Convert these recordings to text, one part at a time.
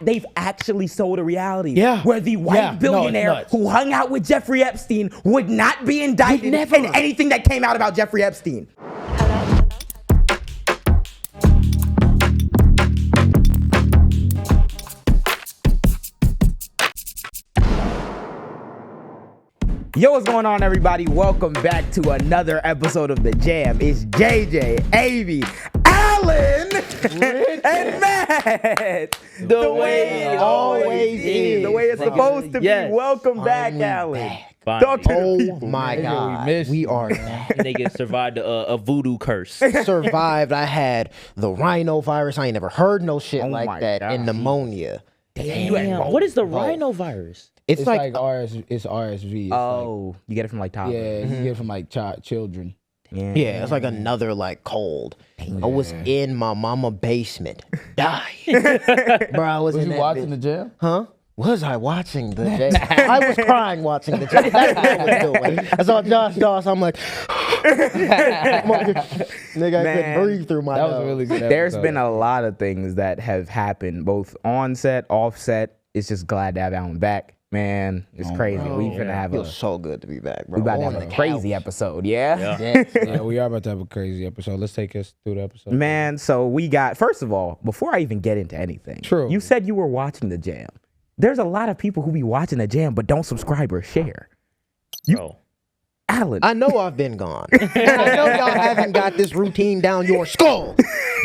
they've actually sold a reality. Yeah. Where the white billionaire who hung out with Jeffrey Epstein would not be indicted in anything that came out about Jeffrey Epstein. Yo, what's going on, everybody? Welcome back to another episode of The Jam. It's JJ, Avy, Alan, and Matt. The way it always is. The way it's supposed to be. Welcome back, Alan. Talk to the people. My God, we are back. Nigga survived a voodoo curse. Survived. I had the rhinovirus. I ain't never heard no shit like that. God. And pneumonia. Damn. What is the rhinovirus? It's like RSV. It's RSV. Oh, you get it from like toddlers. Yeah, you get it from like children. Yeah, it's like another like cold. I was in my mama basement, dying. Bro, I was in you that watching bitch. The Jam? Huh? Was I watching The Jam? I was crying watching The Jam. That's what I was doing. I saw Josh Doss. I'm like, nigga, I couldn't breathe through my nose. That was a really good episode. There's been a lot of things that have happened, both on set, off set. It's just glad to have Alan back. Man, it's crazy. We finna have Feels so good to be back, bro. we about to have a crazy episode, yeah? Yeah, we are about to have a crazy episode. Let's take us through the episode. Man, so we got, first of all, before I even get into anything, True. You said you were watching The Jam. There's a lot of people who be watching The Jam but don't subscribe or share. Bro. Alan. I know I've been gone. And I know y'all haven't got this routine down your skull.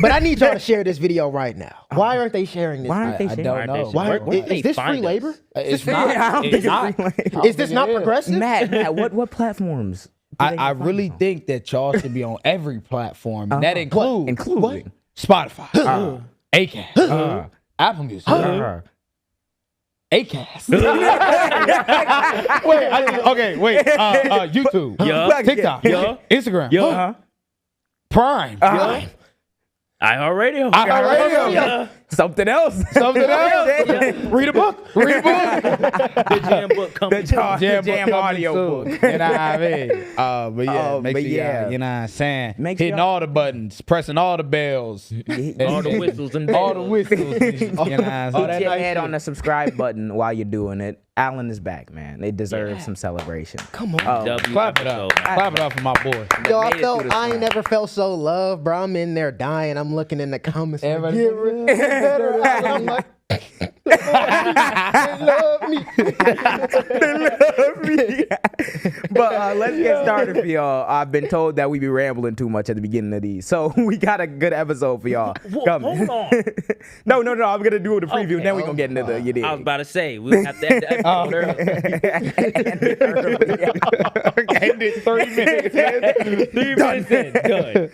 But I need y'all to share this video right now. Why aren't they sharing this? Why aren't they I sharing? don't know. Why, Where is this free labor? It's not. I don't think It's not. it's free. Is this not progressive? Matt, what platforms? do they I find really on? think that y'all should be on every platform. And that includes Including Spotify, Acast, Apple Music, Acast. YouTube, Yeah. TikTok, Instagram, Prime, iHeartRadio. iHeartRadio. Something else. Read a book. The Jam book coming. The Jam audio book. You know what I mean? But yeah, make but sure yeah. you know what I'm saying? Make sure Hitting y'all- all the buttons, pressing all the bells. All the whistles and all the bells. whistles. You know what I'm saying? Put your head on the subscribe button while you're doing it. Alan is back, man. They deserve some celebration. Come on. W Clap it up. episode, man. Clap it up for my boy. Yo, made it through this I ain't one. never felt so loved, bro. I'm in there dying. I'm looking in the comments. Like, Everybody get rid- I'm like, they love me. But let's get started for y'all. I've been told that we be rambling too much at the beginning of these. So we got a good episode for y'all. Coming. Hold on. No. I'm going to do the preview, and then we're going to get into the, you did. I was about to say, we have to end the episode early. Ended 3 minutes. 3 minutes in. Good.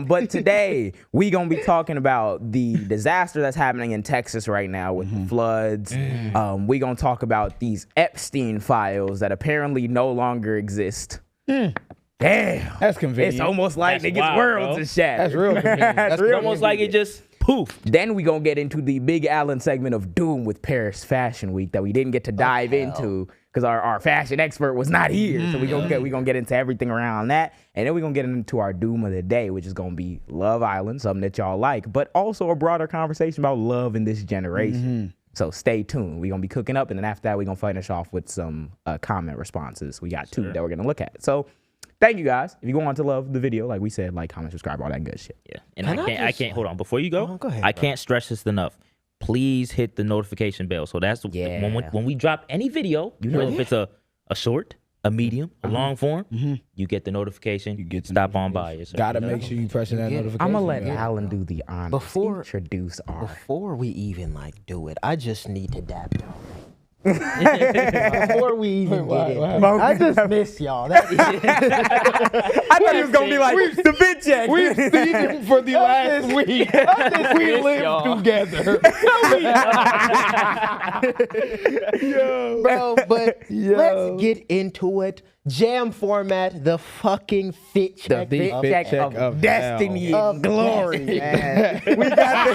But today we gonna be talking about the disaster that's happening in Texas right now with the floods. We gonna talk about these Epstein files that apparently no longer exist. Damn, That's convenient. it's almost like That's niggas' wild, worlds bro. is shattered. That's real convenient. That's real Almost like it just poof. Then we gonna get into the Big Allen segment of doom with Paris Fashion Week that we didn't get to dive into because our fashion expert was not here. So we gonna get into everything around that, and then we gonna get into our doom of the day, which is gonna be Love Island, something that y'all like, but also a broader conversation about love in this generation. So stay tuned. We're gonna be cooking up, and then after that we're gonna finish off with some comment responses. We got two that we're gonna look at. So thank you guys. If you want to love the video, like we said, like, comment, subscribe, all that good shit. Yeah. And I can't hold on. Before you go, go ahead, I bro. can't stress this enough. Please hit the notification bell. So that's when we drop any video, whether if it's a short, a medium, a long form, you get the notification. You get the stop on by yourself. Gotta make sure you pressing that notification. I'm gonna let bell. Alan do the honors. Introduce our. Before we even like do it, I just need to dap y'all. Before we even get it, I just miss y'all. I thought he was gonna be like the bit check. We've seen him for the last week. We live together. Bro, but let's get into it. Jam format, the fucking fit check. The big fit check check of of destiny hell. and glory, man. We got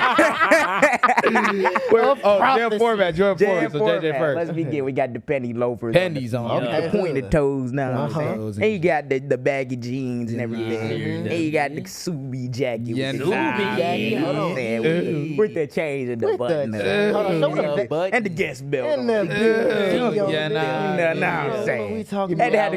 Jam format, Jam format. So JJ Let's first. begin. We got the penny loafers. Pennies on. The pointed toes now. Toes. And you got the baggy jeans and everything. And you got the Subi jacket. Yeah, with the Subi jacket. you know what I'm saying? With the chains and the With button. the- hold on, show the back. And the guest belt. And the on. big Yeah, Nah, I'm saying. we talking Had about? to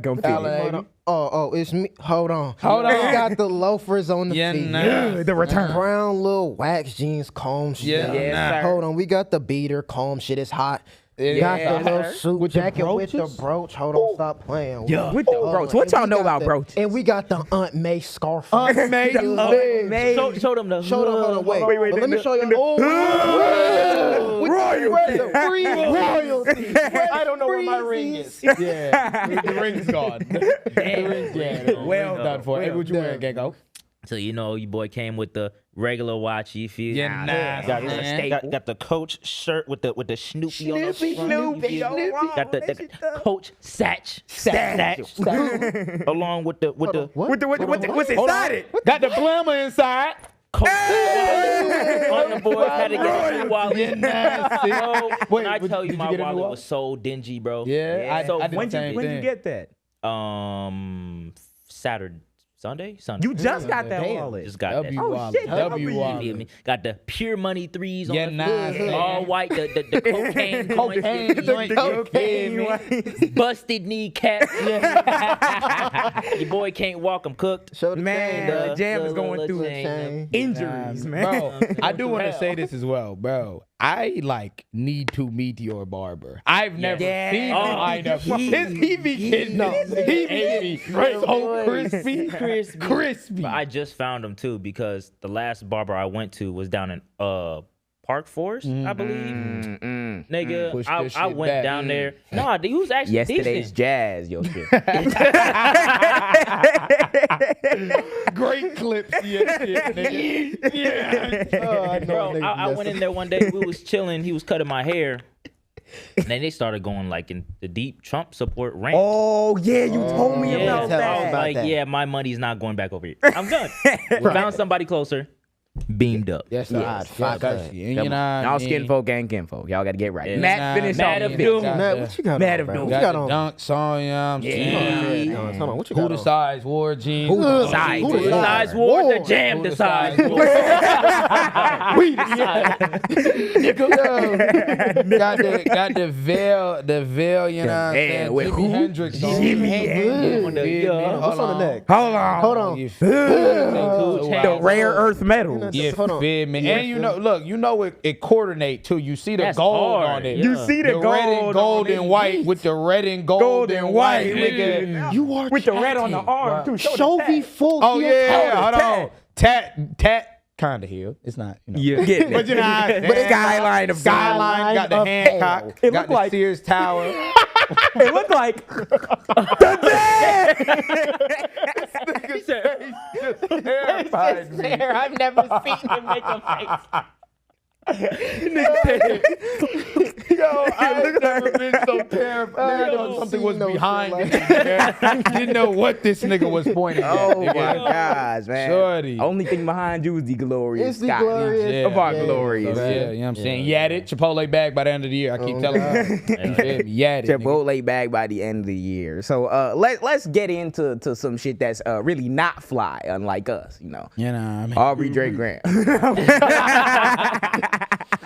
come fit. Hold on. Oh, it's me. Hold on. Hold on. We got the loafers on the Yeah, feet. nah. The return. Brown little wax jeans, comb shit. Yeah, Yes, nah. sir. Hold on, we got the beater, comb shit is hot. Yeah, Got the sir. little suit With the jacket with the brooches? brooch. Hold on, stop playing. Yeah. With the Hold brooch. on. What And y'all we know got about the- brooches? And we got the Aunt May scarf. Aunt May. Show them the Show them, hold on, wait. Wait, But let me show you. Royalty. Free royalty. I don't know where my ring is. Yeah, the ring's gone. The ring's gone. Well done for it. Hey, what you wearing, Gecko? So you know your boy came with the regular watch. You feel? Yeah, nah, Got, man. got the Coach shirt with the Snoopy on the front. Snoopy, You feel? yo, Got the that shit tough. Coach Satch. Along with the What's inside it? Got the glamour inside. Coach on the board. Had to get a new wallet. Yeah, nasty. Bro, when I Wait, tell did you you my get a new wallet wallet? was so dingy, bro. Yeah, So I did the same When'd you thing. get that? Sunday. Sunday. You just got that Damn. wallet. Just got W that. Oh, wallet. shit, W You feel wallet. me? Got the pure money threes on Yeah, the nice, floor, man. all white, the cocaine Cocaine joint, joint. busted kneecap. Your boy can't walk, I'm cooked. Show the Man, chain, the Jam is going through chain. injuries, man. Bro, I do want to say this as well, bro. I need to meet your barber. I've never Yeah. seen him. Oh, I know. He be kidding. No. He be so crispy. Crispy. But I just found him too because the last barber I went to was down in Park Forest, I believe. Nigga, Push this I shit went back. down there. Nah, he was actually Yesterday's decent. jazz, yo shit. Great clips. Yeah, shit, nigga. Yeah. Oh, I know Bro, niggas I went in there one day. We was chilling. He was cutting my hair. And then they started going like in the deep Trump support rant. Oh yeah, you told me yeah, about tell us I was that. about like, that. yeah, my money's not going back over here. I'm done. We found somebody closer. Beamed up. Yes, Yes, fuck yes, us. sir. You Come know on. what I Y'all mean? skin folk and kinfolk. Y'all got to get right. Yeah. Matt, finish Mad off. of Doom. Man, what you got Mad on, of bro? Doom. What you Got got the on? dunks on, you know what I'm saying? Yeah. Hold on, what you Who got the on? size wore jeans? Who the size? Who the Decides size? war, the War. jam Who the decides size? war. We got the veil, you know what I'm Yeah, saying? with Jimi who? Hendrix on. Jimi Hendrix. What's on the neck? Hold on. Hold on. You feel me? The rare earth metals. You Hold on. feel me? And you know, look, you know it coordinate too. You see the That's gold hard, on it. yeah. You see the red and gold on and it. white with the red and gold and white, nigga. You are With the red on the chatting. arm too. Show the Chovy tag. full. Oh heel yeah, toe. hold on. Tat kind of heel. It's not, you know. Yeah, get But you know, how I'm But saying? skyline of Skyline got the of Hancock, hell. It got looked the like- Sears Tower. It looked like Terrified me. I've never seen him make a face. Yo, I've never been so terrified. Nigga thought something was seen no behind shit me. Didn't know what this nigga was pointing at. Oh nigga. my gosh, man. Shorty. Only thing behind you is the glorious It's the Scott. glorious. Of our Yeah. glorious. So, yeah, you know what I'm saying? Yat it. Chipotle bag by the end of the year. I keep telling you. You feel me? Yat it. nigga. Chipotle bag by the end of the year. So let's get into some shit that's really not fly, unlike us, you know. You know what I mean? Aubrey Drake Grant.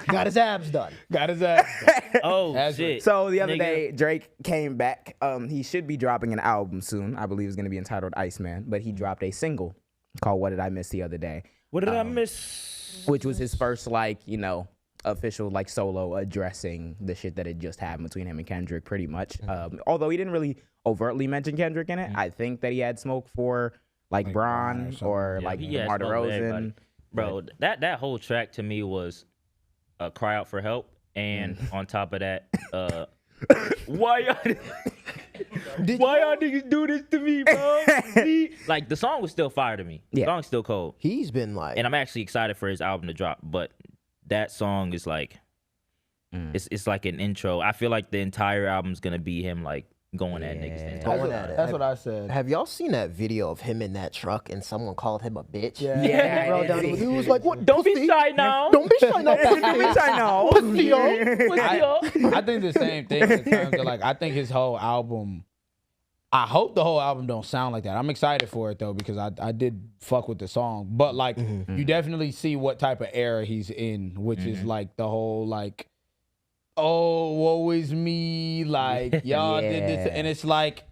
Got his abs done. Got his ass. Oh, That's shit. So the other Nigga. day, Drake came back. He should be dropping an album soon. I believe it's going to be entitled Iceman, but he dropped a single called What Did I Miss the other day, What did I miss? which was his first, official, solo addressing the shit that had just happened between him and Kendrick, pretty much. Although he didn't really overtly mention Kendrick in it. I think that he had smoke for, Bron Braun or or, something. He had DeMar smoke with everybody. DeRozan. Bro, that whole track to me was a cry out for help. And on top of that, why y'all niggas do this to me, bro? Like, the song was still fire to me. The Yeah. song's still cold. He's been like. And I'm actually excited for his album to drop. But that song is like, it's like an intro. I feel like the entire album's going to be him, going at niggas. Then Going at it. That's what I said. Have y'all seen that video of him in that truck and someone called him a bitch? Yeah. Yeah, He rode down I the- did. he was like, "What? don't be pussy? shy now. Don't be shy now. Don't be shy now. Pussy, yo." I think the same thing in terms of like I think his whole album. I hope the whole album don't sound like that. I'm excited for it though because I did fuck with the song, but like you definitely see what type of era he's in, which is like the whole like, oh, woe is me, like y'all did this, and it's like.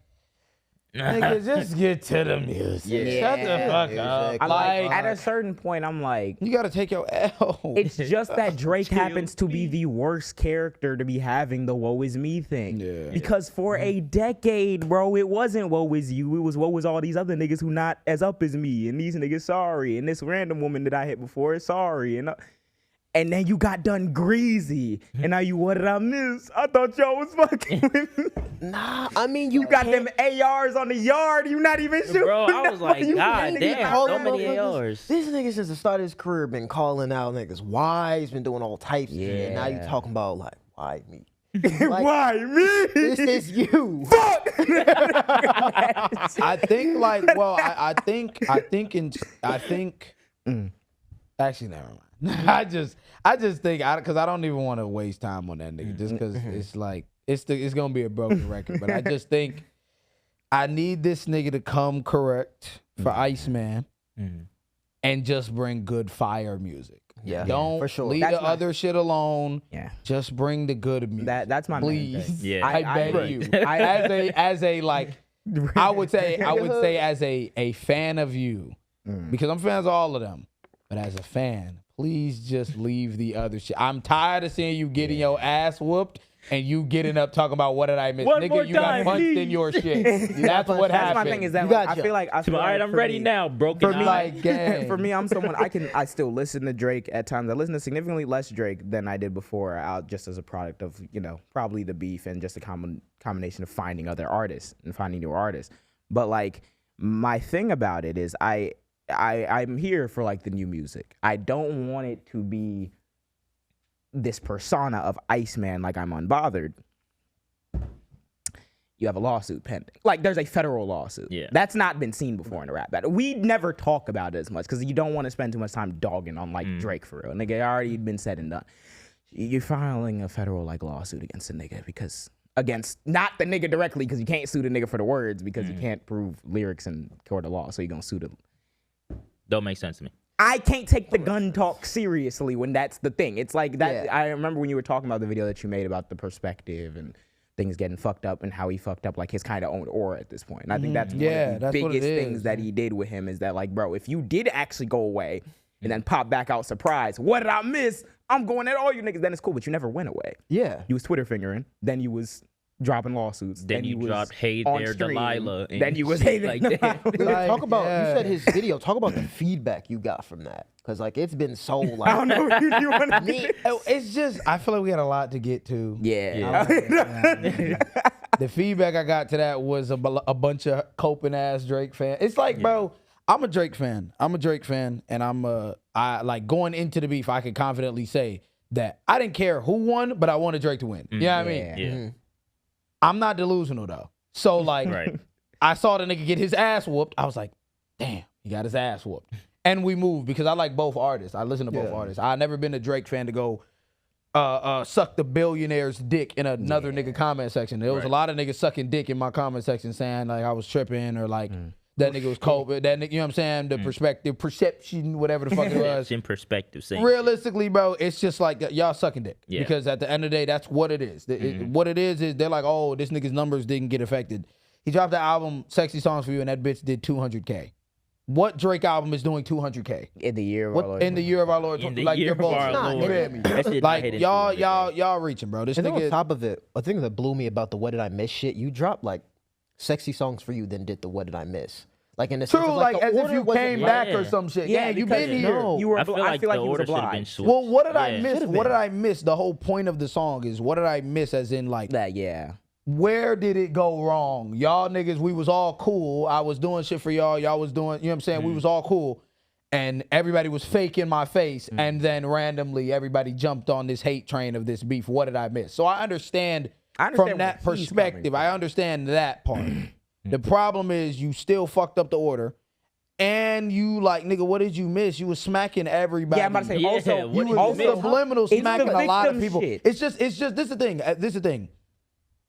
Nigga, just get to the music. Shut the fuck up. Like, at a certain point, I'm like, you gotta take your L. it's just that Drake happens to be the worst character to be having the woe is me thing. Yeah. Because for a decade, bro, it wasn't woe is you. It was woe is all these other niggas who not as up as me. And these niggas sorry. And this random woman that I hit before is sorry. And then you got done greasy. And now you, what did I miss? I thought y'all was fucking with me. Nah, I mean, You got them ARs on the yard. You not even shooting. Bro, I was like, You God niggas damn, call so them many motherfuckers. ARs. This nigga since the start of his career been calling out niggas wives, been doing all types of shit. And now you talking about like, why me? Like, Why me? this is you. I think like, well, I think actually never mind. I just think because I don't even want to waste time on that nigga just because it's like it's gonna be a broken record. But I just think I need this nigga to come correct for Iceman and just bring good fire music. Yeah, Don't for sure. leave That's the my- other shit alone. Yeah. Just bring the good music. That's my main please. thing. Yeah. I beg agree. you. As a like, I would say as a fan of you, because I'm fans of all of them, but as a fan, please just leave the other shit. I'm tired of seeing you getting your ass whooped and you getting up talking about what did I miss, One nigga? more You got time, punched please. in your shit. That's what That's happened. my thing is that You like, got I feel like All right, I'm for ready me- now. Broken For me, eye. like, gang. for me, I'm someone I still listen to Drake at times. I listen to significantly less Drake than I did before, out just as a product of probably the beef and just a combination of finding other artists and finding new artists. But like my thing about it is I'm here for like the new music. I don't want it to be this persona of Iceman like I'm unbothered. You have a lawsuit pending. Like there's a federal lawsuit. Yeah. That's not been seen before in a rap battle. We never talk about it as much because you don't want to spend too much time dogging on like Drake for real. Nigga, already been said and done. You're filing a federal like lawsuit against a nigga because against not the nigga directly because you can't sue the nigga for the words because you can't prove lyrics in court of law. So you're gonna sue the. Don't make sense to me. I can't take the gun talk seriously when that's the thing. It's like that. Yeah. I remember when you were talking about the video that you made about the perspective and things getting fucked up and how he fucked up like his kind of own aura at this point. And I think that's one of the that's what it biggest things is. that he did with him is that like, bro, if you did actually go away and then pop back out surprise, what did I miss? I'm going at all you niggas. Then it's cool, but you never went away. Yeah. You was Twitter fingering. Then you was dropping lawsuits. Then you was dropped Hey on There, stream. Delilah. and Then you was shit Hey like There, that. Delilah. Talk about yeah. you said his video. Talk about the feedback you got from that, because like it's been so I like don't know what you want to me. It's just I feel like we got a lot to get to. Yeah. The feedback I got to that was a bunch of coping ass Drake fans. It's like, bro, I'm a Drake fan. And I like going into the beef. I can confidently say that I didn't care who won, but I wanted Drake to win. You know what I mean? Yeah. I'm not delusional though. So like, Right. I saw the nigga get his ass whooped. I was like, damn, he got his ass whooped. And we moved because I like both artists. I listen to both artists. I've never been a Drake fan to go suck the Billionaire's dick in another nigga comment section. There was a lot of niggas sucking dick in my comment section saying like I was tripping or like that nigga was cold. That nigga, you know what I'm saying? The perception, whatever the fuck it was. In perspective, same. Realistically, bro, it's just like y'all sucking dick. Yeah. Because at the end of the day, that's what it is. What it is they're like, oh, this nigga's numbers didn't get affected. He dropped the album Sexy Songs for You and that bitch did 200K. What Drake album is doing 200K? In the year of our What Lord. in the year of our Lord? In the like year you're of both- our Nah, Lord. you feel me? That shit not Like hitting y'all 200K. reaching, bro. This And then on nigga. top of it, a thing that blew me about the What Did I Miss shit, you dropped like Sexy Songs for You, then did the What Did I Miss? Like in the sense True, of, like the as if order you wasn't came right. back or Yeah. some shit. Yeah, Yeah, you because been here. no. You were. I feel like he the was order should have been obliged. switched. Well, what did I Yeah. miss? Should've What been. did I miss? The whole point of the song is what did I miss? As in, like, That yeah. where did it go wrong? Y'all niggas, we was all cool. I was doing shit for y'all. Y'all was doing, you know what I'm saying? We was all cool. And everybody was fake in my face. And then randomly, everybody jumped on this hate train of this beef. What did I miss? So I understand I understand from that where he's coming perspective. from. I understand that part. The problem is you still fucked up the order. And you like, nigga, what did you miss? You was smacking everybody. Yeah, I'm about to say, Yeah, also, what You did was you miss? subliminal It's smacking the a lot of victim people. shit. It's just, this is the thing. This is the thing.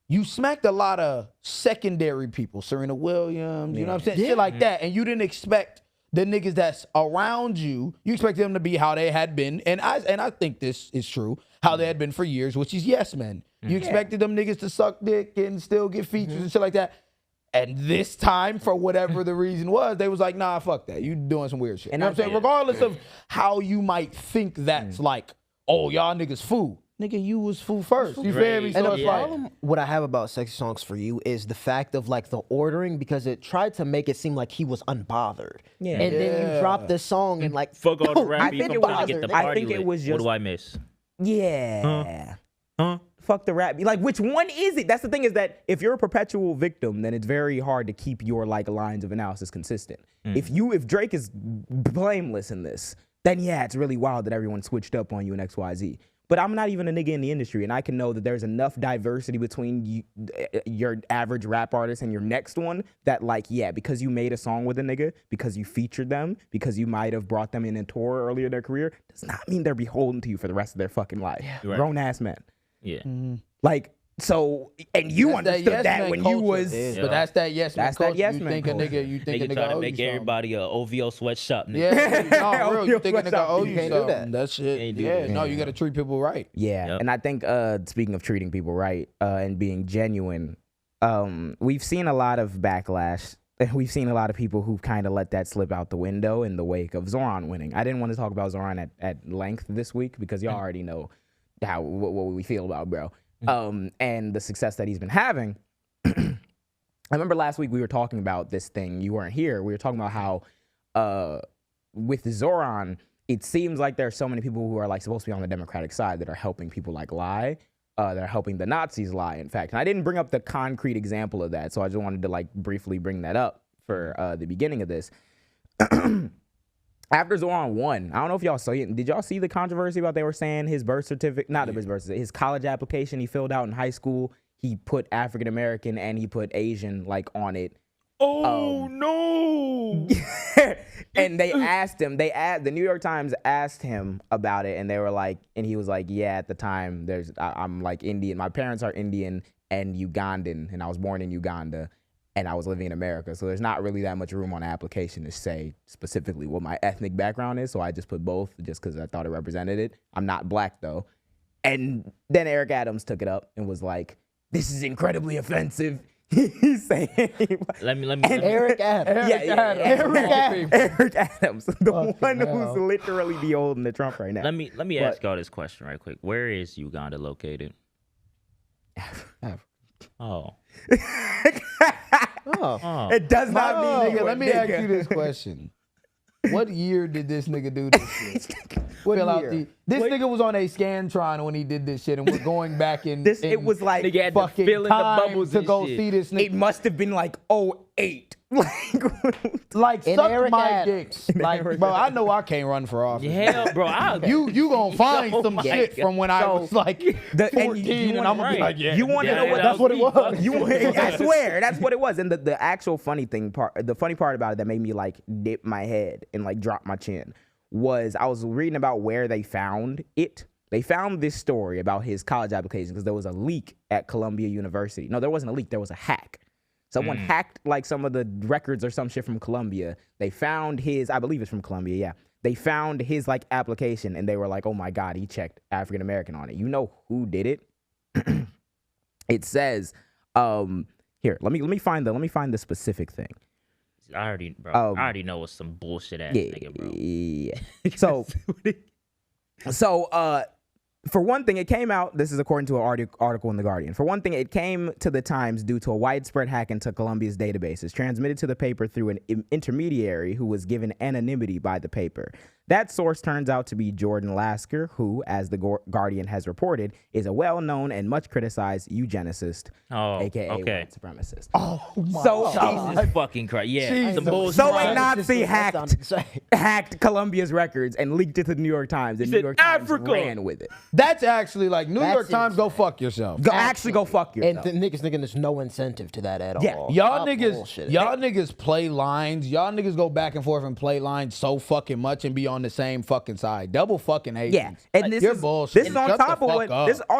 You smacked a lot of secondary people, Serena Williams, you know what I'm saying? Shit like that. And you didn't expect the niggas that's around you, you expect them to be how they had been. And I think this is true, how they had been for years, which is yes men. You expected them niggas to suck dick and still get features and shit like that. And this time, for whatever the reason was, they was like, nah, fuck that. You doing some weird shit. You know what I'm saying? Regardless of how you might think that's like, oh, y'all niggas fool. Nigga, you was fool first. You feel me? And So the it's like, problem, what I have about Sexy Songs for You is the fact of like the ordering, because it tried to make it seem like he was unbothered. Yeah. And then you drop this song and like, Fuck all the no, rap I beef. think I'm it trying was- to get the I party think it lit. was What just- do I miss? Yeah. Huh? Fuck the rap. Like, which one is it? That's the thing, is that if you're a perpetual victim, then it's very hard to keep your like lines of analysis consistent. If Drake is blameless in this, then yeah, it's really wild that everyone switched up on you in XYZ. But I'm not even a nigga in the industry, and I can know that there's enough diversity between you, your average rap artist and your next one that, like, yeah, because you made a song with a nigga, because you featured them, because you might have brought them in a tour earlier in their career, does not mean they're beholden to you for the rest of their fucking life. Right. Grown ass men. Yeah. Like, so, and you that's understood yes that man when culture. you was. But that's that yes man That's that culture. yes you man think a culture. nigga, you think a Nigga nigga trying to owe make you everybody a OVO sweatshop. Nigga. Yeah, no, real. You think a nigga owe You you can't do something. that. That shit. Can't do Yeah, that. no, you got to treat people right. Yeah, Yep. and I think speaking of treating people right and being genuine, we've seen a lot of backlash. We've seen a lot of people who've kind of let that slip out the window in the wake of Zohran winning. I didn't want to talk about Zohran at length this week because y'all already know what we feel about bro. And the success that he's been having. I remember last week we were talking about this thing. You weren't here. We were talking about how with Zohran, it seems like there are so many people who are like supposed to be on the Democratic side that are helping people like lie. That are helping the Nazis lie, in fact. And I didn't bring up the concrete example of that, so I just wanted to like briefly bring that up for the beginning of this. After Zohran won, I don't know if y'all saw it. Did y'all see the controversy about they were saying his birth certificate, not his birth certificate, his college application he filled out in high school, he put African American and he put Asian like on it. Oh no! And they asked him, the New York Times asked him about it, and they were like, and he was like, yeah, at the time, I'm like Indian. My parents are Indian and Ugandan, and I was born in Uganda, and I was living in America. So there's not really that much room on the application to say specifically what my ethnic background is. So I just put both just because I thought it represented it. I'm not black though. And then Eric Adams took it up and was like, this is incredibly offensive. He's saying, Let me. Eric Adams. Eric Adams, the one hell. who's literally beholden to Trump right now. Let me ask y'all this question right quick. Where is Uganda located? Oh. Oh. It does not mean Nigga, you a let me ask nigga. you this question. What year did this nigga do this shit? What Fill out year? this nigga was on a Scantron when he did this shit, and we're going back in. It was like Nigga had to fucking fill in the time bubbles to and go shit. see this it nigga. must have been like 08. Like And suck Eric my Adams. dick. Like, bro, I know I can't run for office. Hell, bro. You gonna find Oh some my shit God. from when I So, was like 14, and I'm gonna be like, yeah. You want to know what that's what it was. I swear, that's what it was. And the actual funny part about it that made me like dip my head and like drop my chin was I was reading about where they found it. They found this story about his college application because there was a leak at Columbia University. No, there wasn't a leak. There was a hack. Someone hacked like some of the records or some shit from Columbia. They found his, I believe it's from Columbia, yeah. They found his like application and they were like, oh my God, he checked African American on it. You know who did it? It says, here, let me find the specific thing. I already know it's some bullshit ass nigga, bro. Yeah. So, for one thing, it came out, this is according to an article in The Guardian. For one thing, it came to the Times due to a widespread hack into Columbia's databases, transmitted to the paper through an intermediary who was given anonymity by the paper. That source turns out to be Jordan Lasker, who, as the Guardian has reported, is a well-known and much criticized eugenicist, aka white supremacist. Oh my Jesus fucking Christ. Yeah. Some bullshit. So a Nazi hacked Columbia's records and leaked it to the New York Times, and New York Times ran with it. That's actually like New York Times, go fuck yourself. Actually go fuck yourself. And niggas thinking there's no incentive to that at all. Y'all niggas play lines. Y'all niggas go back and forth and play lines so fucking much and be on the same fucking side. Double fucking hate. Yeah, and this is bullshit. This is on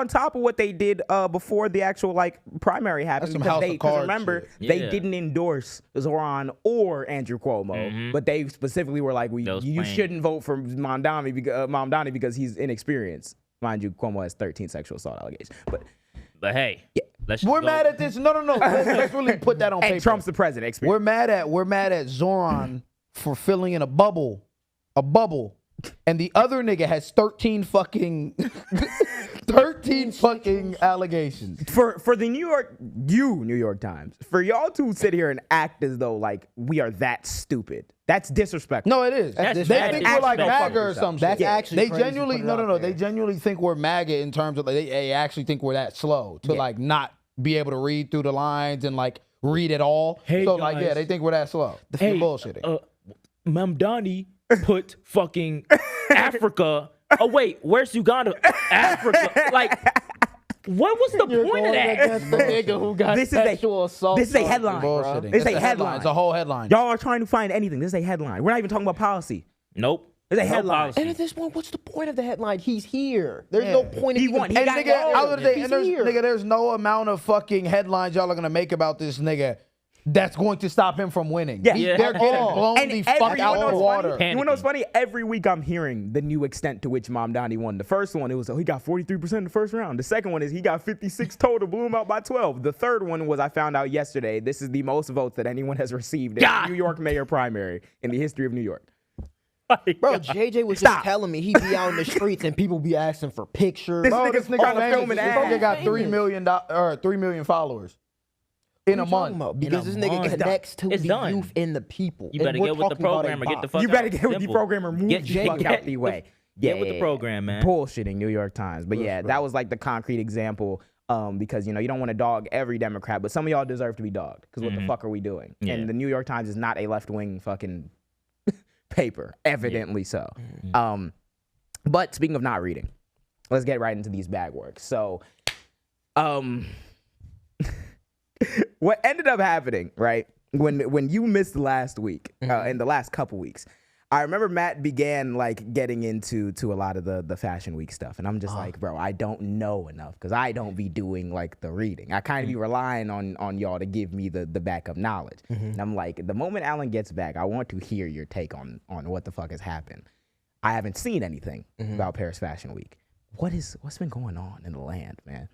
top of what they did before the actual like primary happened. Because remember, they didn't endorse Zohran or Andrew Cuomo, but they specifically were like, you shouldn't vote for Mamdani because he's inexperienced. Mind you, Cuomo has 13 sexual assault allegations. But hey, we're mad at this. No. Let's really put that on paper. And Trump's the president. We're mad at Zohran for filling in a bubble, and the other nigga has 13 fucking allegations. For the New York Times, for y'all to sit here and act as though like we are that stupid. That's disrespectful. No, it is. They think we're like MAGA or something. That's actually they genuinely They genuinely think we're MAGA in terms of they actually think we're that slow to like not be able to read through the lines and like read it all. Hey, so guys. like they think we're that slow. Hey, bullshitting. Mamdani put fucking Africa. Oh wait, where's Uganda? Africa. Like, what was the point of that? The nigga who got sexual assault. This is a headline. This is a headline. It's a whole headline. Y'all are trying to find anything. This is a headline. We're not even talking about policy. Nope. It's a headline. And at this point, what's the point of the headline? He's here. There's no point. He won. And there's no amount of fucking headlines y'all are gonna make about this nigga that's going to stop him from winning. Yeah. They're getting blown the fuck out of the water. You know what's funny? Every week I'm hearing the new extent to which Mamdani won. The first one, it was he got 43% in the first round. The second one is he got 56 total, blew him out by 12. The third one was I found out yesterday. This is the most votes that anyone has received in the New York mayor primary in the history of New York. Bro, JJ was just telling me he be out in the streets and people be asking for pictures. This nigga got 3 million followers in a month. Because this nigga connects to the youth and the people. You better get with the program or get the fuck out. You better get with the program or move the fuck out the way. Get with the program, man. Bullshitting New York Times. But yeah, that was like the concrete example. Because you don't want to dog every Democrat, but some of y'all deserve to be dogged. Because what the fuck are we doing? Yeah. And the New York Times is not a left-wing fucking paper, evidently so. But speaking of not reading, let's get right into these bag works. So, what ended up happening, right? When you missed last week, in the last couple weeks, I remember Matt began like getting into a lot of the Fashion Week stuff, and I'm just like, bro, I don't know enough because I don't be doing like the reading. I kind of be relying on y'all to give me the backup knowledge. And I'm like, the moment Alan gets back, I want to hear your take on what the fuck has happened. I haven't seen anything about Paris Fashion Week. What's been going on in the land, man?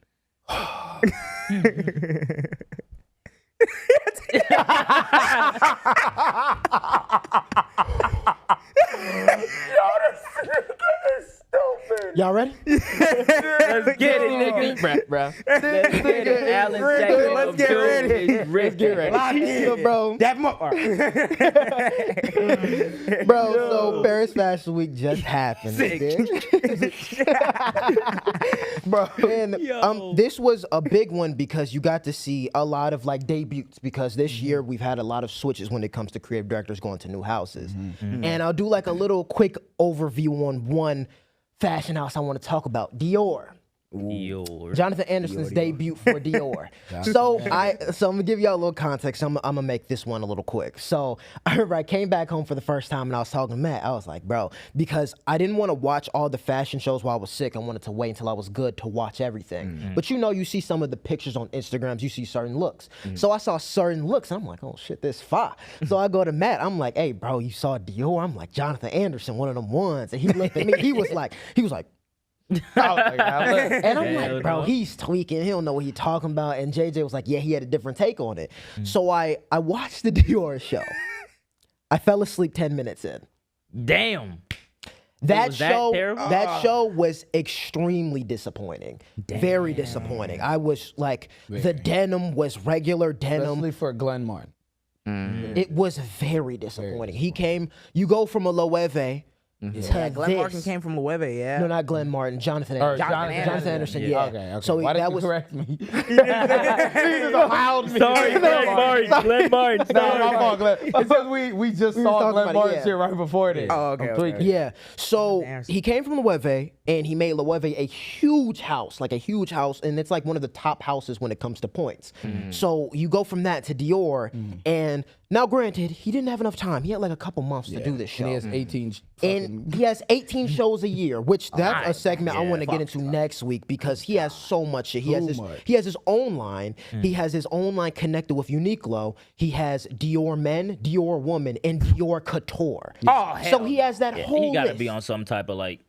Y'all ready? Let's get it, nigga. Bro. Let's get it. Alan Let's get ready. Let's get ready. Lock in, bro. Bro, so Paris Fashion Week just happened. Bro, and this was a big one because you got to see a lot of like debuts because this year we've had a lot of switches when it comes to creative directors going to new houses. And I'll do like a little quick overview on one fashion house I want to talk about, Dior. Jonathan Anderson's debut for Dior. So I'm gonna give y'all a little context. I'm gonna make this one a little quick. So I remember I came back home for the first time and I was talking to Matt. I was like, bro, because I didn't want to watch all the fashion shows while I was sick. I wanted to wait until I was good to watch everything. But you see some of the pictures on Instagrams, you see certain looks. So I saw certain looks. I'm like, oh shit, this fire. So I go to Matt. I'm like, hey, bro, you saw Dior? I'm like, Jonathan Anderson, one of them ones. And he looked at me. He was like. And I'm like, bro, he's tweaking. He don't know what he's talking about. And JJ was like, yeah, he had a different take on it. So I watched the Dior show. I fell asleep 10 minutes in. Damn. That show was extremely disappointing. Damn. Very disappointing. I was like, the denim was regular denim. Especially for Glenn Martin. It was very disappointing. He came, you go from a Loewe Yeah, Glenn Martin came from Loewe, yeah. No, not Glenn Martin. Jonathan Or Anderson. Jonathan Anderson, yeah. Okay. So Why did that you was correct me? He just allowed me. Sorry, Glenn Martin. No, Sorry. my fault, Glenn. It's because we just saw talking Glenn about it, Martin yeah. shit right before this. Oh, okay, I'm okay. tweaking. Yeah. So Anderson. he came from Loewe, and he made Loewe a huge house, and it's like one of the top houses when it comes to points. So you go from that to Dior, and now granted, he didn't have enough time. He had like a couple months to do this show. And he has 18 And he has 18 shows a year, which that's a segment I want to get into next week because he has so much shit. He has his own line. He has his own line connected with Uniqlo. He has Dior Men, Dior Woman, and Dior Couture. Oh, hell So he has that whole He got to list. be on some type of like.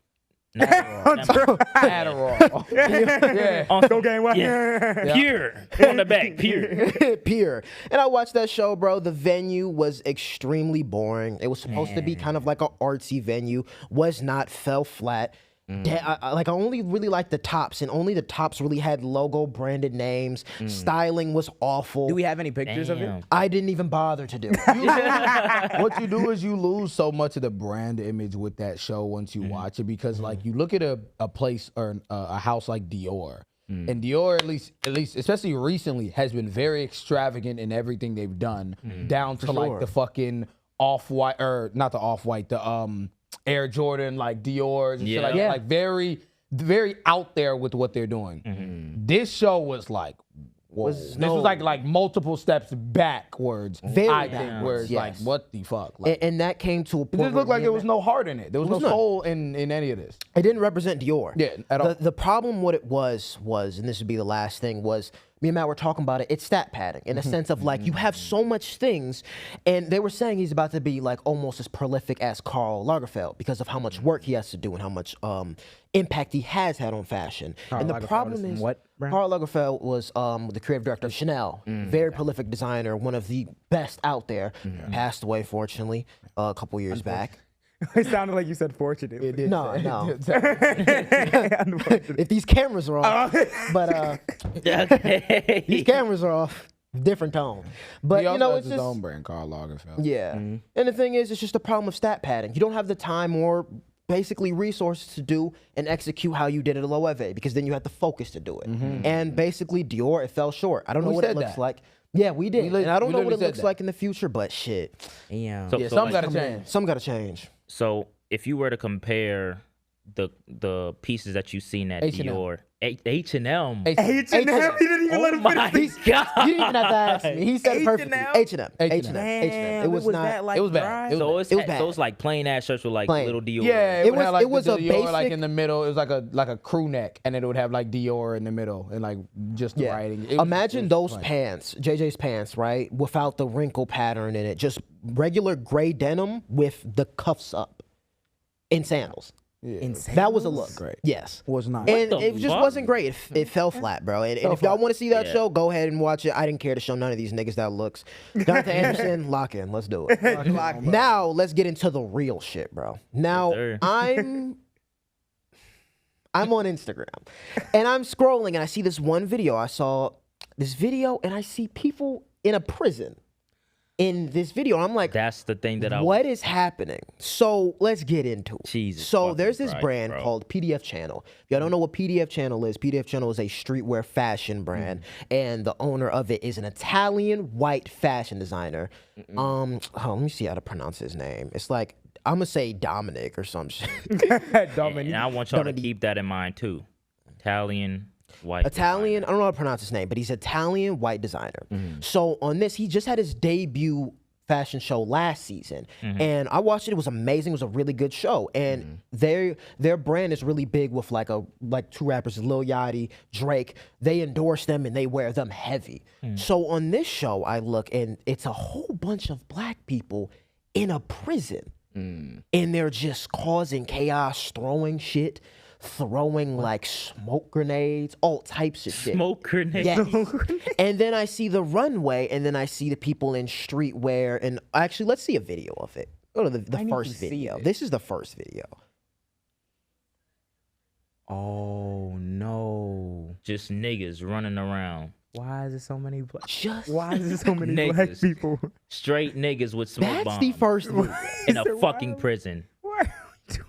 Adderall. Yeah. Cocaine, what? Pure on the back, pure. Pure. And I watched that show, bro. The venue was extremely boring. It was supposed to be kind of like an artsy venue. Was not, fell flat. I only really liked the tops, and only the tops really had logo branded names. Styling was awful. Do we have any pictures of it? I didn't even bother to do it. What you do is you lose so much of the brand image with that show once you watch it because like you look at a place or a house like Dior. And Dior, at least, especially recently, has been very extravagant in everything they've done, down to like the fucking off-white, or not the off-white, the Air Jordan, like Dior's and shit like that. Like very, very out there with what they're doing. This show was like, whoa. This was like multiple steps backwards. Very I think, backwards, where it's yes. like, what the fuck? Like, And that came to a it point. just looked like there was no heart in it. There was no none. soul in any of this. It didn't represent Dior. Yeah, at all. The problem, what it was, and this would be the last thing, was me and Matt were talking about it. It's stat padding in a sense of like you have so much things, and they were saying he's about to be like almost as prolific as Karl Lagerfeld because of how much work he has to do and how much impact he has had on fashion. And the problem is, what brand? Karl Lagerfeld was the creative director of Chanel, very prolific designer, one of the best out there. Passed away, fortunately, a couple years back. It sounded like you said fortunate. No. If these cameras are off, but these cameras are off, different tone. But He you also know, has it's his just own brand, Karl Lagerfeld. yeah. And the thing is, it's just a problem of stat padding. You don't have the time or basically resources to do and execute how you did it at Loewe because then you have the focus to do it. And basically, Dior, it fell short. I don't know what it said looks that. like. Yeah, we did. And I don't know what it literally looks said like in the future, but shit. Damn. Yeah, something got to change. Some got to change. So if you were to compare the pieces that you've seen at H&M. Dior, H&M. H&M, he didn't even let him My finish. God. You didn't even have to ask me. He said it perfectly. H&M? H&M. Damn, It was not. that like it was bad. dry? It was So It was bad. it's like plain ass shirts with like Plain. little Dior. Yeah, It it would was- have like it was the a Dior like basic- in the middle. It was like a crew neck, and it would have like Dior in the middle and like just the writing. It was- Imagine it was those plain. pants, JJ's pants, right? Without the wrinkle pattern in it. Just regular gray denim with the cuffs up in sandals. Insane. That was a look. Great. Yes. Was not. And the it just fuck? wasn't great. It fell flat, bro. And if y'all want to see that Yeah. show, go ahead and watch it. I didn't care to show none of these niggas that looks. Jonathan Anderson, lock in. Let's do it. Now, let's get into the real shit, bro. Now, sir. I'm on Instagram. And I'm scrolling, and I see this one video. I saw this video, and I see people in a prison in this video. And I'm like, That's the thing that what is happening? So let's get into it. Jesus So fucking there's this Christ, brand bro. called PDF Channel. If y'all don't know what PDF Channel is a streetwear fashion brand, and the owner of it is an Italian white fashion designer. Let me see how to pronounce his name. It's like, I'm gonna say Dominic or some shit. And I want y'all to keep that in mind too. Italian white. Italian, I don't know how to pronounce his name, but he's Italian white designer. So on this, he just had his debut fashion show last season, and I watched it. It was amazing. It was a really good show, and their brand is really big with like two rappers, Lil Yachty, Drake. They endorse them and they wear them heavy. So on this show, I look and it's a whole bunch of black people in a prison, and they're just causing chaos, throwing shit. Throwing like smoke grenades, all types of shit. Smoke grenade. Yes. And then I see the runway, and then I see the people in streetwear. And actually, let's see a video of it. Go to the I need first to see video. it. This is the first video. Oh no! Just niggas running around. Why is it so many black? Just Why is it so many black Niggas. people? Straight niggas with smoke that's bombs the first video. in a So fucking why- prison. What are we doing?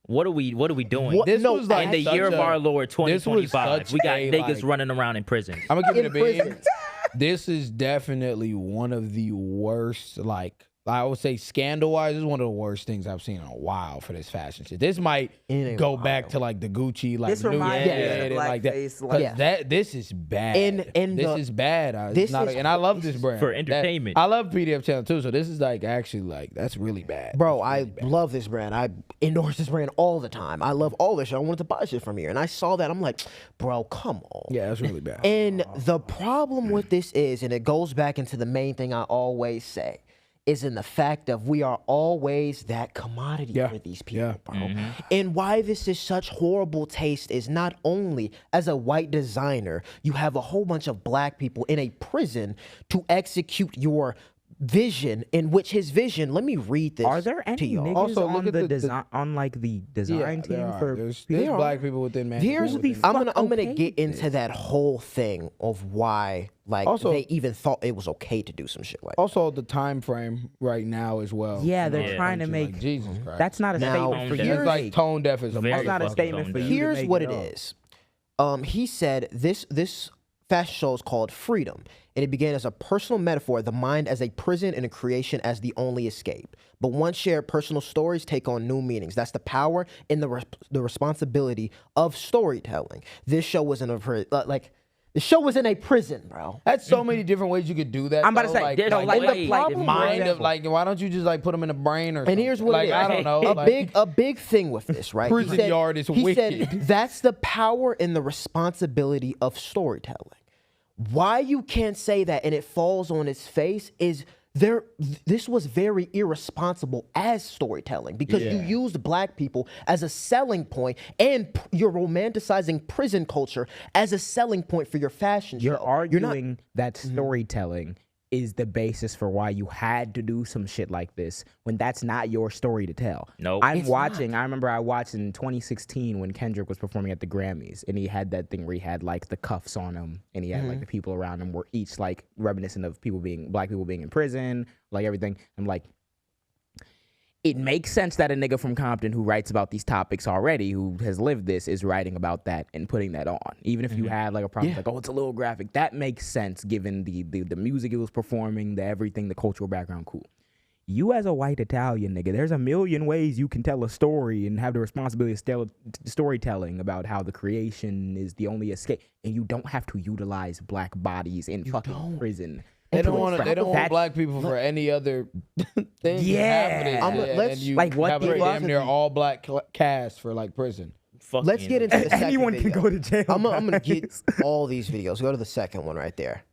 What are we doing? What? This No, was like In the such year of a- our Lord this was 2025, such we got a, niggas like- running around in prison. I'm gonna give In it a beam. prison. This is definitely one of the worst, like I would say scandal-wise, this is one of the worst things I've seen in a while for this fashion shit. This might In a go while. back to like the Gucci, like This new reminds me of and the like that. blackface, 'Cause like- this is bad. And this the- is bad. this It's is- and I love this brand for That- entertainment. I love PDF Channel too. So this is like actually like that's really bad, Bro, I love this brand. I endorse this brand all the time. I love all this shit. I wanted to buy shit from here. And I saw that. I'm like, bro, come on. Yeah, that's really bad. And the problem with this is, and it goes back into the main thing I always say, is in the fact of we are always that commodity Yeah. for these people, Yeah. bro. And why this is such horrible taste is not only as a white designer, you have a whole bunch of black people in a prison to execute your vision, in which his vision, let me read this Are there to any y'all. niggas Also, look on at the the- design on like the design team there are. for? There's There are. black people within man. Here's the I'm gonna okay get with into that whole thing of why like Also- they even thought it was okay to do some shit like that. Also, the time frame right now as well. Yeah, You they're know, trying to like, make. Jesus Christ. That's not a Now- statement for Tone you. deaf. it's like tone deaf as a Very That's not a fucking statement tone for deaf. you. Here's to make what it it up. is. He said this fashion show is called Freedom, and it began as a personal metaphor, the mind as a prison and a creation as the only escape. But once shared personal stories take on new meanings. That's the power and the responsibility of storytelling. This show was in a the show was in a prison, bro. That's so many different ways you could do that. I'm about to though. say, like, there's no, like, the problem mind with- of like, why don't you just like put them in the brain or something? And here's what like, it is. I don't know. A big thing with this, right? Prison yard is he wicked. said that's the power and the responsibility of storytelling. Why you can't say that and it falls on its face is this was very irresponsible as storytelling because you used black people as a selling point and you're romanticizing prison culture as a selling point for your fashion You're show. arguing that storytelling is the basis for why you had to do some shit like this when that's not your story to tell. Nope. I It's remember I watched in 2016 when Kendrick was performing at the Grammys and he had that thing where he had like the cuffs on him and he had like the people around him were each like reminiscent of black people being in prison, like everything. I'm like, it makes sense that a nigga from Compton who writes about these topics already, who has lived this, is writing about that and putting that on. Even if you had like a problem, like, oh, it's a little graphic. That makes sense given the music it was performing, the everything, the cultural background, cool. You as a white Italian nigga, there's a million ways you can tell a story and have the responsibility of storytelling about how the creation is the only escape. And you don't have to utilize black bodies in fucking prison. They don't want black people for any other thing. Yeah. Let's- and you like, what have the a damn near philosophy- all black cast for like prison. Fuck Let's you. get into the second Anyone can video. go to jail. I'm gonna get guys. all these videos. Go to the second one right there.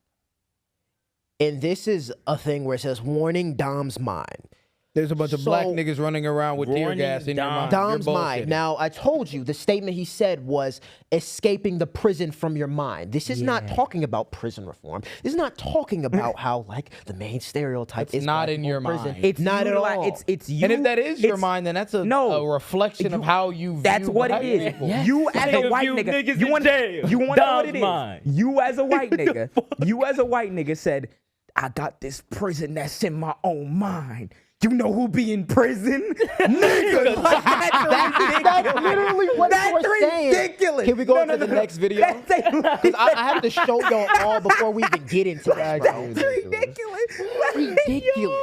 And this is a thing where it says, warning Dom's mind. There's a bunch of black So- niggas running around with tear Warning gas in your Dom. mind. Dom's You're mind. bullshitting. Now, I told you the statement he said was escaping the prison from your mind. This is not talking about prison reform. This is not talking about how like the main stereotype It's is not black in people your prison. mind. It's not at all. It's you. And if that is your it's- mind, then that's a No. reflection of how you view That's what black it is. people. Yes. You as a Nigga white view nigga, niggas you in want jail. to know what Dom's it is. mind. You as a white nigga said, I got this prison that's in my own mind. You know who be in prison? Niggas. Like, That's literally what That's you're saying. ridiculous. Can we go No, into no, the no. next video? That's a- 'Cause I have to show y'all all before we even get into this, bro. That's ridiculous. Ridiculous.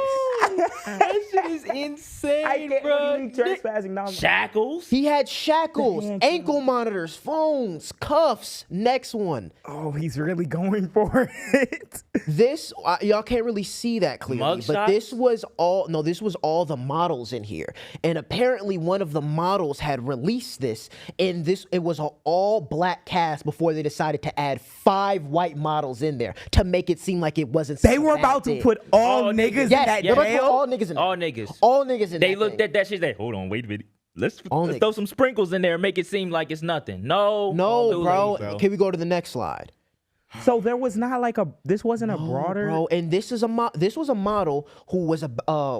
That shit is I insane, can't bro. believe trespassing. No, Shackles. He had shackles, ankle monitors, phones, cuffs. Next one. oh, he's really going for it. This y'all can't really see that clearly, Mug but shots? this was all the models in here, and apparently one of the models had released this, and it was an all black cast before they decided to add 5 white models in there to make it seem like it wasn't. They such a were bad about to thing. put all All niggas in yes, that they're about to put jail. all niggas in there. All niggas. All niggas in They that looked thing. at that shit. Like, hold on, wait a minute. Let's All niggas. throw some sprinkles in there and make it seem like it's nothing. No, No, don't do bro. that, Can we go to the next slide? So there was not like this wasn't a broader. Bro, and this was a model who was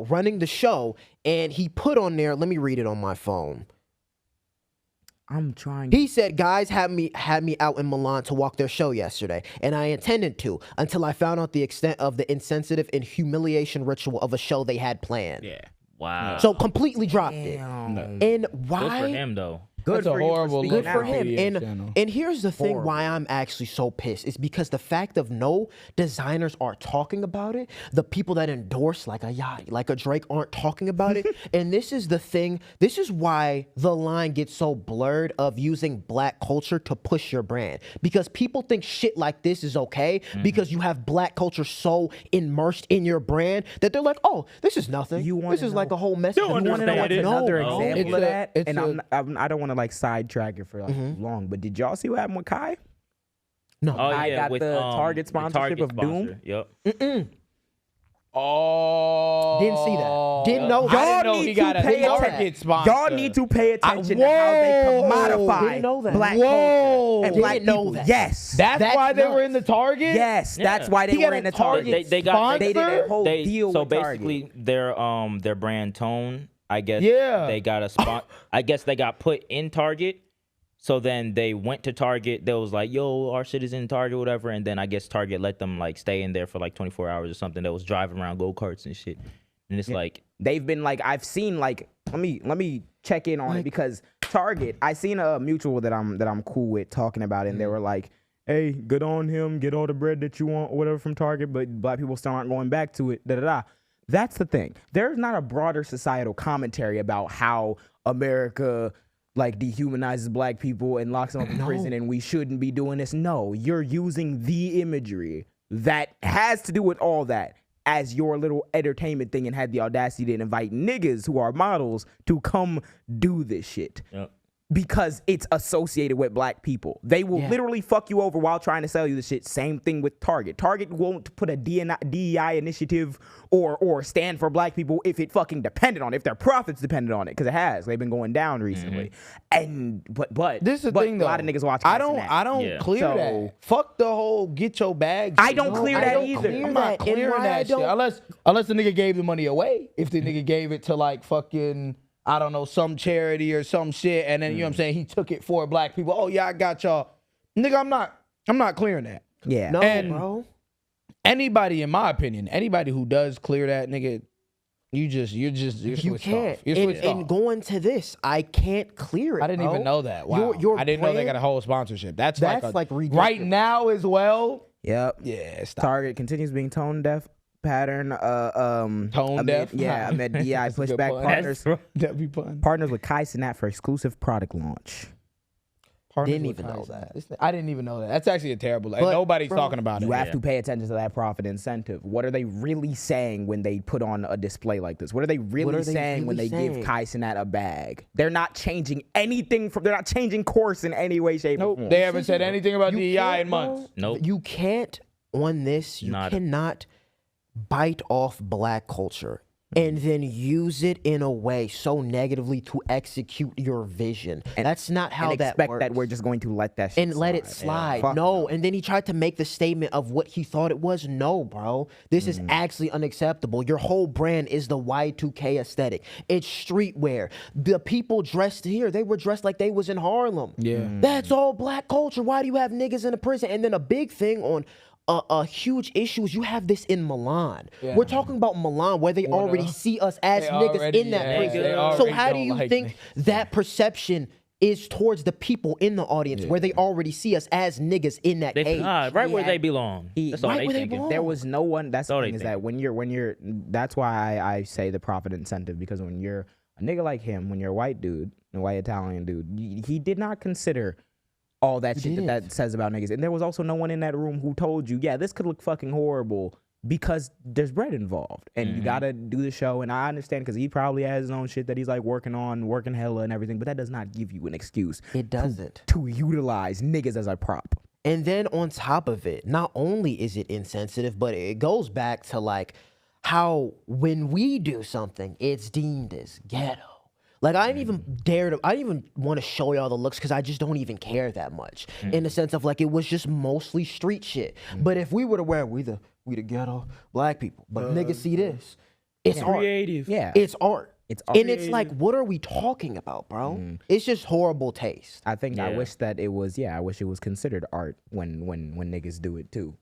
running the show, and he put on there. Let me read it on my phone. I'm trying. He said, "Guys had me out in Milan to walk their show yesterday, and I intended to until I found out the extent of the insensitive and humiliation ritual of a show they had planned." Yeah. Wow. So completely dropped it. Damn. And Good why? for him though. Good That's a for you for horrible speaking look Good for out. him. PDX channel. And here's the thing Horrible. why I'm actually so pissed is because the fact of no designers are talking about it, the people that endorse like a Yachty, like a Drake aren't talking about it. And this is the thing, this is why the line gets so blurred of using black culture to push your brand. Because people think shit like this is okay because you have black culture so immersed in your brand that they're like, oh, this is nothing. You wanna This is like know- a whole message. You You wanna wanna know know what's Another No. example of that, It's and I don't want to like sidetrack it for like too long, but did y'all see what happened with Kai? No. Oh I yeah, got with the Target the sponsorship of Doom. Yep. Oh, Didn't see that. Didn't know that. I didn't know Y'all he need got to a pay Target attention. sponsor. Y'all need to pay attention to how they Whoa. commodify Didn't know that. black Whoa. culture and Didn't black know people. that. Yes, That's why they nuts. were in the Target. yes, that's Yeah. why they He got were a in the Target Target. They got They did a whole they, deal so with Target. basically their brand Tone, I guess Yeah. they got a spot. I guess they got put in Target. So then they went to Target. They was like, yo, our shit is in Target, whatever. And then I guess Target let them like stay in there for like 24 hours or something. That was driving around go-karts and shit. And it's like, They've been like, I've seen like, let me check in on it because Target, I seen a mutual that I'm cool with talking about it, and they were like, hey, good on him, get all the bread that you want or whatever from Target, but black people still aren't going back to it. Da da da. That's the thing. There's not a broader societal commentary about how America like dehumanizes black people and locks them up in prison and we shouldn't be doing this. No, you're using the imagery that has to do with all that as your little entertainment thing and had the audacity to invite niggas who are models to come do this shit. yep. Because it's associated with black people. They will literally fuck you over while trying to sell you the shit. Same thing with Target. Target won't put a DEI initiative or stand for black people if it fucking depended on it, if their profits depended on it, because it has. They've been going down recently. And but This is the but thing, though. a lot of niggas watch. I don't Yeah. clear So- that. Fuck the whole get your bag. I shit. don't clear I that don't either. clear I'm that. not And clearing why I that shit don't- unless the nigga gave the money away. If the nigga gave it to like fucking, I don't know, some charity or some shit, and then you know what I'm saying, he took it for black people. Oh yeah, I got y'all. Nigga, I'm not clearing that. Yeah. No, And- bro. Anybody, in my opinion, anybody who does clear that, nigga, you're You switched can't. off. You're And, switched and off. going to this, I can't clear it. I didn't bro. even know that. Wow. Your I didn't know they got brand- a whole sponsorship. That's That's like, like ridiculous. right now as well. Yep. Yeah, stop. Target continues being tone deaf pattern. Tone deaf? Yeah, amid DI That's a good pushback pun. partners. That'd be fun. Partners with Kai Cenat for exclusive product launch. Didn't even know that. I didn't even know that. That's actually a terrible. Like, But, nobody's bro, talking about You it. have to pay attention to that profit incentive. What are they really saying when they put on a display like this? What are they really saying when they give Kai Cenat a bag? They're not changing anything they're not changing course in any way, shape, or form. They haven't said anything about You DEI can't, in months. bro. Nope. You can't on this. You Nada. cannot bite off black culture and then use it in a way so negatively to execute your vision. And that's not how and that expect works. that we're just going to let that shit and let it slide. Fuck No. And then he tried to make the statement of what he thought it was. No, bro. This is actually unacceptable. Your whole brand is the Y2K aesthetic. It's streetwear. The people dressed here, they were dressed like they was in Harlem. Yeah. That's all black culture. Why do you have niggas in a prison? And then a big thing on a huge issue is you have this in Milan. Yeah. We're talking about Milan where they already see us as They niggas already- in that yeah, prison. they So already how do don't you like think niggas. that perception is towards the people in the audience where they already see us as niggas in that They cage? right where they belong. That's all right they where they thinking. belong. There was no one. That's the all thing they is think. that when you're that's why I say the profit incentive, because when you're a nigga like him, when you're a white dude, a white Italian dude, he did not consider all that shit that says about niggas. And there was also no one in that room who told you, yeah, this could look fucking horrible because there's bread involved and you gotta do the show. And I understand because he probably has his own shit that he's like working hella and everything, but that does not give you an excuse It doesn't. to utilize niggas as a prop. And then on top of it, not only is it insensitive, but it goes back to like how when we do something, it's deemed as ghetto. Like I didn't even want to show y'all the looks because I just don't even care that much. In the sense of like it was just mostly street shit. But if we were to wear we the ghetto black people, but niggas see this, it's art. Creative. Yeah. It's art. It's art. And it's like, what are we talking about, bro? It's just horrible taste. I think I Yeah. wish that it was I wish it was considered art when niggas do it too.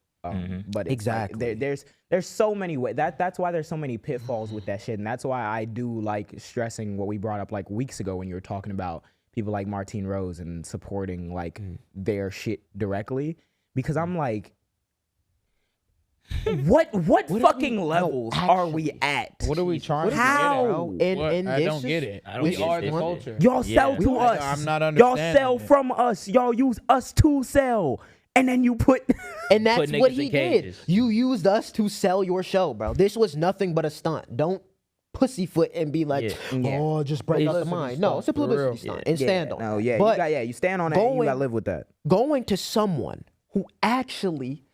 But it's Exactly. like, there's so many ways. That's why there's so many pitfalls with that shit, and that's why I do like stressing what we brought up like weeks ago when you were talking about people like Martine Rose and supporting like their shit directly, because I'm like, what fucking levels are we at? What are we trying to How? get at? And I this don't is- get it. I don't We get are this the shit. culture. Y'all sell to us. I'm not Y'all understanding sell it. from us. Y'all use us to sell, and then you put. And that's Put what niggas he in did. cages. You used us to sell your show, bro. This was nothing but a stunt. Don't pussyfoot and be like, Yeah. oh, just break out the mind. No, it's a for real. publicity stunt. And stand on No, it. yeah, But you stand on that. And you going- gotta live with that. going to someone who actually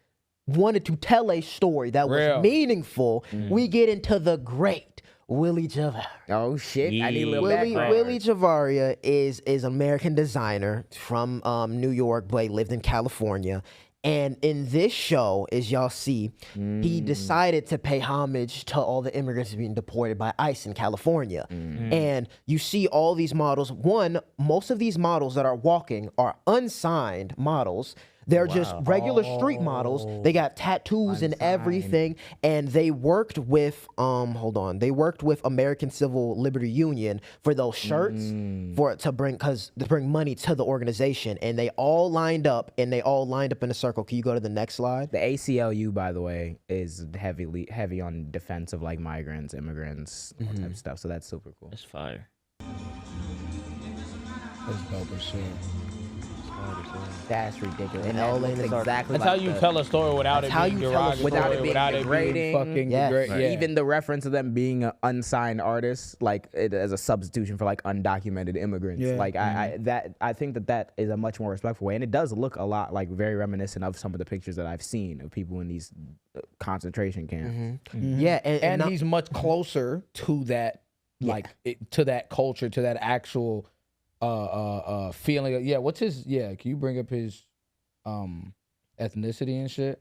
wanted to tell a story that was Real. meaningful, we get into the great Willy Chavarria. Oh shit! I need a little Willy background. Chavarria is an American designer from New York, but he lived in California. And in this show, as y'all see, he decided to pay homage to all the immigrants being deported by ICE in California. And you see all these models. One, most of these models that are walking are unsigned models. They're just regular street models. They got tattoos and everything. And they worked with they worked with American Civil Liberty Union for those shirts to bring money to the organization. And they all lined up in a circle. Can you go to the next slide? The ACLU, by the way, is heavy on defense of like migrants, immigrants, all type of stuff. So that's super cool. That's fire. That's dope as shit. That's ridiculous. And all that in looks his art. exactly That's how like you the- tell a story without it That's how being you tell a derogatory, story. Without it being without it being degrading. fucking Yes. degrade. Yeah. Even the reference of them being an unsigned artist, like as a substitution for like undocumented immigrants. Yeah. Like I think that is a much more respectful way, and it does look a lot like very reminiscent of some of the pictures that I've seen of people in these concentration camps. Yeah, and not- he's much closer to that, like to that culture, to that actual feeling. Yeah, what's his? Yeah, can you bring up his ethnicity and shit?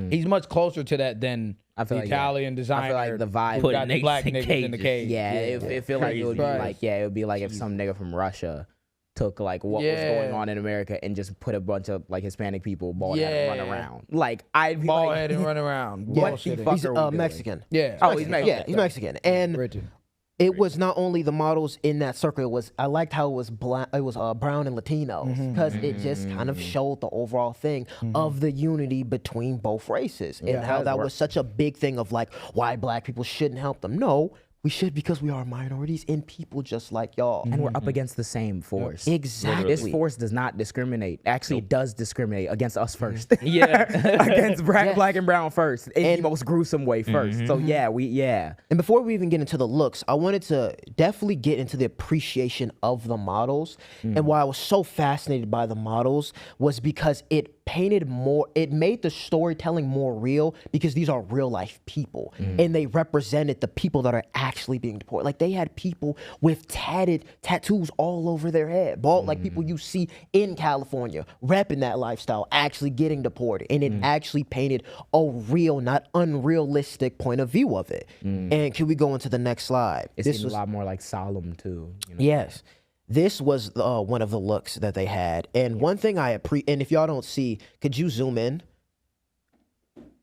He's much closer to that than I feel the like, yeah. Italian designer. I feel like the vibe. who Putting got the niggas black in niggas in the cages. cage. Yeah, it feel like it would be Crazy. like it would be like if some nigga from Russia took like what was going on in America and just put a bunch of like Hispanic people bald head and run around. Like I'd be bald like, head and run around. What Bullshitting. the fuck he's are we doing? Mexican. Yeah. Oh, he's Mexican. Yeah, he's Mexican. And Britain. it was not only the models in that circle. I liked how it was brown and Latinos because it just kind of showed the overall thing of the unity between both races and how that was such a big thing of like why black people shouldn't help them. No, we should because we are minorities and people just like y'all. and we're up against the same force. Exactly. This force does not discriminate. Actually, it does discriminate against us first. Yeah. Against black and brown first in the most gruesome way 1st. So yeah. And before we even get into the looks, I wanted to definitely get into the appreciation of the models. And why I was so fascinated by the models was because it made the storytelling more real because these are real life people and they represented the people that are actually being deported. Like they had people with tattoos all over their head, bald, like people you see in California, repping that lifestyle, actually getting deported. And it actually painted a real, not unrealistic point of view of it. And can we go into the next slide? It seemed a lot more like solemn too. You know? Yes. This was one of the looks that they had. And one thing and if y'all don't see, could you zoom in?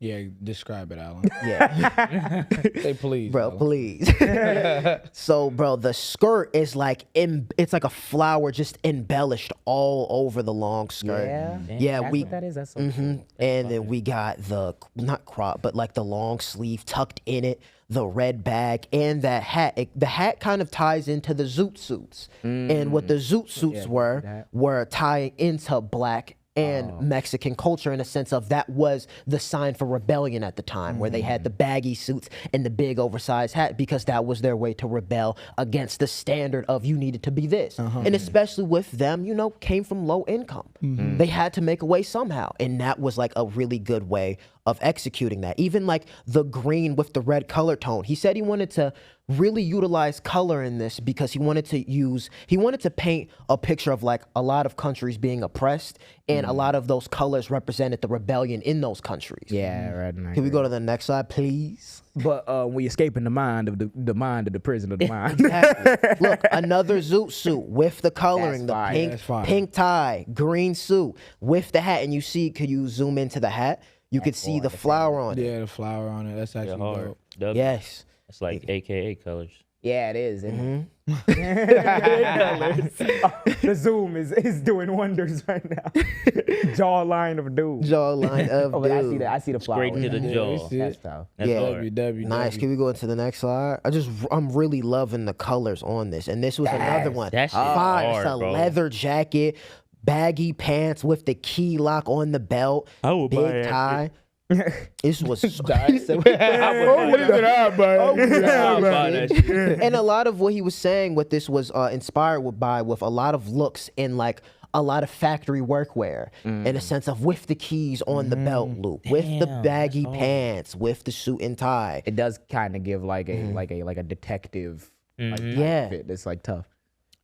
Yeah, describe it, Alan. Yeah. Say please, Bro, Alan. please. So, bro, the skirt is like, it's like a flower just embellished all over the long skirt. Yeah, That's what that is. That's so cool. And then we got not crop, but like the long sleeve tucked in it, the red bag, and that hat. The hat kind of ties into the zoot suits. And what the zoot suits were tying into black and Mexican culture in a sense of that was the sign for rebellion at the time, where they had the baggy suits and the big oversized hat because that was their way to rebel against the standard of you needed to be this. And especially with them, came from low income. They had to make a way somehow. And that was like a really good way of executing that. Even like the green with the red color tone. He said he wanted to really utilize color in this because he wanted to paint a picture of like a lot of countries being oppressed and a lot of those colors represented the rebellion in those countries. Yeah, right. Can we go to the next slide, please? But we escaping the mind of the prison of the mind. Exactly. Look, another zoot suit with the coloring, That's fire. the That's fire. pink tie, green suit with the hat. And you see, could you zoom into the hat? You could see the flower on it. Yeah, the flower on it. That's Yeah, actually hard. dope. W. Yes. It's like AKA colors. Yeah, it is. The zoom is doing wonders right now. Jawline of doom. Jawline of Oh, but doom. I see the flower. Straight to the jaw. see it. That's tough. That's Yeah. hard. Nice. Can we go into the next slide? I'm really loving the colors on this, and this was another one. that shit Fire. hard, It's a bro. leather jacket, baggy pants with the key lock on the belt, I would buy big that tie. This was so, I would buy that shit. and a lot of what he was saying, what this was inspired by, with a lot of looks in like a lot of factory workwear, in a sense of with the keys on the belt loop, with the Damn, baggy that's hard. pants, with the suit and tie. It does kind of give like a detective. Like, Yeah. fit. It's like tough.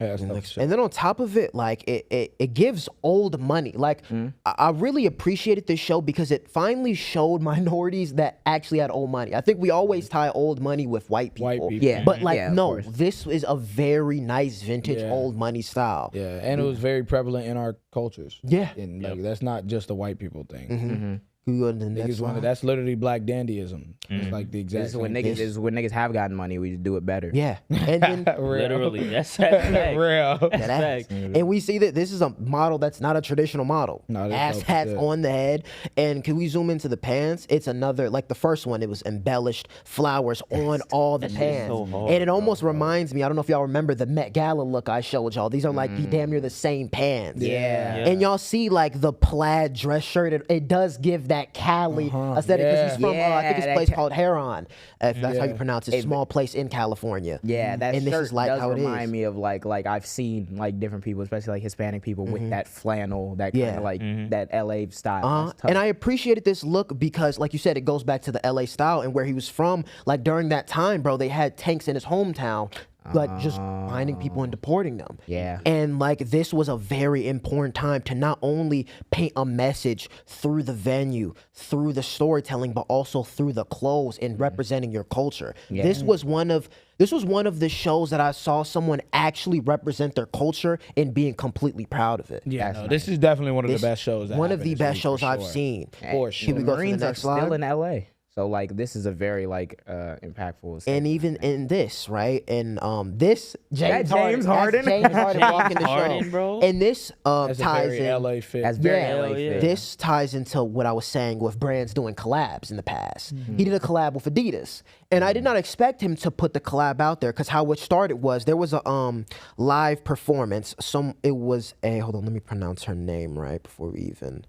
Yeah, that's tough shit. And then on top of it, like it gives old money. Like I really appreciated this show because it finally showed minorities that actually had old money. I think we always tie old money with white people. White people. Yeah. But like Yeah, of no, course. this is a very nice vintage Yeah. old money style. Yeah, and it was very prevalent in our cultures. Yeah. And like that's not just a white people thing. Can we go to the next Niggas wanted, slide? that's literally black dandyism. It's like the exact This is when same niggas is when niggas have gotten money. We just do it better. Yeah. And then thing. Real. Literally, that's fact. Real. that ass. And we see that this is a model that's not a traditional model. No, that's Ass dope as hats shit. on the head. And can we zoom into the pants? It's another, like the first one, it was embellished flowers on all the shit is pants. so hard, And it almost reminds me, I don't know if y'all remember the Met Gala look I showed y'all. These are like the damn near the same pants. Yeah. And y'all see like the plaid dress shirt. It does give that Cali aesthetic because he's from, I think it's a Yeah, place that called Heron, if that's how you Yeah. pronounce it. Small place in California. Yeah, that And this shirt is like does how it is. remind me of like I've seen like different people, especially like Hispanic people, with that flannel, that kind Yeah. of like that LA style. That's tough. And I appreciated this look because, like you said, it goes back to the LA style and where he was from. Like during that time, bro, they had tanks in his hometown, like just finding people and deporting them. Yeah. And like this was a very important time to not only paint a message through the venue, through the storytelling, but also through the clothes and representing your culture. This was one of the shows that I saw someone actually represent their culture and being completely proud of it. Yeah, no, this is definitely one of the best shows. that One of happened the this best week, shows for I've sure. seen. For sure. Can we go to the Marines are next still slide? in LA, so like this is a very like impactful. And even in this, right? And this James James Harden. That's James Harden walking the Harden, show. bro. And this That's a ties very in. LA fit. That's very Yeah, LA Hell yeah. fit. This ties into what I was saying with brands doing collabs in the past. He did a collab with Adidas, and I did not expect him to put the collab out there because how it started was there was a live performance. It was a hold on, let me pronounce her name right before we even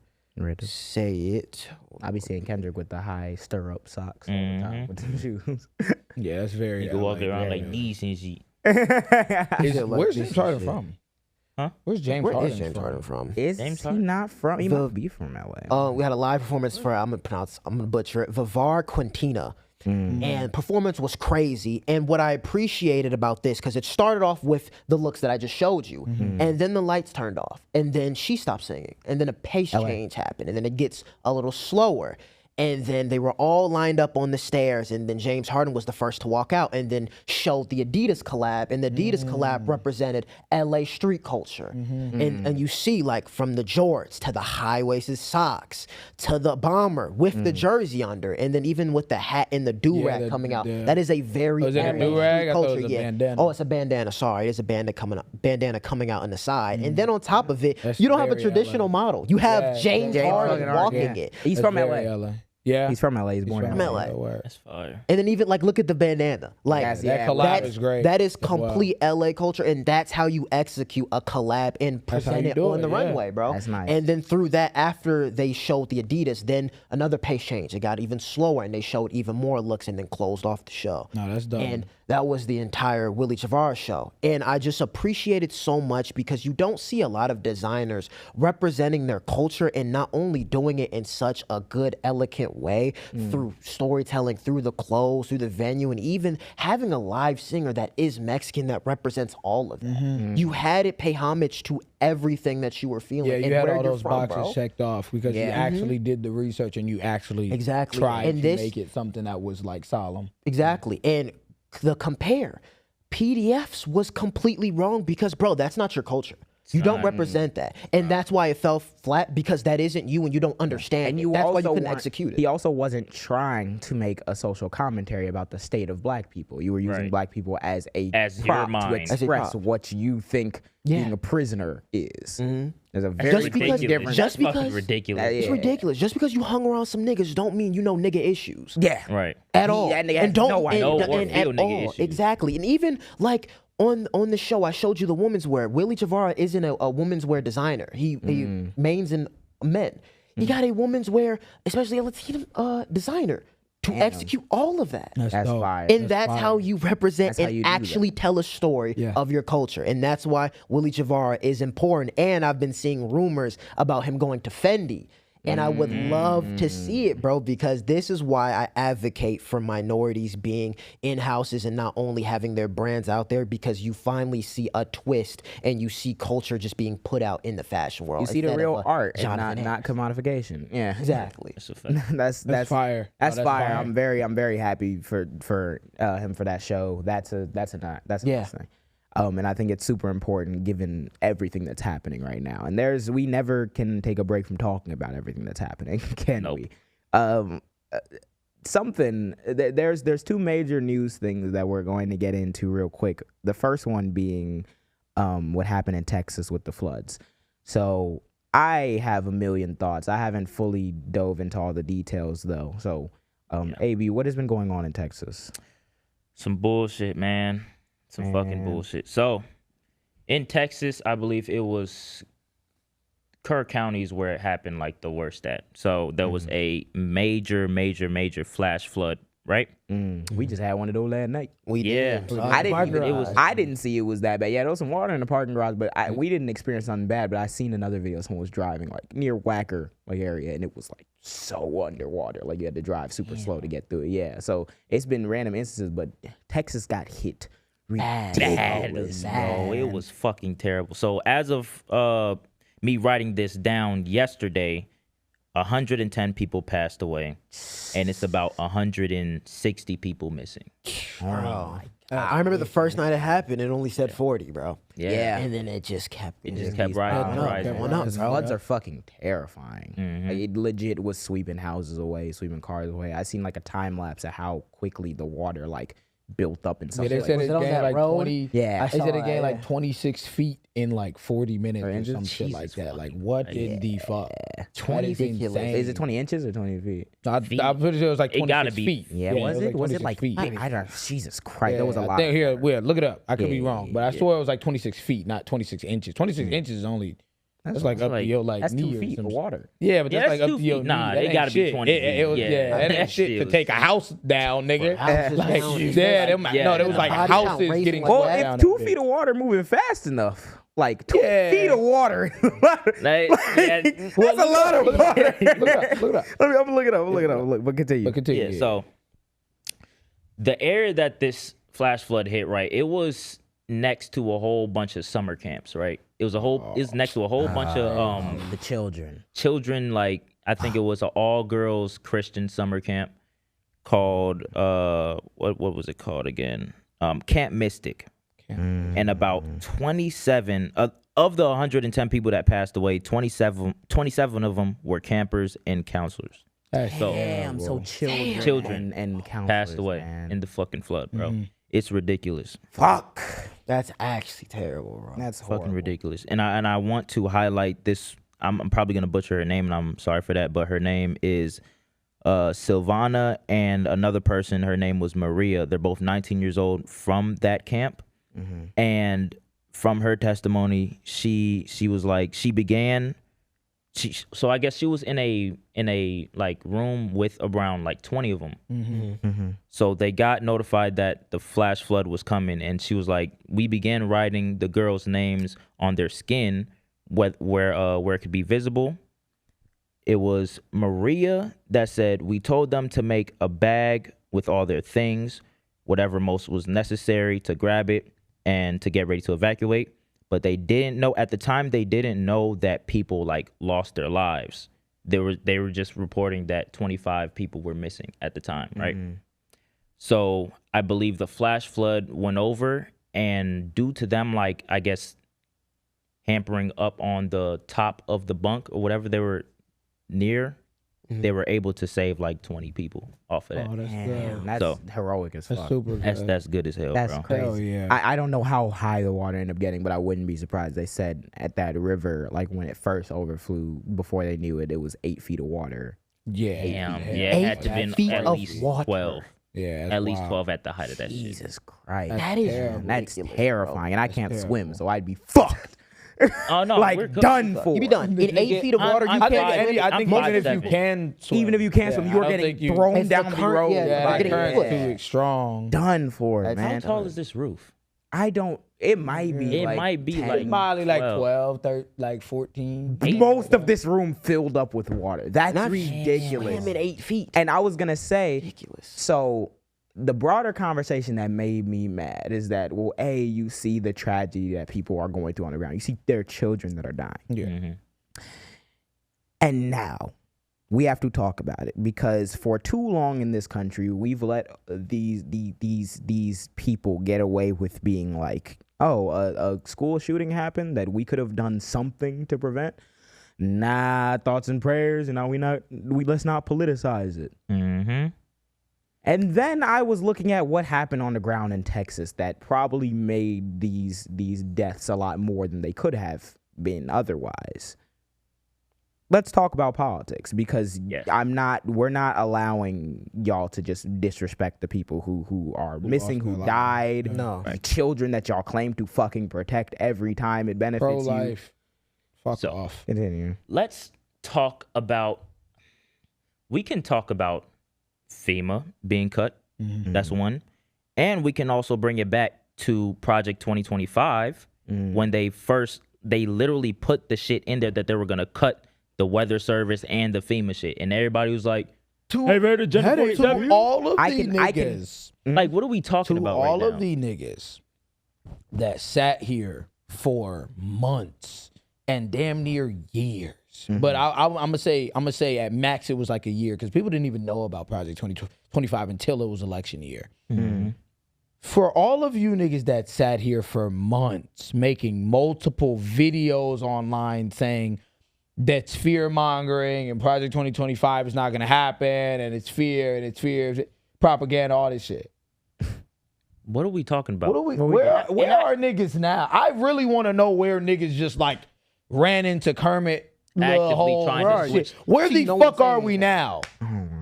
say it. I be seeing Kendrick with the high stirrup socks all the time with the shoes. Yeah, that's very. You can walk LA, around very like these and shit. Where's this James Harden shit. from? Huh? Where's James Where Harden is James from? Harden from? Is James he Harden? not from? He might be from LA. We had a live performance for I'm gonna butcher it. Vivar Quintina. And performance was crazy. And what I appreciated about this, because it started off with the looks that I just showed you, and then the lights turned off, and then she stopped singing, and then a pace change happened, and then it gets a little slower. And then they were all lined up on the stairs, and then James Harden was the first to walk out and then showed the Adidas collab. And the Adidas collab represented LA street culture. And you see, like, from the jorts to the high-waisted socks to the bomber with the jersey under, and then even with the hat and the do-rag coming out. That is a very Oh, is it a LA do-rag? street I thought it culture. was a Yeah. bandana. Oh, it's a bandana. Sorry, it's a bandana coming out on the side. And then on top of it, That's you don't have a very traditional LA. model. You have Yeah, James James Harden Harden, walking yeah. it. He's That's from very LA. Yeah, He's from LA. He's born in from LA. LA. That's fire. And then even like look at the bandana. Like Yes, that yeah, collab that's, is great. that is as well. complete LA culture, and that's how you execute a collab and That's how present you it do on it, the yeah. runway, bro. That's nice. And then through that, after they showed the Adidas, then another pace change. It got even slower, and they showed even more looks, and then closed off the show. No, that's dope. And that was the entire Willy Chavarria show. And I just appreciate it so much because you don't see a lot of designers representing their culture and not only doing it in such a good, elegant way through storytelling, through the clothes, through the venue, and even having a live singer that is Mexican that represents all of that. You had it pay homage to everything that you were feeling. Yeah, and you had where all you're those from, boxes bro. checked off because you Yeah. actually did the research and you actually Exactly. tried And to this- make it something that was like solemn. Exactly. And the compare, PDFs was completely wrong because, bro, that's not your culture. You don't represent that. And that's why it fell flat, because that isn't you and you don't understand And it. you That's why also you couldn't weren't- execute it. He also wasn't trying to make a social commentary about the state of black people. You were using Right. black people as a As your prop to mind. As a express prop. what you think Yeah. being a prisoner is. There's a Just very because- big difference. just That's fucking because- ridiculous. It's ridiculous. Just because you hung around some niggas don't mean you know nigga issues. Yeah. Right. At all. that nigga And has don't no idea. Know or and feel at nigga all. issues. Exactly. And even like on the show, I showed you the women's wear. Willy Chavarria isn't a women's wear designer. He mains in men. He got a women's wear, especially a Latino designer, to execute all of that. That's dope. fire. And that's how you represent That's how and you do that. actually tell a story Yeah. of your culture. And that's why Willy Chavarria is important. And I've been seeing rumors about him going to Fendi. And I would love to see it, bro, because this is why I advocate for minorities being in houses and not only having their brands out there, because you finally see a twist and you see culture just being put out in the fashion world. You see the instead real of a art and Jonathan not commodification. Yeah. Exactly. That's a fact. That's fire. That's, Oh, that's fire. fire. I'm very happy for him for that show. That's a nice thing. And I think it's super important given everything that's happening right now. And we never can take a break from talking about everything that's happening, can Nope. we? There's two major news things that we're going to get into real quick. The first one being what happened in Texas with the floods. So I have a million thoughts. I haven't fully dove into all the details though. So AB, what has been going on in Texas? Some bullshit, man. Some fucking bullshit. So, in Texas, I believe it was Kerr County is where it happened like the worst at. So, there was a major flash flood, right? We just had one of those last night. We Yeah. did. I didn't even, It was- I didn't see it was that bad. Yeah, there was some water in the parking garage, but we didn't experience something bad. But I seen another video. Someone was driving like near Wacker like area, and it was like so underwater. Like you had to drive super slow to get through it. Yeah, so it's been random instances, but Texas got hit Bad, ridiculous, bro. man. It was fucking terrible. So, as of me writing this down yesterday, 110 people passed away, and it's about 160 people missing. Bro. I remember the first night it happened, it only said 40, bro. Yeah. And then it just kept kept rising, rising. going up, Because bro. floods are fucking terrifying. Like, it legit was sweeping houses away, sweeping cars away. I seen like a time lapse of how quickly the water like built up and stuff. Yeah, they Like, said was it it on gained that like road? 20. Yeah. I They said saw it gained it, like yeah. 26 feet in like 40 minutes or inches? some shit like Jesus that. Like what in the fuck? 20 That is insane. is it 20 inches or 20 feet? I'm pretty sure it was like 26 It gotta be. feet. Yeah, was it? Was it 26 like feet? I don't. Jesus Christ, that was a Yeah, lot. I think here, look it up. I could be Yeah, wrong, but I swear it was like 26 feet, not 26 inches. 26 inches is only that's like up to like- your like That's knee 2 or feet some of shit. water. Yeah, but Yeah, that's like that's up 2 to your feet. knee. Nah, That it ain't gotta be shit. 20 It was, feet. yeah, Yeah. that That shit shit could was- take a house down, nigga. Houses Like, down, yeah, them, yeah, no, there was like body count houses raising getting like Well, that. down if 2 and feet of water moving fast enough, like 2 Yeah. feet of water, Like, yeah, that's a lot of water. Look it up. I'm gonna look it up. But continue. But continue. yeah, so the area that this flash flood hit, right, it was next to a whole bunch of summer camps, right? It's next to a whole bunch of The children. children, like I think it was an all girls Christian summer camp called what was it called again? Camp Mystic. And about 27 of the 110 people that passed away, 27 of them were campers and counselors. So, Damn, so children and counselors, Passed away man. in the fucking flood, bro. It's ridiculous. Fuck. That's actually terrible, bro. That's Fucking horrible. ridiculous. And I want to highlight this. I'm probably gonna butcher her name, and I'm sorry for that. But her name is Silvana, and another person. Her name was Maria. They're both 19 years old from that camp. And from her testimony, she was like so I guess she was in a like room with around like 20 of them. So they got notified that the flash flood was coming, and she was like, we began writing the girls' names on their skin where it could be visible. It was Maria that said, we told them to make a bag with all their things, whatever most was necessary to grab it and to get ready to evacuate. But they didn't know at the time. They didn't know that people like lost their lives. They were just reporting that 25 people were missing at the time, right? So I believe the flash flood went over, and due to them, like I guess hampering up on the top of the bunk or whatever they were near, they were able to save like 20 people off of that. Oh, that's good. Damn, that's So, heroic as That's fuck. super good. That's good as hell, That's bro. crazy. Hell yeah. I don't know how high the water ended up getting, but I wouldn't be surprised. They said at that river, like when it first overflew, before they knew it, it was 8 feet of water. Yeah. Damn, Yeah. yeah, it had to Eight been feet at of least water. 12. Yeah. That's At least wild. 12 at the height of that shit. Jesus Christ. That is terrible. That's ridiculous, terrifying. And I can't terrible. swim, so I'd be fucked. Oh no, we're Like good. done for. You be done. In 8 feet of I'm- water, you I'm I think, can't five- swim. I think I'm even if you 5'7". can swim. Even if you can't swim, Yeah, you're I don't getting think you- thrown It's the down the current- road. yeah, Yeah, You're the getting current's pushed. too strong. Done for, That's How man. tall is this roof? I don't. It might be. It like might be 10. like Probably like 12. 12, 13, like 14. Most of this room filled up with water. That's Not ridiculous. swim at 8 feet. And I was gonna say, Ridiculous. so the broader conversation that made me mad is that, well, A, you see the tragedy that people are going through on the ground. You see their children that are dying. Yeah. And now we have to talk about it because for too long in this country, we've let these people get away with being like, oh, a school shooting happened that we could have done something to prevent. Nah, thoughts and prayers, and now let's not politicize it. Mm-hmm. And then I was looking at what happened on the ground in Texas that probably made these deaths a lot more than they could have been otherwise. Let's talk about politics because Yes. we're not allowing y'all to just disrespect the people who are missing, lost who their lives. died, No. the children that y'all claim to fucking protect every time it benefits you. Pro-life. Fuck So- off. Continue. Let's talk about. We can talk about FEMA being cut. That's one, and we can also bring it back to Project 2025 when they literally put the shit in there that they were gonna cut the weather service and the FEMA shit, and everybody was like, "Hey, man, the January To all of I the can- niggas, like, what are we talking to about all right of now?" the niggas that sat here for months and damn near years. But I'm gonna say at max it was like a year because people didn't even know about Project 2025 until it was election year. For all of you niggas that sat here for months making multiple videos online saying that's fear mongering and Project 2025 is not gonna happen and it's fear, propaganda, all this shit. What are we talking about? What are we? Where are niggas now? I really want to know where niggas just like ran into Kermit. Actively the whole trying to right. switch. Where See, the no fuck one's are saying we that. now?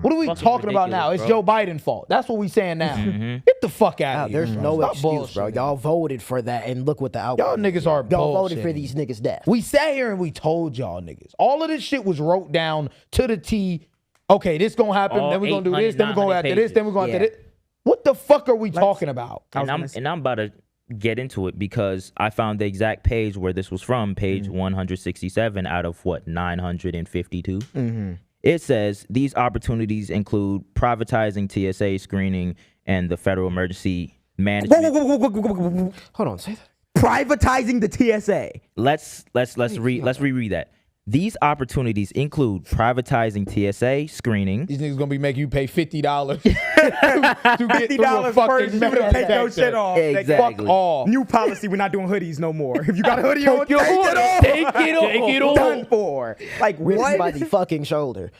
What are we Fucking talking about now? ridiculous, It's bro. Joe Biden's fault. That's what we saying now. Get the fuck out of here. There's no Stop excuse, bro. bullshitting. Y'all voted for that, and look what the outcome. Y'all niggas are Y'all voted for bullshitting. these niggas' death. We sat here and we told y'all niggas. All of this shit was wrote down to the T. Okay, this gonna happen. All then we're gonna do this. 800, Then we're going after this. Then we're going after Yeah. this. What the fuck are we talking about? And I'm about to get into it because I found the exact page where this was from, page 167 out of 952. It says these opportunities include privatizing TSA screening and the federal emergency management. Hold on, say that. Privatizing the TSA. Let's reread that. These opportunities include privatizing TSA screening. These niggas gonna be making you pay $50 to get $50 per shoe to take your shit off. Exactly. Fuck off. New policy, we're not doing hoodies no more. If you got a hoodie on, take your it hoodie. off. Take it off. Done for. Like Written by what? the fucking shoulder.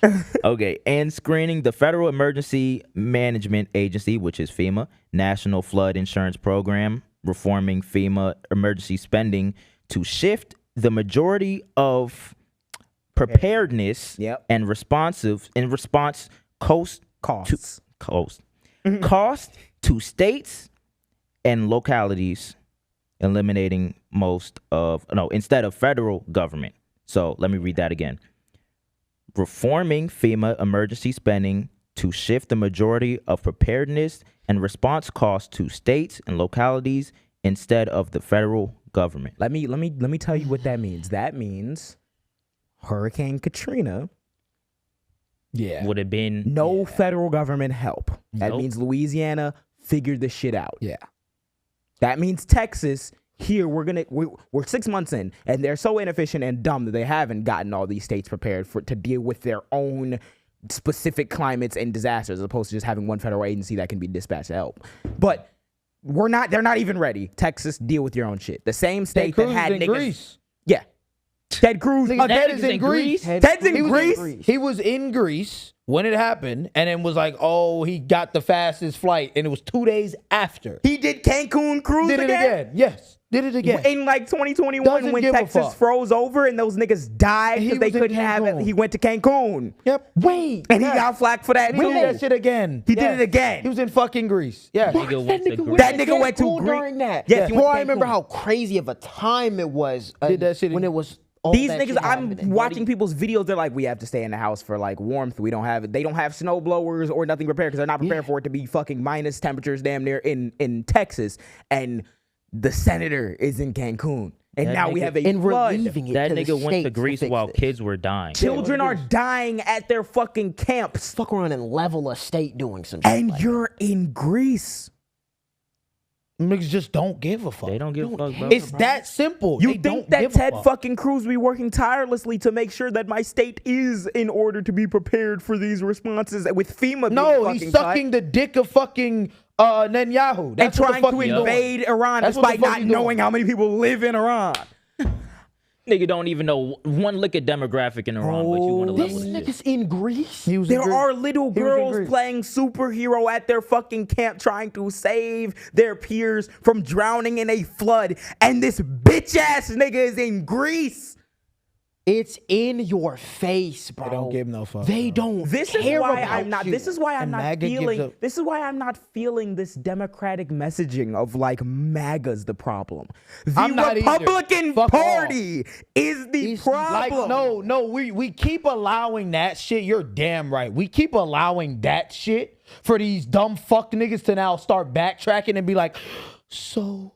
Okay, and screening the Federal Emergency Management Agency, which is FEMA, National Flood Insurance Program, reforming FEMA emergency spending to shift the majority of preparedness Yep. and response cost to states and localities, eliminating instead of federal government. So let me read that again. Reforming FEMA emergency spending to shift the majority of preparedness and response costs to states and localities instead of the federal government. Let me tell you what that means. That means Hurricane Katrina, Yeah. Would have been no federal government help. That Nope. means Louisiana figured this shit out. Yeah. That means Texas, here we're 6 months in, and they're so inefficient and dumb that they haven't gotten all these states prepared to deal with their own specific climates and disasters, as opposed to just having one federal agency that can be dispatched to help. But they're not even ready. Texas, deal with your own shit. The same They state that cruised had in niggas. Greece. Yeah. Ted Cruz. Ted Ted is is in in Greece. Ted's in Greece. He was in Greece when it happened, and then was like, "Oh, he got the fastest flight," and it was 2 days after. He did Cancun cruise Did it again? Yes, did it again. In like 2021 Doesn't when give a Texas fuck. froze over and those niggas died He because they was in couldn't have it. Cancun. He went to Cancun. Yep. Wait. And he got flack for that He did that too. shit again. He did Yes. it again. He was in fucking Greece. Yeah. Nigga went to Greece. That nigga went to Cancun Greece. during that. Yes, he went Bro, to I remember Cancun. how crazy of a time it was Did that shit when in- it was all These that niggas, shit I'm happening. watching people's videos. They're like, we have to stay in the house for like warmth. We don't have it. They don't have snow blowers or nothing prepared because they're not prepared for it to be fucking minus temperatures damn near in Texas. And the senator is in Cancun. And That now we nigga- have a And flood. relieving it That to the nigga went to states Greece fix while this. kids were dying. Children are dying at their fucking camps. Fuck around and level a state doing some shit And like you're in Greece. Niggas just don't give a fuck. They don't give a fuck, bro. It's that simple. You They think don't that give a Ted fuck. fucking Cruz be working tirelessly to make sure that my state is in order to be prepared for these responses with FEMA being No, fucking he's cut sucking the dick of fucking Netanyahu. and That's what the trying fuck to he's doing. invade Iran That's what the despite fuck not he's doing. knowing how many people live in Iran. Nigga don't even know one lick of demographic in Iran, but you want to This level shit. nigga's in Greece. He was in There Greece. are little He was in girls Greece. playing superhero at their fucking camp trying to save their peers from drowning in a flood. And this bitch ass nigga is in Greece. It's in your face, bro. They don't give no fuck. They bro. don't This is care why about I'm not. you. This is why I'm And not MAGA gives feeling. a- This is why I'm not feeling this democratic messaging of like MAGA's the problem. The I'm not either. Republican Fuck Party is the It's problem. Like, no, we keep allowing that shit. You're damn right. We keep allowing that shit for these dumb fuck niggas to now start backtracking and be like, so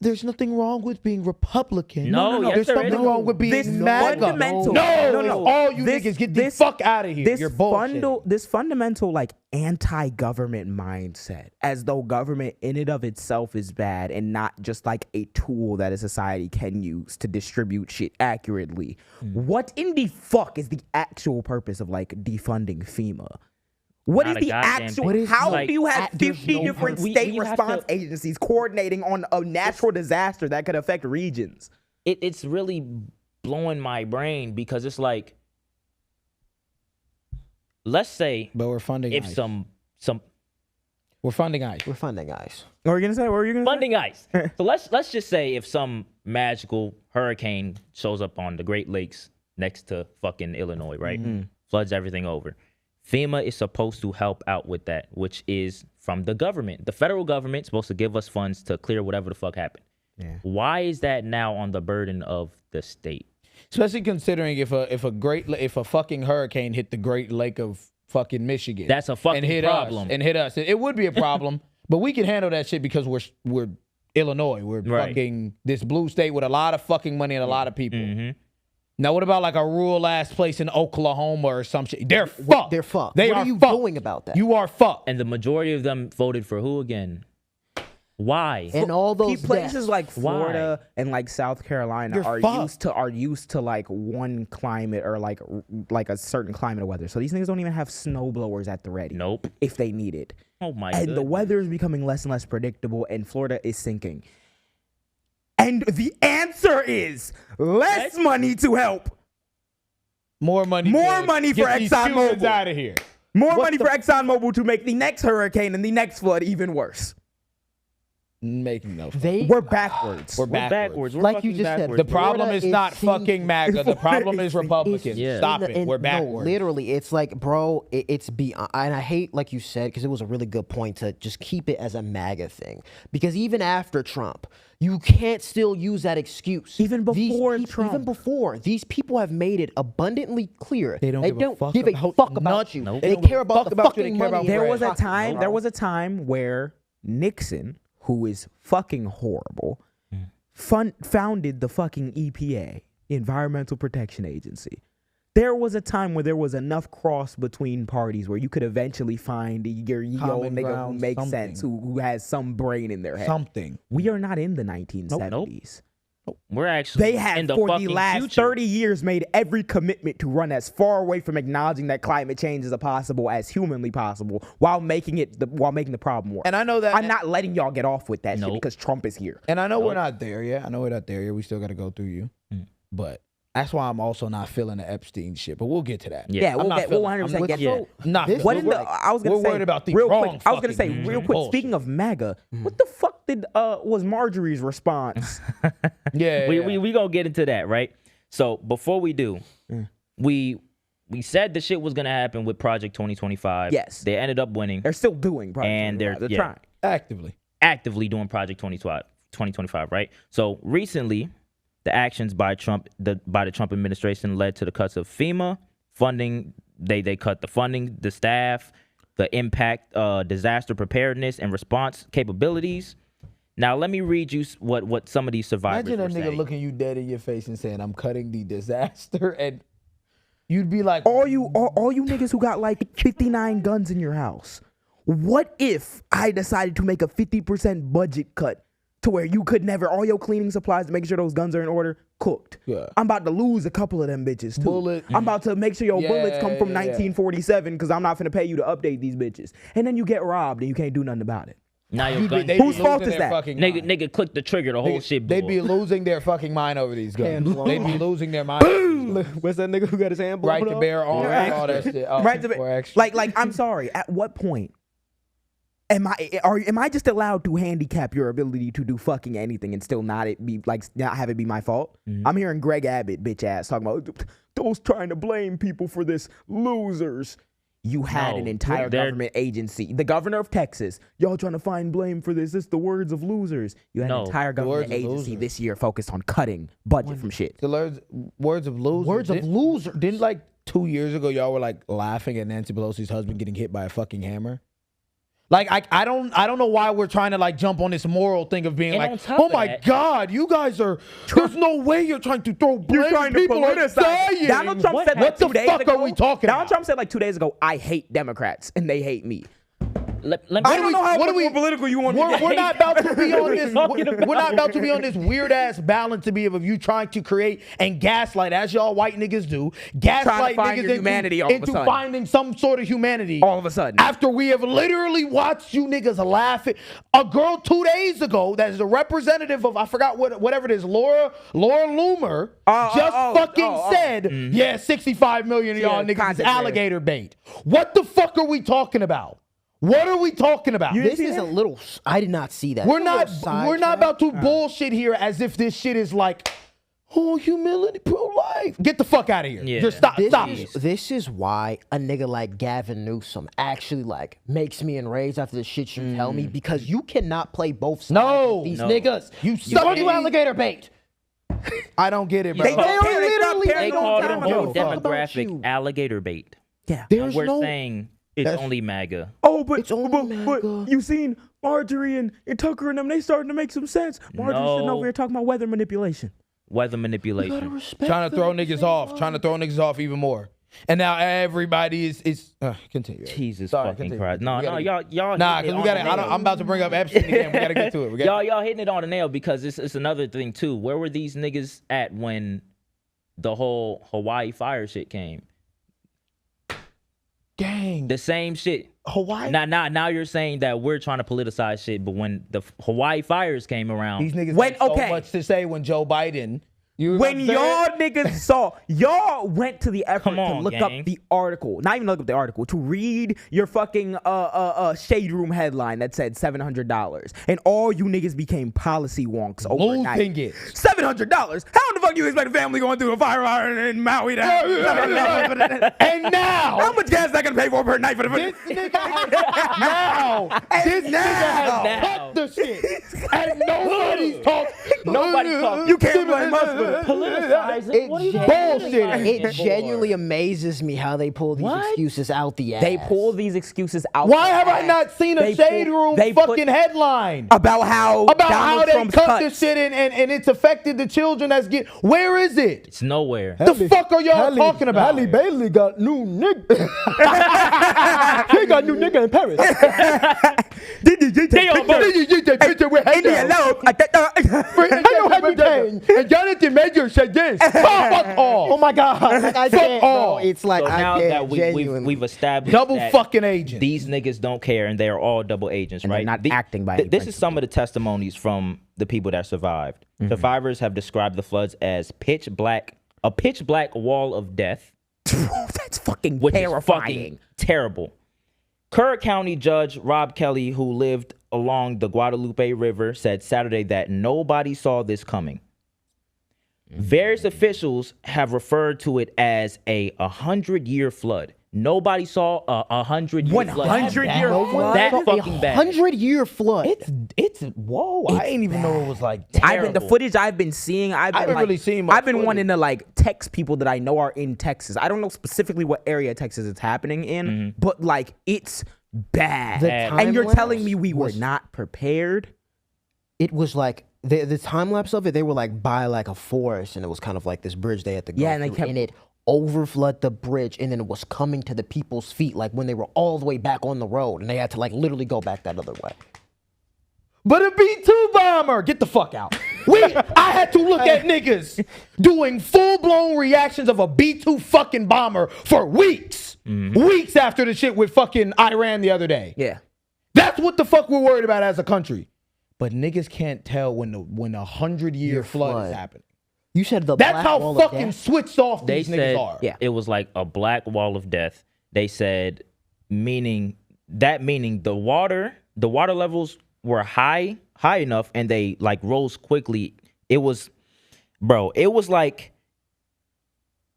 there's nothing wrong with being Republican. No, yes, there's there something is. wrong with being This MAGA. fundamental. No, all you niggas get the fuck out of here. This You're bullshitting. This fundamental like anti-government mindset, as though government in and of itself is bad and not just like a tool that a society can use to distribute shit accurately. What in the fuck is the actual purpose of like defunding FEMA? What is Not a the goddamn actual? thing. How Like, do you have there's 50 no different purpose. state We have response to- agencies coordinating on a natural disaster that could affect regions? It's really blowing my brain because it's like, let's say But we're funding if ICE. some We're funding ICE. We're funding guys. What were you gonna say? What were you gonna say? funding ice. So let's just say if some magical hurricane shows up on the Great Lakes next to fucking Illinois, right? Floods everything over. FEMA is supposed to help out with that, which is from the government. The federal government's supposed to give us funds to clear whatever the fuck happened. Yeah. Why is that now on the burden of the state? Especially considering if a fucking hurricane hit the Great Lake of fucking Michigan, That's a fucking and hit problem. us. It would be a problem, but we can handle that shit because we're Illinois. We're Right. fucking this blue state with a lot of fucking money and a lot of people. Mm-hmm. Now, what about like a rural ass place in Oklahoma or some shit? They're fucked. They're fucked. They What are are you fucked. doing about that? You are fucked. And the majority of them voted for who again? Why? And all those places deaths. like Why? Florida and like South Carolina You're are fucked. used to like one climate or like a certain climate of weather. So these niggas don't even have snow blowers at the ready. Nope. If they need it. Oh my And the goodness. weather is becoming less and less predictable and Florida is sinking. And the answer is less money to help. More money. More to money get for these ExxonMobil. humans out of here. More What money the for ExxonMobil to make the next hurricane and the next flood even worse. Making no. We're backwards. We're We're backwards. backwards. We're Like fucking you just said, backwards, The bro. problem Florida is is not seeing- fucking MAGA. The problem is Republicans. Yeah. Stop it. We're backwards. No, literally, it's like, bro, it's beyond. And I hate, like you said, because it was a really good point to just keep it as a MAGA thing. Because even after Trump, you can't still use that excuse. Even before Trump. Even before, these people have made it abundantly clear. They don't give a fuck give a about fuck about nothing. you. Nope. They They don't care give a about fuck the about you. fucking They care money. about in There their was a pockets, time. bro. There was a time where Nixon, who is fucking horrible, founded the fucking EPA, Environmental Protection Agency. There was a time where there was enough cross between parties where you could eventually find your yo Common nigga who ground, makes something. sense, who has some brain in their head. Something. We are not in the 1970s. We're actually They have, in the for the fucking last future. 30 years, made every commitment to run as far away from acknowledging that climate change is possible as humanly possible, while making the problem worse. And I know that. I'm not letting y'all get off with that shit Nope. because Trump is here. And I know we're not there yet. I know we're not there yet. We still got to go through you. but that's why I'm also not feeling the Epstein shit. But we'll get to that. Yeah, we'll 100% get to it. What in the? I was gonna say. We're worried about the real wrong quick. I was gonna say fucking real quick. bullshit. Speaking of MAGA, what the fuck did was Marjorie's response? We gonna get into that, right? So before we do, we said the shit was gonna happen with Project 2025. Yes. They ended up winning. They're still doing, Project And they're 2025. trying. Actively doing Project 2025, right? So recently, the actions by the Trump administration led to the cuts of FEMA funding. They cut the funding, the staff, the impact, disaster preparedness and response capabilities. Now let me read you what some of these survivors Imagine were a nigga saying. looking you dead in your face and saying, "I'm cutting the disaster," and you'd be like, all you niggas who got like 59 guns in your house. What if I decided to make a 50% budget cut to where you could never, all your cleaning supplies to make sure those guns are in order, cooked? Yeah. I'm about to lose a couple of them bitches too. Bullet. I'm about to make sure your bullets come from Yeah. 1947 because I'm not finna pay you to update these bitches. And then you get robbed and you can't do nothing about it. Now your gun, They be Whose fault losing is their that? fucking mind. nigga click the trigger, the whole shit. They'd blew be up. losing their fucking mind over these guns. They'd be losing their mind. What's that nigga who got his hand blown Right to up? bear arms, all that shit. Oh, Right to for be, extra. like I'm sorry. At what point am I just allowed to handicap your ability to do fucking anything and still not have it be my fault? I'm hearing Greg Abbott bitch ass talking about those trying to blame people for this, losers. You had an entire government agency, the governor of Texas. Y'all trying to find blame for this? It's the words of losers. You had an entire government agency this year focused on cutting budget from shit. The words of losers. Words of losers. Didn't like 2 years ago y'all were like laughing at Nancy Pelosi's husband getting hit by a fucking hammer? Like I don't know why we're trying to like jump on this moral thing of being And like, on top oh of my that- God, you guys are. There's no way you're trying to throw blame. You're trying to People are politicize. dying. Donald Trump said what the fuck are we talking Donald about? Trump said like 2 days ago, I hate Democrats and they hate me. Let me- I don't know how what much are we- more political you want me to get. We're not about to be on this. talking about? We're not about to be on this weird ass balance to be of you trying to create and gaslight, as y'all white niggas do, gaslight find niggas your humanity all of a into sudden. finding some sort of humanity. All of a sudden. after we have literally watched you niggas laugh at a girl 2 days ago that is a representative of, I forgot whatever it is, Laura Loomer said, yeah, 65 million of y'all niggas is content alligator bait. What the fuck are we talking about? What are we talking about? This is a little. I did not see that. We're not about to bullshit here as if this shit is like, oh, humility, pro-life. Get the fuck out of here. Yeah. Just stop it. This is why a nigga like Gavin Newsom actually like makes me enraged after the shit you tell me, because you cannot play both sides. No. with these No. niggas. You Call you alligator bait. I don't get it, bro. They literally They call the don't whole give a fuck about demographic you. alligator bait. Yeah. There's We're no. saying it's only MAGA. Oh, but It's only MAGA. you seen Marjorie and Tucker and them, they starting to make some sense. Marjorie's sitting No. over here talking about weather manipulation. Weather manipulation. Trying to throw niggas off even more. And now everybody is continue. Jesus Sorry, fucking continue. Christ. No, We gotta- y'all. Nah, hitting because it on the nail. I'm about to bring up Epstein again. We gotta get to it. Y'all hitting it on the nail because it's another thing too. Where were these niggas at when the whole Hawaii fire shit came? Gang. The same shit. Hawaii. Now you're saying that we're trying to politicize shit, but when the Hawaii fires came around, These niggas When- had so okay. much to say when Joe Biden. When y'all niggas saw, y'all went to the effort Come to on, look gang. up the article, not even look up the article, to read your fucking shade room headline that said $700, and all you niggas became policy wonks overnight. losing it. $700? How the fuck you expect a family going through a fire in Maui? And now How much gas that gonna pay for per night for the this nigga has cut the shit, and nobody's talking. Nobody talking. You can't blame us for it. politicize it. It, What are you genuinely, bullshit. it genuinely amazes me how they pull these What? excuses out the ass. They pull these excuses out. Why the have I ass. not seen a They shade pull- room they put- fucking headline about how about Donald how they Trump's cut cuts. this shit and it's affected the children that's getting? Where is it? It's nowhere. The fuck are y'all talking about? Halle Bailey got new nigga. He got new nigga in Paris. Picture with India love. I know Halle Bailey and Jonathan major said this. Fuck all. Oh my God. Like, I can't, bro. It's like, So I now can't, that we've established Double that fucking agents. these niggas don't care and they're all double agents, And right? they're not acting by any This is some of the testimonies from the people that survived. Survivors have described the floods as a pitch black wall of death. That's fucking Which terrifying. is fucking terrible. Kerr County Judge Rob Kelly, who lived along the Guadalupe River, said Saturday that nobody saw this coming. Various officials have referred to it as a 100-year flood. Nobody saw a 100-year flood. 100-year flood? That fucking bad. 100-year flood. It's whoa. I didn't even know it was like The footage I've been seeing, I've been really seeing much I've been footage. wanting to like text people that I know are in Texas. I don't know specifically what area of Texas it's happening in, but like it's bad. The And you're time telling lapse me we were was- not prepared? It was like the time lapse of it. They were like by like a forest, and it was kind of like this bridge they had to go Yeah, and they through, kept- and it overflooded the bridge, and then it was coming to the people's feet, like when they were all the way back on the road, and they had to like literally go back that other way. But a B-2 bomber, get the fuck out. I had to look at niggas doing full-blown reactions of a B-2 fucking bomber for weeks. Weeks after the shit with fucking Iran the other day. Yeah. That's what the fuck we're worried about as a country. But niggas can't tell when a 100-year flood is happening. You said the That's black how wall of fucking death? switched off They these said niggas are. Yeah. it was like a black wall of death. They said meaning the water levels were high enough and they like rose quickly. It was like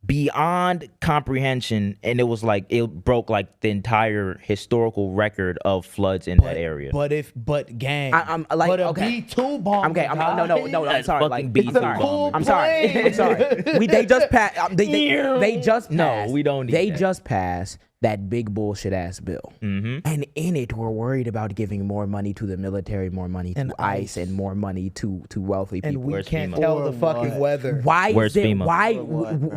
beyond comprehension, and it was like it broke like the entire historical record of floods in that area. But gang. I'm like, but a okay. B-2 bomber. Okay, no, I'm That's sorry. fucking Like, B2 I'm sorry. bomber. I'm sorry. Plane. I'm sorry. They just passed. They just No, passed. we don't need They that. just passed that big bullshit ass bill, and in it, we're worried about giving more money to the military, more money to ICE, and more money to wealthy And people. we Where's can't FEMA? tell the fucking weather. Why Where's is it? FEMA?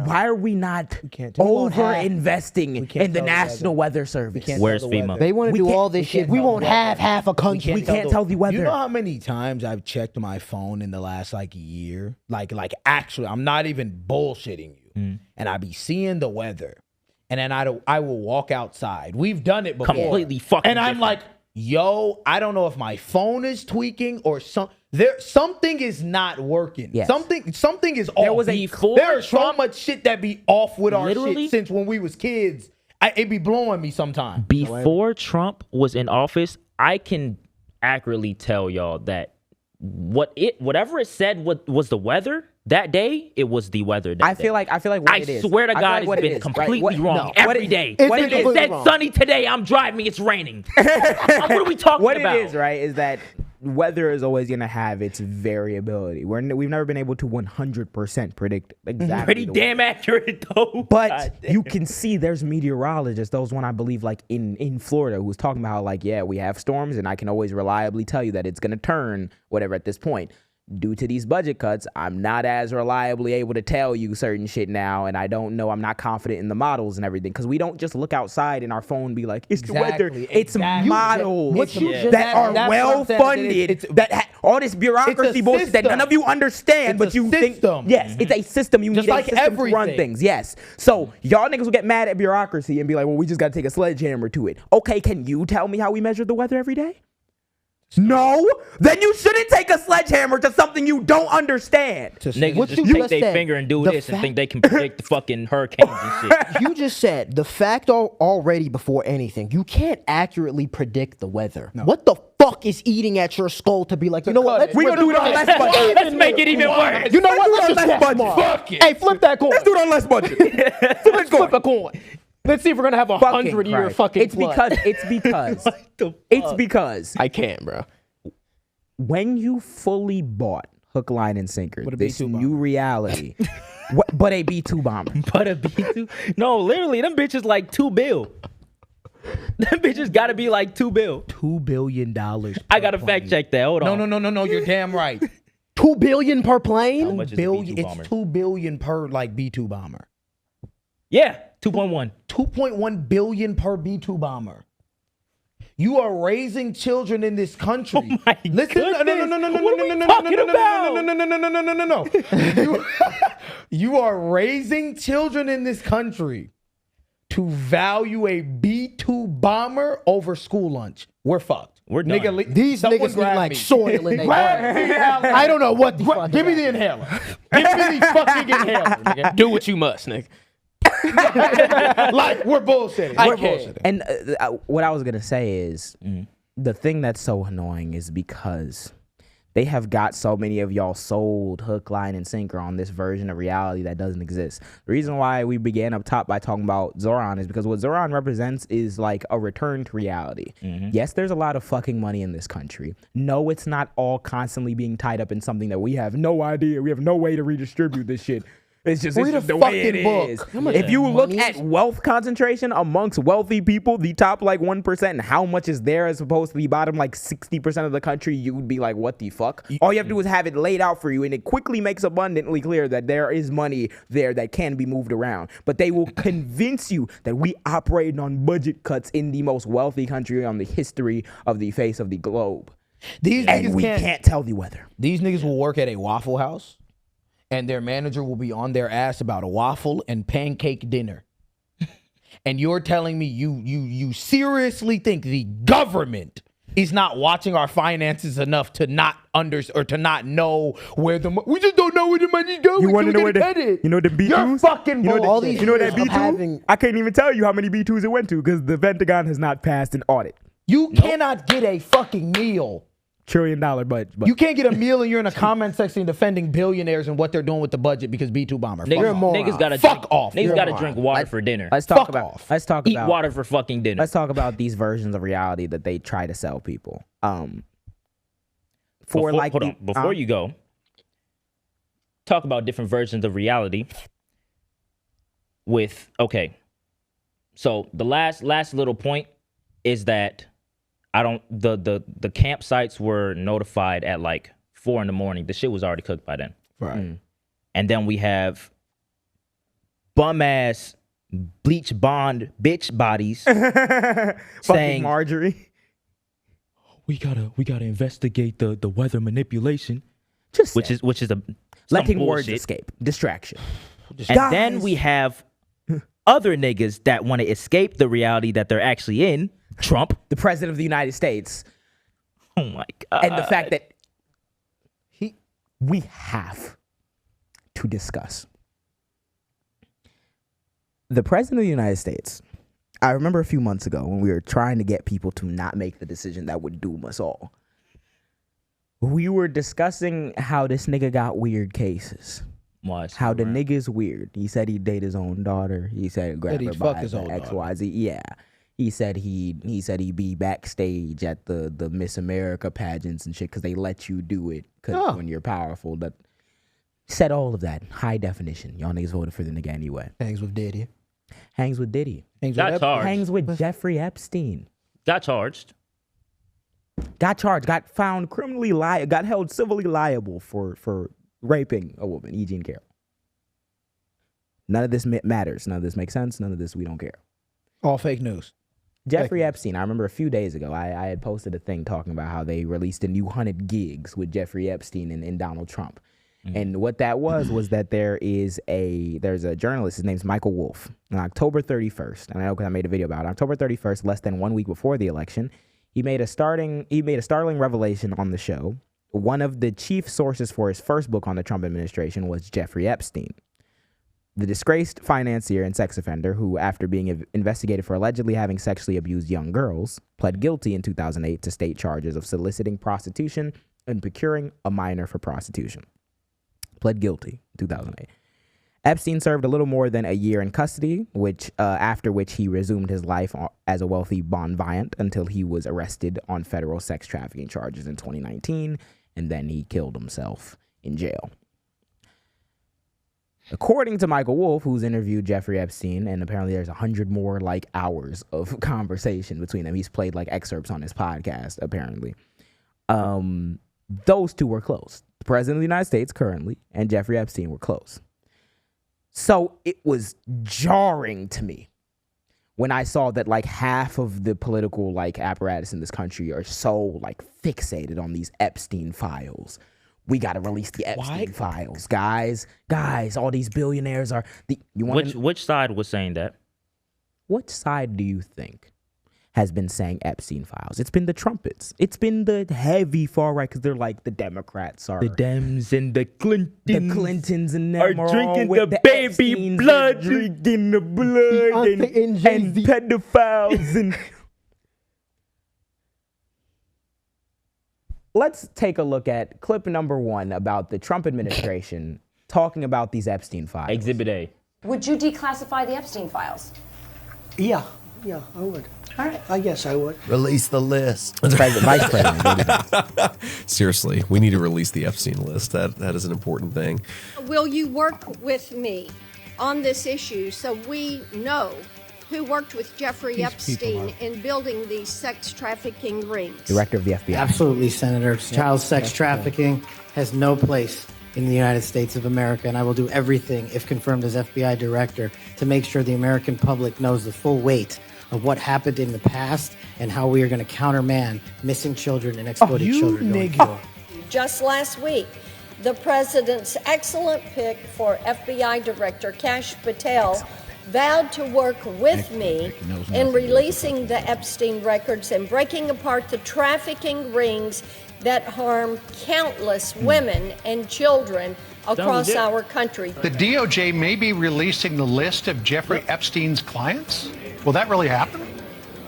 Why are we not can't tell. over investing can't in the tell the National Weather Service? can't Where's tell the FEMA? weather. They want to We do can't- all this we shit. can't We tell won't the have half a country. We can't tell the weather. You know how many times I've checked my phone in the last like year? Like actually, I'm not even bullshitting you. And I be seeing the weather. And then I will walk outside. We've done it before. Completely fucking And I'm different. like, yo, I don't know if my phone is tweaking or something is not working. Yes. Something is off. There was a- There's so much shit that be off with our Literally? shit since when we was kids. It be blowing me sometimes. Before Trump was in office, I can accurately tell y'all that whatever it said was the weather that day, it was the weather that I day. feel like what I it is. swear to I feel God, like what it's it been is, right? completely What- wrong no, every day. It's When been it completely said wrong. sunny today, I'm driving, it's raining. What are we talking What about? it is, right, is that weather is always going to have its variability. We've never been able to 100% predict exactly. Pretty the damn accurate though. But God damn. you can see there's meteorologists, those one I believe like in Florida, who's talking about how like, yeah, we have storms and I can always reliably tell you that it's going to turn whatever at this point. Due to these budget cuts, I'm not as reliably able to tell you certain shit now, and I don't know. I'm not confident in the models and everything because we don't just look outside in our phone and be like, "It's the weather." Exactly, It's exactly. models What you just- that are that's what well I'm saying. funded. It's- All this bureaucracy bullshit that system. none of you understand, It's but a you system. think yes, it's a system. You Just need like a system to run everything. things. Yes. So y'all niggas will get mad at bureaucracy and be like, "Well, we just got to take a sledgehammer to it." Okay, can you tell me how we measure the weather every day? No, then you shouldn't take a sledgehammer to something you don't understand. Niggas What just you take just their said, finger and do the this and fact- think they can predict the fucking hurricanes and shit. You just said the fact already before anything, you can't accurately predict the weather. What the fuck is eating at your skull to be like, you know what? cut it. We gonna do it on less budget. Let's make it even worse. You know what? Let's do it on just less get budget. smart. Fuck it. Hey, flip that coin. Let's do it on less budget. Let's flip a coin. Let's see if we're gonna have a Fucking 100-year Christ. fucking It's flood. because I can't, bro. when you fully bought hook, line, and sinker, With a this B-2 new reality, but a B-2 bomber. But a B2? No, literally, them bitches like $2 billion. Them bitches gotta be like $2 billion. $2 billion. I gotta fact check that. Hold on. No. You're damn right. $2 billion per plane? How much is a Billion. B2 bomber? It's $2 billion per like B2 bomber. Yeah, 2.1. 2.1 billion per B2 bomber. You are raising children in this country. Oh my Listen, goodness. no. What are we talking about? You are raising children in this country to value a B-2 bomber over school lunch. We're fucked. We're done. Nigga, These someone niggas need grab like me. soil in their Grab brain. me, Alan. I don't know what the fuck. Give me the inhaler. Give me the fucking inhaler, nigga. Do what you must, nigga. Like, we're bullshitting. I We're can't. bullshitting. And what I was gonna say is the thing that's so annoying is because they have got so many of y'all sold hook, line, and sinker on this version of reality that doesn't exist. The reason why we began up top by talking about Zohran is because what Zohran represents is like a return to reality. Yes, there's a lot of fucking money in this country. No, it's not all constantly being tied up in something that we have no idea. We have no way to redistribute this shit. It's just Read the a way it fucking is. book. If you look money at wealth concentration amongst wealthy people, the top like 1%, and how much is there as opposed to the bottom like 60% of the country, you would be like, what the fuck? All you have to do is have it laid out for you, and it quickly makes abundantly clear that there is money there that can be moved around. But they will convince you that we operate on budget cuts in the most wealthy country on the history of the face of the globe. These And niggas we can't tell the weather. These niggas will work at a Waffle House, and their manager will be on their ass about a waffle and pancake dinner. And you're telling me you seriously think the government is not watching our finances enough to not to not know where we just don't know where the money's going. You want to know where the B2s? You're fucking you know, all bullshit. these you know that years of B2? having- I can't even tell you how many B2s it went to because the Pentagon has not passed an audit. You cannot get a fucking meal. $1 trillion budget. You can't get a meal and you're in a comment section defending billionaires and what they're doing with the budget because B2 bomber. Fuck Niggas, off. niggas gotta Fuck drink, off. Niggas You're gotta a drink moron. water for dinner. Let's talk Fuck about. off. Let's talk Eat about. water for fucking dinner. Let's talk about these versions of reality that they try to sell people. Before you go, talk about different versions of reality. So the last little point is that the campsites were notified at like 4 a.m. The shit was already cooked by then. Right. And then we have bum ass bleach bond bitch bodies Fucking saying Marjorie. we gotta investigate the weather manipulation, Just which saying. is a letting some words bullshit. escape. Distraction. And then we have other niggas that want to escape the reality that they're actually in. Trump. The president of the United States. Oh my God. And the fact that we have to discuss. The president of the United States, I remember a few months ago when we were trying to get people to not make the decision that would doom us all. We were discussing how this nigga got weird cases. How the nigga's weird. He said he'd date his own daughter. He said he'd grab Said her he'd by fuck his the own XYZ. Yeah. He said he'd be backstage at the Miss America pageants and shit because they let you do it when you're powerful. That said all of that. High definition. Y'all niggas voted for the nigga anyway. Hangs with Diddy. Hangs with Diddy. Got charged. Hangs with Jeffrey Epstein. Got charged. Got charged. Got found criminally got held civilly liable for raping a woman, E. Jean Carroll. None of this matters. None of this makes sense. None of this we don't care. All fake news. Jeffrey Epstein, I remember a few days ago, I had posted a thing talking about how they released a new 100 gigs with Jeffrey Epstein and Donald Trump. And what that was that there's a journalist, his name's Michael Wolff. On October 31st, and I know because I made a video about it, October 31st, less than 1 week before the election, he made a startling revelation on the show. One of the chief sources for his first book on the Trump administration was Jeffrey Epstein, the disgraced financier and sex offender who, after being investigated for allegedly having sexually abused young girls, pled guilty in 2008 to state charges of soliciting prostitution and procuring a minor for prostitution. Pled guilty in 2008. Epstein served a little more than a year in custody, after which he resumed his life as a wealthy bon vivant until he was arrested on federal sex trafficking charges in 2019, and then he killed himself in jail. According to Michael Wolff, who's interviewed Jeffrey Epstein, and apparently there's 100 more hours of conversation between them. He's played excerpts on his podcast, apparently. Those two were close. The president of the United States currently and Jeffrey Epstein were close. So it was jarring to me when I saw that like half of the political like apparatus in this country are so like fixated on these Epstein files. We got to release the Epstein files, guys. Guys, all these billionaires are the. Which side was saying that? What side do you think has been saying Epstein files? It's been the trumpets. It's been the heavy far right because they're like the Democrats are. The Dems and the Clintons. The Clintons and them are drinking with the baby Epsteins blood. drinking the blood and pedophiles and. Let's take a look at clip number 1 about the Trump administration talking about these Epstein files. Exhibit A. Would you declassify the Epstein files? Yeah, I would. All right. I guess I would. Release the list. Vice President. Seriously, we need to release the Epstein list. That is an important thing. Will you work with me on this issue so we know who worked with Jeffrey Epstein in building these sex trafficking rings? Director of the FBI. Absolutely, Senator. Child sex trafficking has no place in the United States of America, and I will do everything, if confirmed as FBI director, to make sure the American public knows the full weight of what happened in the past and how we are going to countermand missing children and exploited children going forward. Just last week, the president's excellent pick for FBI Director Kash Patel vowed to work with me in releasing the Epstein records and breaking apart the trafficking rings that harm countless women and children across our country. The DOJ may be releasing the list of Jeffrey Epstein's clients. Will that really happen?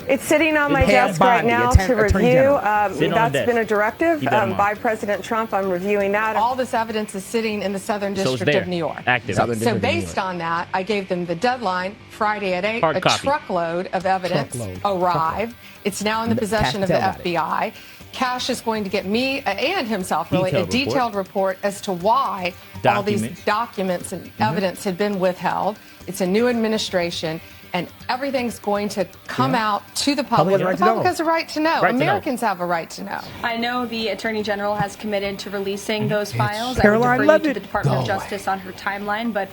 It's sitting on my desk right now to review. That's been a directive by President Trump. I'm reviewing that. All this evidence is sitting in the Southern District of New York. Active. So based on that, I gave them the deadline, Friday at 8. Hard a copy. Truckload of evidence arrived. It's now in the possession of the FBI. Cash is going to get me and himself really a detailed report as to why all these documents and evidence had been withheld. It's a new administration. And everything's going to come out to the public. The public has a right to know. Americans have a right to know. I know the Attorney General has committed to releasing those files. Caroline I would defer you to the Department of Justice on her timeline, but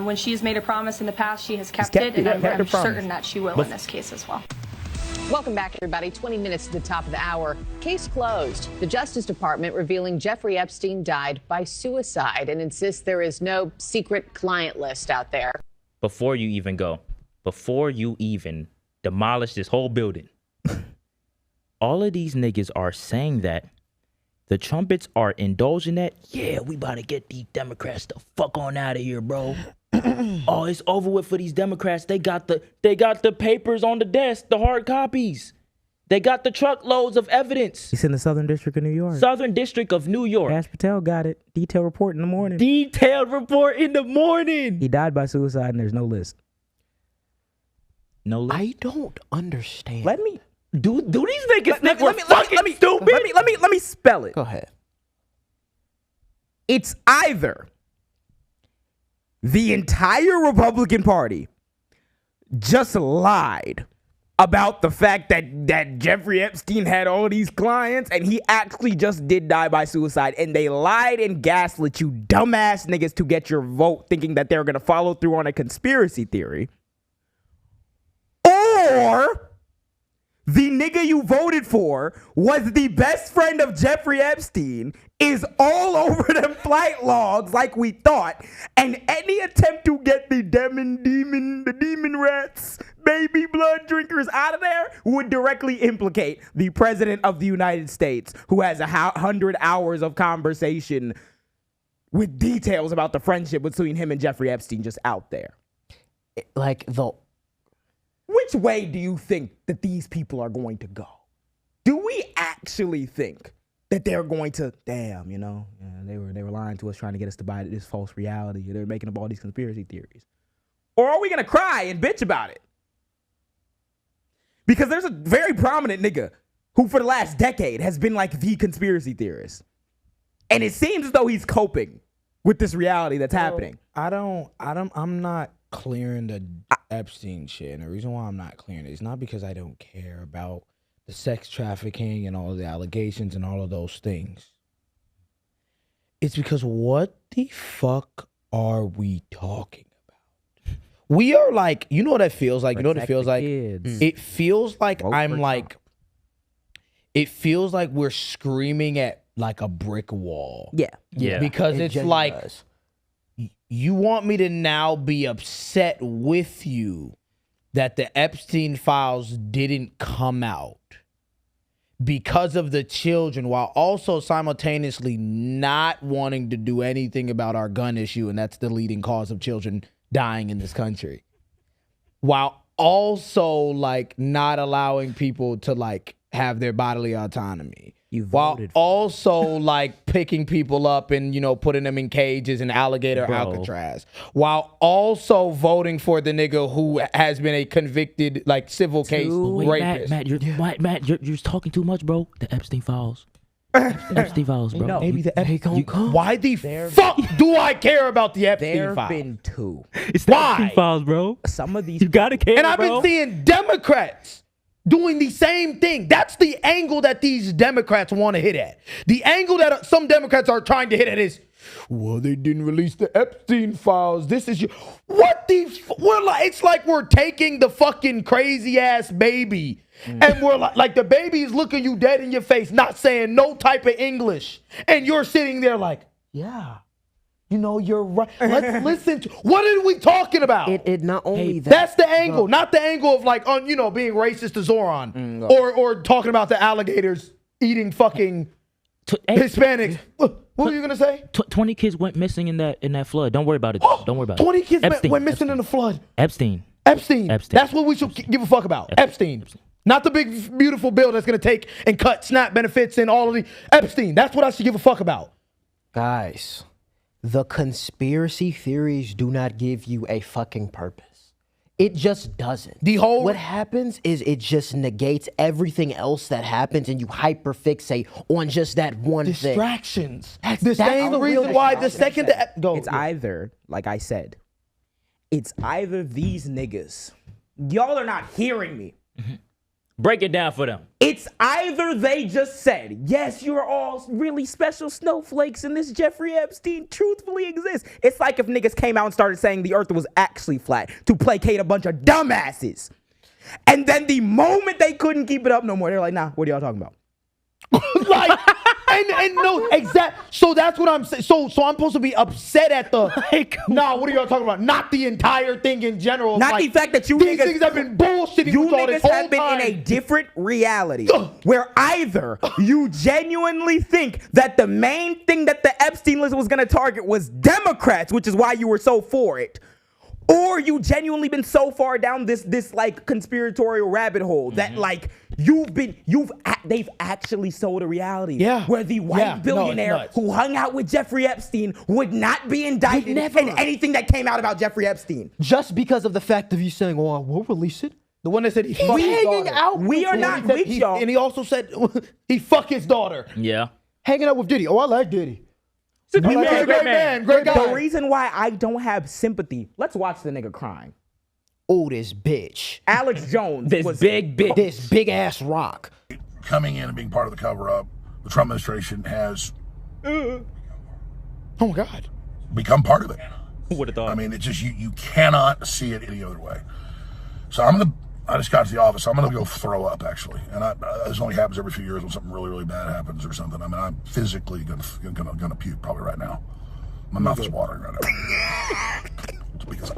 when she's made a promise in the past, she has kept it, and I'm certain that she will in this case as well. Welcome back, everybody. 20 minutes to the top of the hour. Case closed. The Justice Department revealing Jeffrey Epstein died by suicide and insists there is no secret client list out there. Before you even go. Before you even demolish this whole building, all of these niggas are saying that the trumpets are indulging that. Yeah, we about to get these Democrats the fuck on out of here, bro. Oh, it's over with for these Democrats. They got the papers on the desk, the hard copies. They got the truckloads of evidence. He's in the Southern District of New York. Southern District of New York. Kash Patel got it. Detailed report in the morning. Detailed report in the morning. He died by suicide and there's no list. No list? I don't understand. Let me do these niggas think we're fucking stupid? Let me spell it. Go ahead. It's either the entire Republican Party just lied about the fact that Jeffrey Epstein had all these clients and he actually just did die by suicide, and they lied and gaslit you dumbass niggas to get your vote thinking that they're going to follow through on a conspiracy theory. Or the nigga you voted for was the best friend of Jeffrey Epstein, is all over them flight logs like we thought, and any attempt to get the demon rats, baby blood drinkers out of there would directly implicate the president of the United States, who has 100 hours of conversation with details about the friendship between him and Jeffrey Epstein just out there. Which way do you think that these people are going to go? Do we actually think that they're going to, damn, they were lying to us, trying to get us to buy this false reality. They're making up all these conspiracy theories. Or are we going to cry and bitch about it? Because there's a very prominent nigga who for the last decade has been like the conspiracy theorist. And it seems as though he's coping with this reality that's happening. I'm not clearing the Epstein shit. And the reason why I'm not clearing it is not because I don't care about the sex trafficking and all the allegations and all of those things. It's because what the fuck are we talking about? We are like, you know what it feels like? You know what it feels like? Kids. It feels like Vote I'm for like, Trump. it feels like we're screaming at like a brick wall. Yeah. Because It it's genuinely like, does. you want me to now be upset with you that the Epstein files didn't come out because of the children, while also simultaneously not wanting to do anything about our gun issue, and that's the leading cause of children dying in this country, while also like not allowing people to like have their bodily autonomy. While also like picking people up and, you know, putting them in cages in alligator Alcatraz. While also voting for the nigga who has been a convicted like civil case rapist. Matt, you're talking too much, bro. The Epstein files. Epstein files, bro. Maybe the Epstein. Why the fuck do I care about the Epstein There have files? been two. It's the Epstein files, bro. Some of these You gotta care, And I've bro. been seeing Democrats doing the same thing. That's the angle that these Democrats want to hit at. The angle that some Democrats are trying to hit at is, well, they didn't release the Epstein files. This is your, what the, we're like, it's like we're taking the fucking crazy ass baby and we're like the baby is looking you dead in your face, not saying no type of English. And you're sitting there like, yeah. You know, you're right. Let's listen to, what are we talking about? It not only that. That's the angle, not the angle of like, you know, being racist to Zohran or talking about the alligators eating fucking Hispanics. What were you gonna say? 20 kids went missing in that flood. Don't worry about it. Don't worry about it. 20 kids Epstein, went missing in the flood. Epstein. That's what we should give a fuck about. Epstein. Not the big, beautiful bill that's gonna take and cut SNAP benefits and all of the Epstein. That's what I should give a fuck about. Guys, the conspiracy theories do not give you a fucking purpose. It just doesn't. What happens is it just negates everything else that happens and you hyperfixate on just that one thing. Distractions. That's The same reason why the second it's either, like I said, it's either these niggas. Y'all are not hearing me. Break it down for them. It's either they just said, yes, you're all really special snowflakes and this Jeffrey Epstein truthfully exists. It's like if niggas came out and started saying the earth was actually flat to placate a bunch of dumbasses. And then the moment they couldn't keep it up no more, they're like, nah, what are y'all talking about? Like, and no, exact. So that's what I'm saying. So I'm supposed to be upset at the. Nah, what are y'all talking about? Not the entire thing in general. Not like, the fact that you these niggas have been bullshitting you with all this niggas whole have been time. in a different reality where either you genuinely think that the main thing that the Epstein list was going to target was Democrats, which is why you were so for it. Or you genuinely been so far down this like conspiratorial rabbit hole that like they've actually sold a reality. Yeah. Where the white billionaire who hung out with Jeffrey Epstein would not be indicted in anything that came out about Jeffrey Epstein. Just because of the fact of you saying, oh, we'll release it. The one that said he fucked his hanging daughter. out We are not with y'all. And he also said he fucked his daughter. Yeah. Hanging out with Diddy. Oh, I like Diddy. Great man. Great guy. The reason why I don't have sympathy, let's watch the nigga crying. Oh, this bitch. Alex Jones. This big bitch. This big ass rock. Coming in and being part of the cover-up, the Trump administration has oh my God, become part of it. Who would have thought? I mean, it's just you cannot see it any other way. So I just got to the office. I'm gonna go throw up actually, and this only happens every few years when something really, really bad happens or something. I mean, I'm physically gonna puke probably right now. My mouth is watering right now. Because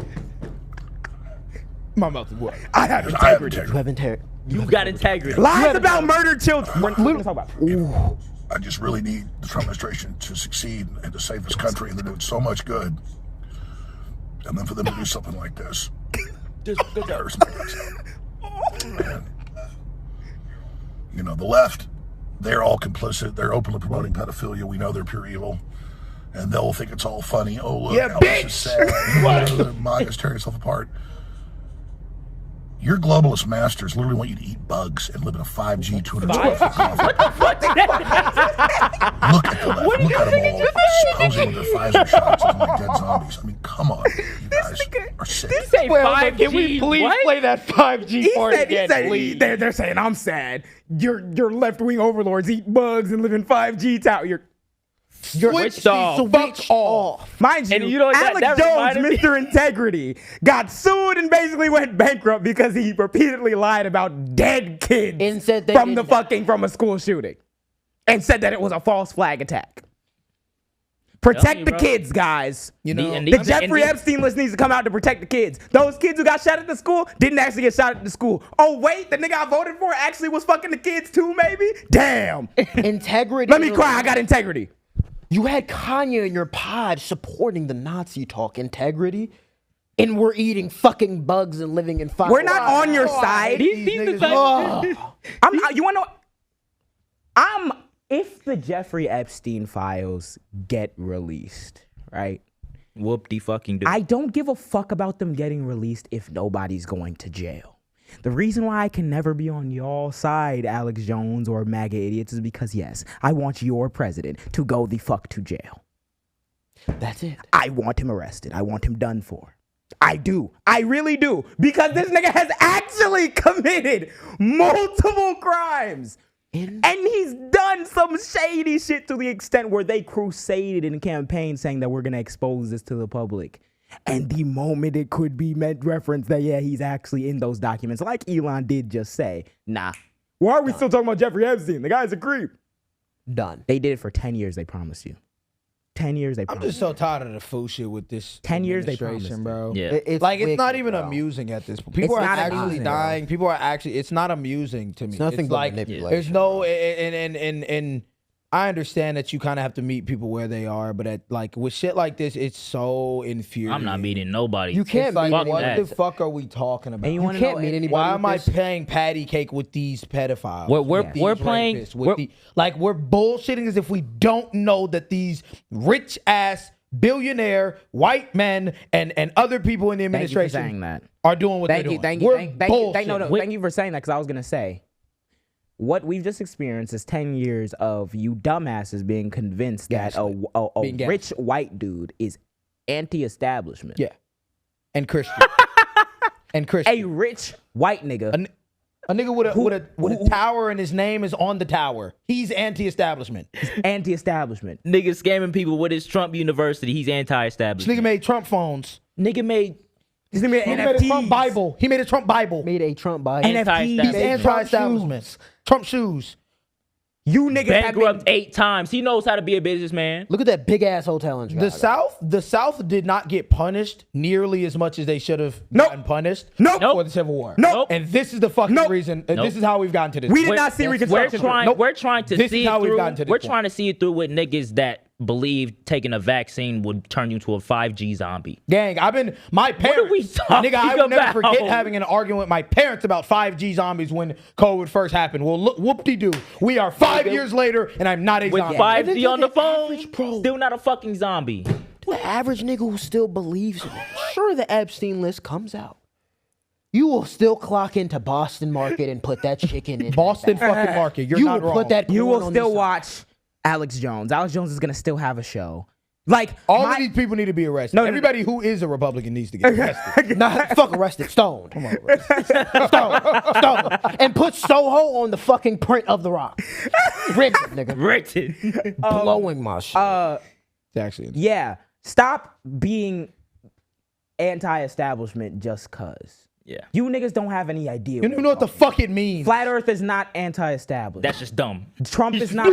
my mouth is what? I have integrity. You have integrity. You got integrity. Lies about murdered children. What are you talking about? I just really need the Trump administration to succeed and to save this country, and they're doing so much good. And then for them to do something like this, hurts my guts out. And, you know, the left, they're all complicit. They're openly promoting pedophilia. We know they're pure evil. And they'll think it's all funny. Oh, look, yeah, Elvis is sad. MAGA's tearing itself apart. Your globalist masters literally want you to eat bugs and live in a 5G 212 foot coffin. Look at the left. Look at them all posing with their Pfizer shots and like dead zombies. I mean, come on. You guys are sick. This ain't 5G. Can we please play that 5G part again, please? They're saying I'm sad. Your left wing overlords eat bugs and live in 5G tower. Switch off. Mind you, And you know what, Alex that Jones, reminded me- Mr. Integrity, got sued and basically went bankrupt because he repeatedly lied about dead kids And said they from didn't from a school shooting, and said that it was a false flag attack. Protect me, the bro. kids, guys. You know, And The Jeffrey Epstein list needs to come out to protect the kids. Those kids who got shot at the school didn't actually get shot at the school. Oh, wait, the nigga I voted for actually was fucking the kids too, maybe? Damn. Integrity. Let me cry. I got integrity. You had Kanye in your pod supporting the Nazi talk, integrity, and we're eating fucking bugs and living in fire. We're not on your side. You want to know? If the Jeffrey Epstein files get released, right? Whoop-de-fucking-do. I don't give a fuck about them getting released if nobody's going to jail. The reason why I can never be on y'all side, Alex Jones or MAGA idiots, is because, yes, I want your president to go the fuck to jail. That's it. I want him arrested. I want him done for. I do. I really do. Because this nigga has actually committed multiple crimes. And he's done some shady shit to the extent where they crusaded in a campaign saying that we're going to expose this to the public. And the moment it could be meant reference that, yeah, he's actually in those documents, like Elon did just say, nah. Why are we still talking about Jeffrey Epstein? The guy's a creep. Done. They did it for 10 years, they promised you. 10 years, they I'm promised just so tired of the fool shit with this 10 years, they administration, promised bro. Yeah. It's Like, it's not wicked, even bro. amusing at this point. People It's are not actually amusing, dying. People are actually, it's not amusing to me. It's nothing It's but like, manipulation. there's no, and I understand that you kind of have to meet people where they are, but like with shit like this, it's so infuriating. I'm not meeting nobody. You can't It's like, meet what anybody. the fuck are we talking about? And you You wanna can't know- meet anybody. Why with am I this. playing patty cake with these pedophiles? We're These playing- rapists, with we're- like we're bullshitting as if we don't know that these rich ass billionaire white men and other people in the Thank you for administration saying that. are doing what they're doing. Thank We're you bullshitting. thank you for saying that, because I was gonna say, what we've just experienced is 10 years of you dumbasses being convinced that a Being gaslit. rich white dude is anti-establishment. Yeah, and Christian, and Christian. A rich white nigga. A nigga with a tower and his name is on the tower. He's anti-establishment. Anti-establishment. Nigga scamming people with his Trump University. He's This anti-establishment. nigga made Trump phones. Nigga made This nigga made He made a Trump Bible. He made a Trump Bible. Made a Trump Bible. He's anti-establishment. anti-establishment. Trump shoes. You niggas have Bankrupt been, 8 times. He knows how to be a businessman. Look at that big ass hotel in Chicago. The South did not get punished nearly as much as they should have gotten punished for the Civil War. Nope. And this is the fucking reason. Nope. This is how we've gotten to this. We point. did not see Reconstruction. We're trying to This see is how it we've through. gotten to this We're point. trying to see it through with niggas that believe taking a vaccine would turn you into a 5G zombie. Gang, my parents. are we talking Nigga, I will never about? forget having an argument with my parents about 5G zombies when COVID first happened. Well, look, whoop-de-doo. We are 5 years later, and I'm not a With zombie. 5G on the phone, average, bro. still not a fucking zombie. The average nigga who still believes in it. Sure, the Epstein list comes out. You will still clock into Boston Market and put that chicken in. Boston fucking Market. You're You not will wrong. put that. You corn will on the still side. watch Alex Jones. Alex Jones is gonna still have a show. Like All of these people need to be arrested. No, no, Everybody who is a Republican needs to get arrested. Nah, fuck arrested, stoned. Come on, stoned, and put Soho on the fucking print of the Rock. Ripped it, nigga. Ripped it. Blowing my shit. It's actually Yeah. Stop being anti-establishment just cause. Yeah. You niggas don't have any idea. You don't even know what the fuck it means. Flat Earth is not anti-establishment. That's just dumb. Trump is not.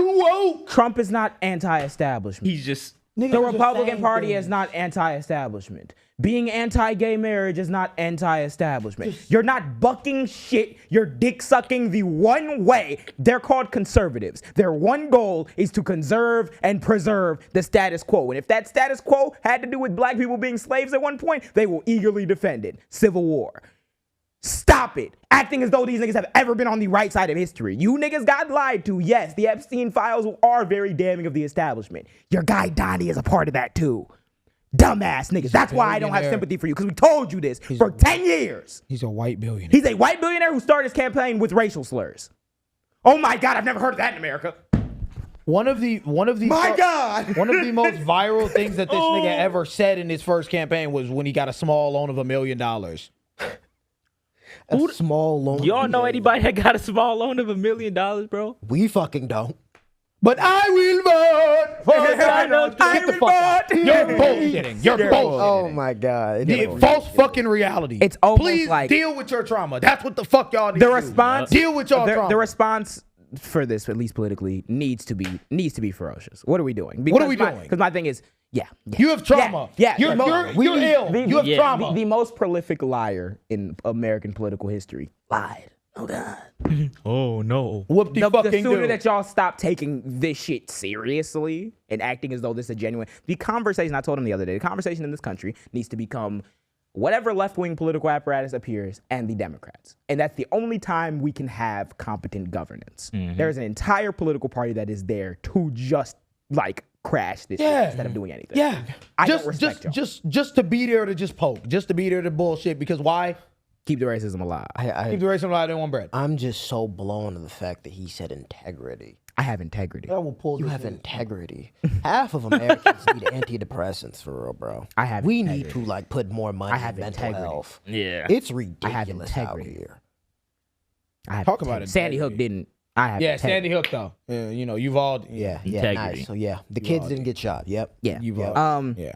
Trump is not anti-establishment. He's just. The Republican Party is not anti-establishment. Being anti-gay marriage is not anti-establishment. You're not bucking shit. You're dick sucking the one way. They're called conservatives. Their one goal is to conserve and preserve the status quo. And if that status quo had to do with black people being slaves at one point, they will eagerly defend it. Civil War. Stop it. Acting as though these niggas have ever been on the right side of history. You niggas got lied to. Yes, the Epstein files are very damning of the establishment. Your guy Donnie is a part of that too. Dumbass niggas. That's why I don't have sympathy for you, because we told you this for 10 years. He's a white billionaire. He's a white billionaire who started his campaign with racial slurs. Oh my God, I've never heard of that in America. One of the My God. One of the most viral things that this nigga ever said in his first campaign was when he got a small loan of $1 million. A small loan. Y'all know anybody that got a small loan of $1 million, bro? We fucking don't. But I will vote Get the fuck out. You're bullshitting. You're bullshitting. Oh my God. False fucking reality. It's almost Please like deal with your trauma. That's what the fuck y'all need the to response. do. Deal with y'all trauma. The response for this, at least politically, needs to be ferocious. What are we doing? What are we doing? Because my thing is, you have trauma. Yeah, You're ill. You have trauma. The most prolific liar in American political history lied. Oh God. Oh no. Whoop the fucking The sooner do. that y'all stop taking this shit seriously and acting as though this is a genuine, the conversation, I told him the other day, the conversation in this country needs to become whatever left-wing political apparatus appears and the Democrats. And that's the only time we can have competent governance. There's an entire political party that is there to just like crash this shit instead of doing anything. Yeah. I don't respect y'all. Just to be there to just poke. Just to be there to bullshit. Because why? Keep the racism alive. Keep the racism alive, they want bread. I'm just so blown to the fact that he said integrity. I have integrity. I will pull You this have in. integrity. Half of Americans need antidepressants for real, bro. I have We integrity. need to like put more money I have in mental integrity. health. Yeah. It's I have ridiculous out integrity. here. I have Talk about integrity. it. Sandy Hook didn't. I have Yeah, integrity. Sandy Hook though. You know, you've all Yeah, Integrity. nice. So yeah, the kids didn't get shot. Yep. Yeah. You've all Yeah.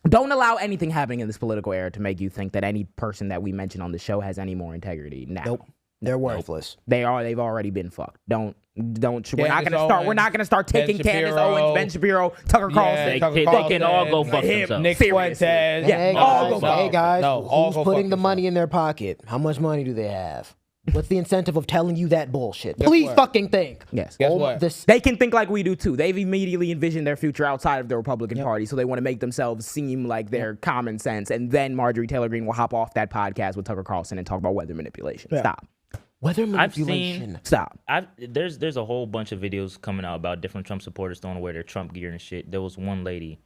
Don't allow anything happening in this political era to make you think that any person that we mention on the show has any more integrity. Now, Nope. They're worthless. they've already been fucked. Don't. We're not Candace gonna start. We're Owens, not gonna start taking Ben Candace Shapiro. Owens, Ben Shapiro, Tucker Carlson. They Tucker can Carlson, all go fuck him, themselves. Nick Seriously. Fuentes. Yeah, all go fuck Hey guys, all who's go putting fuck the money in their pocket? How much money do they have? What's the incentive of telling you that bullshit? Please what? fucking think. Yes. Guess Oh, what? They can think like we do too. They've immediately envisioned their future outside of the Republican Party, so they want to make themselves seem like they're common sense. And then Marjorie Taylor Greene will hop off that podcast with Tucker Carlson and talk about weather manipulation. Stop. Weather I've manipulation. Stop. There's a whole bunch of videos coming out about different Trump supporters throwing away their Trump gear and shit. There was one lady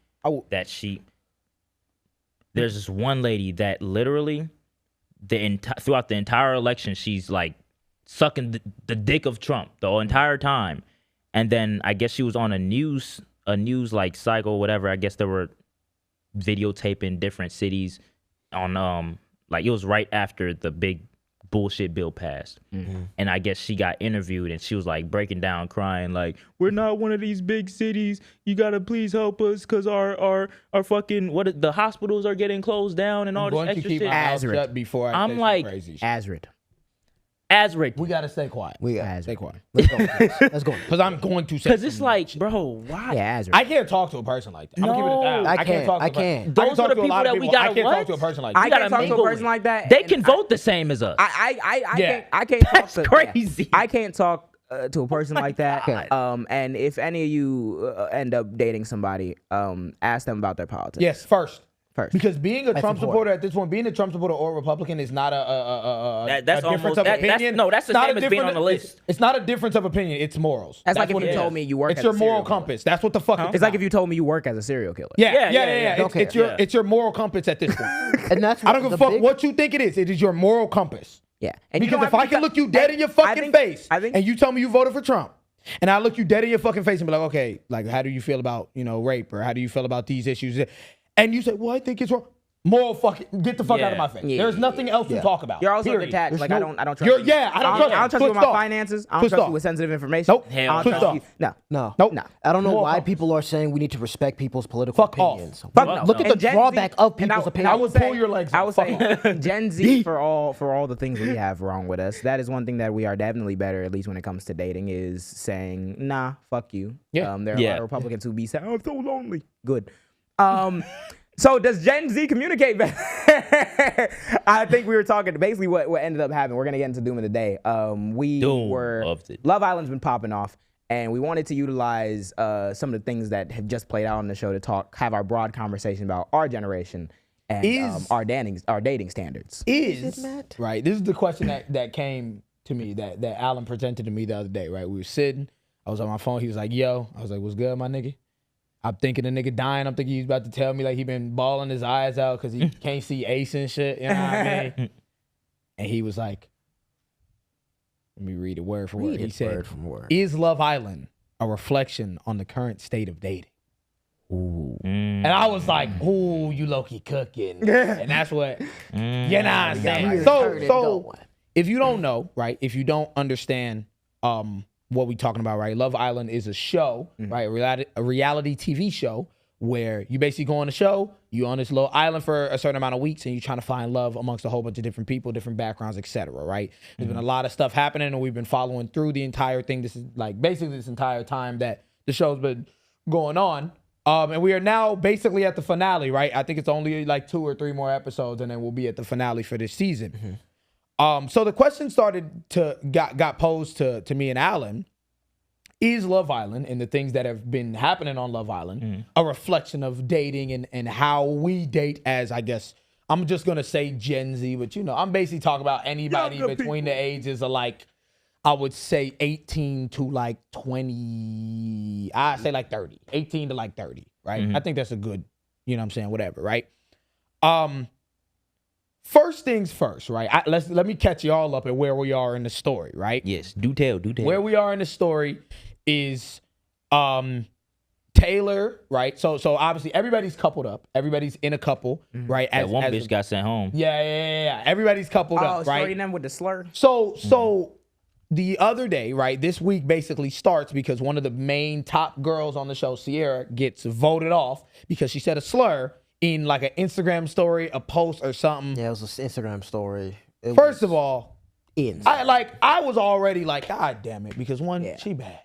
there's this one lady that literally throughout the entire election, she's like sucking the dick of Trump the entire time. And then I guess she was on a news like cycle, whatever. I guess they were videotaping different cities on like it was right after the big bullshit bill passed. And I guess she got interviewed and she was like breaking down, crying like, we're not one of these big cities, you gotta please help us because our fucking the hospitals are getting closed down and all this extra shit. Shut before I I'm say like some crazy shit. Azrid. We gotta stay quiet. We got Stay quiet. Let's go. Let's go. Because I'm going to say Because it's like, bro, why? Yeah, Azrid. I can't talk to a person like that. I'm gonna keep it a thousand. I can't. talk to I a person. can't. I can Those talk are the to a people lot of that we people. I gotta can't talk what? to a person like I that. can't gotta talk to a mingle person with. like that. They and can vote the same as us. I can't talk That's to, crazy. I can't talk to a person like that. And if any of you end up dating somebody, ask them about their politics. Yes, first. First. Because being a Trump important. supporter at this point, being a Trump supporter or Republican is not That's a difference almost- of that's- opinion. that's the Not same a as being different- on the list. It's not a difference of opinion. It's morals. That's like if what you it told is. me you work It's as your a moral serial killer. compass. That's what the fuck it is. It's like if you told me you work as a serial killer. Yeah. Okay. It's your moral compass at this point. And that's I don't give a the fuck big- what you think it is. It is your moral compass. Yeah. And you Because don't if have I to can look you dead in your fucking face and you tell me you voted for Trump, and I look you dead in your fucking face and be like, okay, like how do you feel about, rape, or how do you feel about these issues? And you say, well, I think it's wrong. Moral fucking get the fuck out of my face. There's nothing else to talk about. You're also period. detached. There's Like no- I don't trust You're, you. yeah, I don't trust you with my finances. I don't trust you with sensitive information. Nope. I don't trust you. No. I don't know Moral why compass. people are saying we need to respect people's political opinions. Fuck no. Look at And the Gen drawback Z- of and people's opinions. I would pull your legs I out. would Fuck say Gen Z for all the things we have wrong with us. That is one thing that we are definitely better, at least when it comes to dating, is saying nah, fuck you. There are a lot of Republicans who be saying, "I'm so lonely." Good. So does Gen Z communicate better? I think we were talking basically what ended up happening. We're gonna get into Doom of the Day. Love Island's been popping off, and we wanted to utilize some of the things that have just played out on the show to have our broad conversation about our generation and our dating standards. Right. This is the question that came to me that Alan presented to me the other day. Right. We were sitting. I was on my phone. He was like, "Yo," I was like, "What's good, my nigga?" I'm thinking the nigga dying. I'm thinking he's about to tell me like he been bawling his eyes out because he can't see Ace and shit. You know what I mean? And he was like, let me read it word for word. He said, "Is Love Island a reflection on the current state of dating?" Ooh. And I was like, "Ooh, you low-key cooking." And that's what, you know what I'm saying? So if you don't know, right, if you don't understand what we talking about, right? Love Island is a show, right? A reality TV show where you basically go on a show, you on this little island for a certain amount of weeks, and you're trying to find love amongst a whole bunch of different people, different backgrounds, etc. Right? There's been a lot of stuff happening, and we've been following through the entire thing. This is like basically this entire time that the show's been going on. And we are now basically at the finale, right? I think it's only like 2 or 3 more episodes, and then we'll be at the finale for this season. So the question got posed to me and Alan. Is Love Island and the things that have been happening on Love Island a reflection of dating and how we date as, I guess, I'm just going to say Gen Z, but I'm basically talking about anybody between the ages of like, I would say 18 to like 20, I say like 30, 18 to like 30, right? I think that's a good, whatever, right? First things first, right? Let me catch you all up at where we are in the story, right? Yes, do tell. Where we are in the story is Taylor, right? So obviously everybody's coupled up. Everybody's in a couple, right? That one bitch got sent home. Yeah. Everybody's coupled up, right? Shorty them with the slur. So the other day, right? This week basically starts because one of the main top girls on the show, Sierra, gets voted off because she said a slur in like an Instagram story, a post or something. Yeah, it was an Instagram story. First of all, I was already like, God damn it, because one, she bad.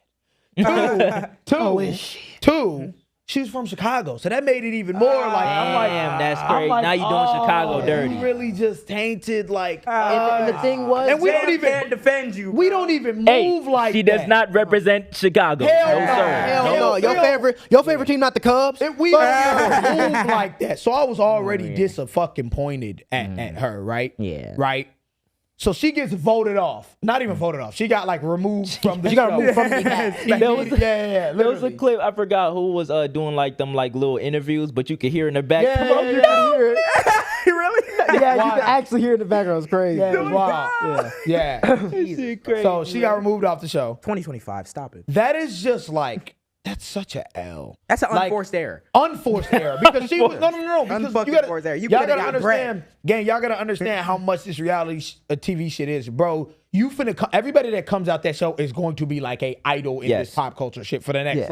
Two, she was from Chicago, so that made it even more like. Damn, that's crazy. Now you doing Chicago dirty. You really just tainted like. And the thing was, and we don't even can't defend you. We don't even move like she that. does not represent Chicago. Hell no. Your favorite team, not the Cubs. We don't even move like that. So I was already disappointed at her, right? Yeah. Right. So she gets voted off. Not even voted off. She got like removed from the show. She got removed from the There was a clip, I forgot who was doing like them like little interviews, but you could hear in the back. You could hear it. Really? Yeah, you could actually hear it in the background. It was crazy. Yeah, it was wild. Yeah. So she got removed off the show. 2025, stop it. That is just like, that's such a L. That's an unforced error. Unforced error. Because she was, no. Because you unforced error. y'all gotta understand, gang, y'all gotta understand how much this reality TV shit is. Bro, everybody that comes out that show is going to be like a idol in this pop culture shit for the next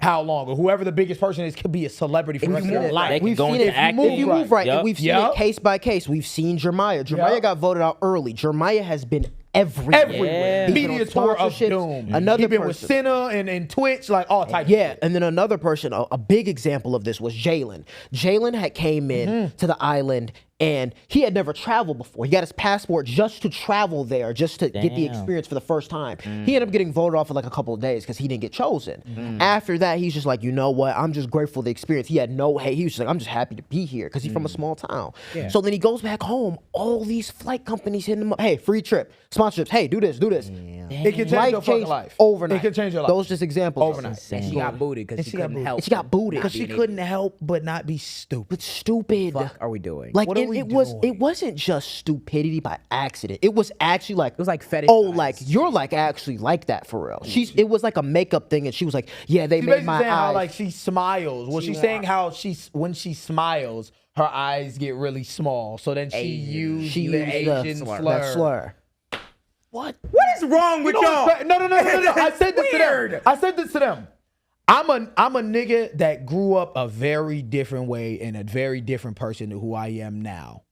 how long? Or whoever the biggest person is could be a celebrity for the rest of their life. We've seen it if you move right. And we've seen it case by case. We've seen Jeremiah. Jeremiah got voted out early. Jeremiah has been everywhere. Media tour of doom. He been with Senna and Twitch, like all types. Yeah, and then another person, a big example of this was Jalen. Jalen had came in to the island and he had never traveled before. He got his passport just to travel there, just to get the experience for the first time. He ended up getting voted off for like a couple of days because he didn't get chosen. After that, he's just like, you know what? I'm just grateful for the experience. He had no hate. He was just like, I'm just happy to be here because he's from a small town. So then he goes back home. All these flight companies hitting him up. Hey, free trip, sponsorships. Hey, do this. It can change your fucking life. Overnight. It can change your life. Those just examples. Overnight. And she got booted because she couldn't help. She got booted because she couldn't help but not be stupid. Stupid. What are we doing? Like what are we doing? It wasn't just stupidity by accident. It was actually like, it was like fetish. Oh, like you're like actually like that for real. It was like a makeup thing, and she was like, yeah, they made my eyes. How like she smiles. Well, she's saying how when she smiles, her eyes get really small. So then she used the Asian slur. What is wrong with y'all? No. I said this to them. I'm a nigga that grew up a very different way and a very different person to who I am now.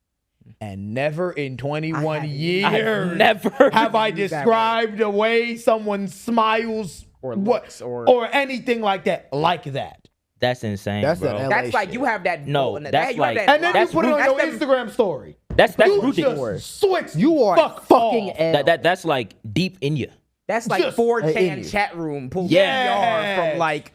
And never in 21 years have I described the way someone smiles or looks or anything like that. That's insane, that's bro. That's like you have that. No, that's like, and then you put it on your Instagram story. That's ridiculous. Switch. You are fucking L. That's like deep in you. That's like 4chan chat room pulled from like.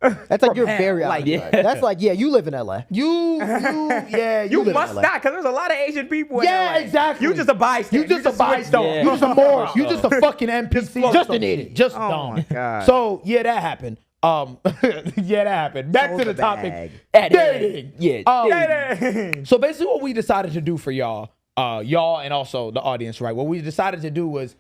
That's like you're very like that's like you live in LA. You must not because there's a lot of Asian people in LA. Exactly. You just a bystander. You just a bystander. You just a moron. You just a fucking NPC. Just an idiot. Just dumb. My God. So that happened. That happened. Back to the topic. Dating. Dating. So basically what we decided to do for y'all and also the audience, right? What we decided to do was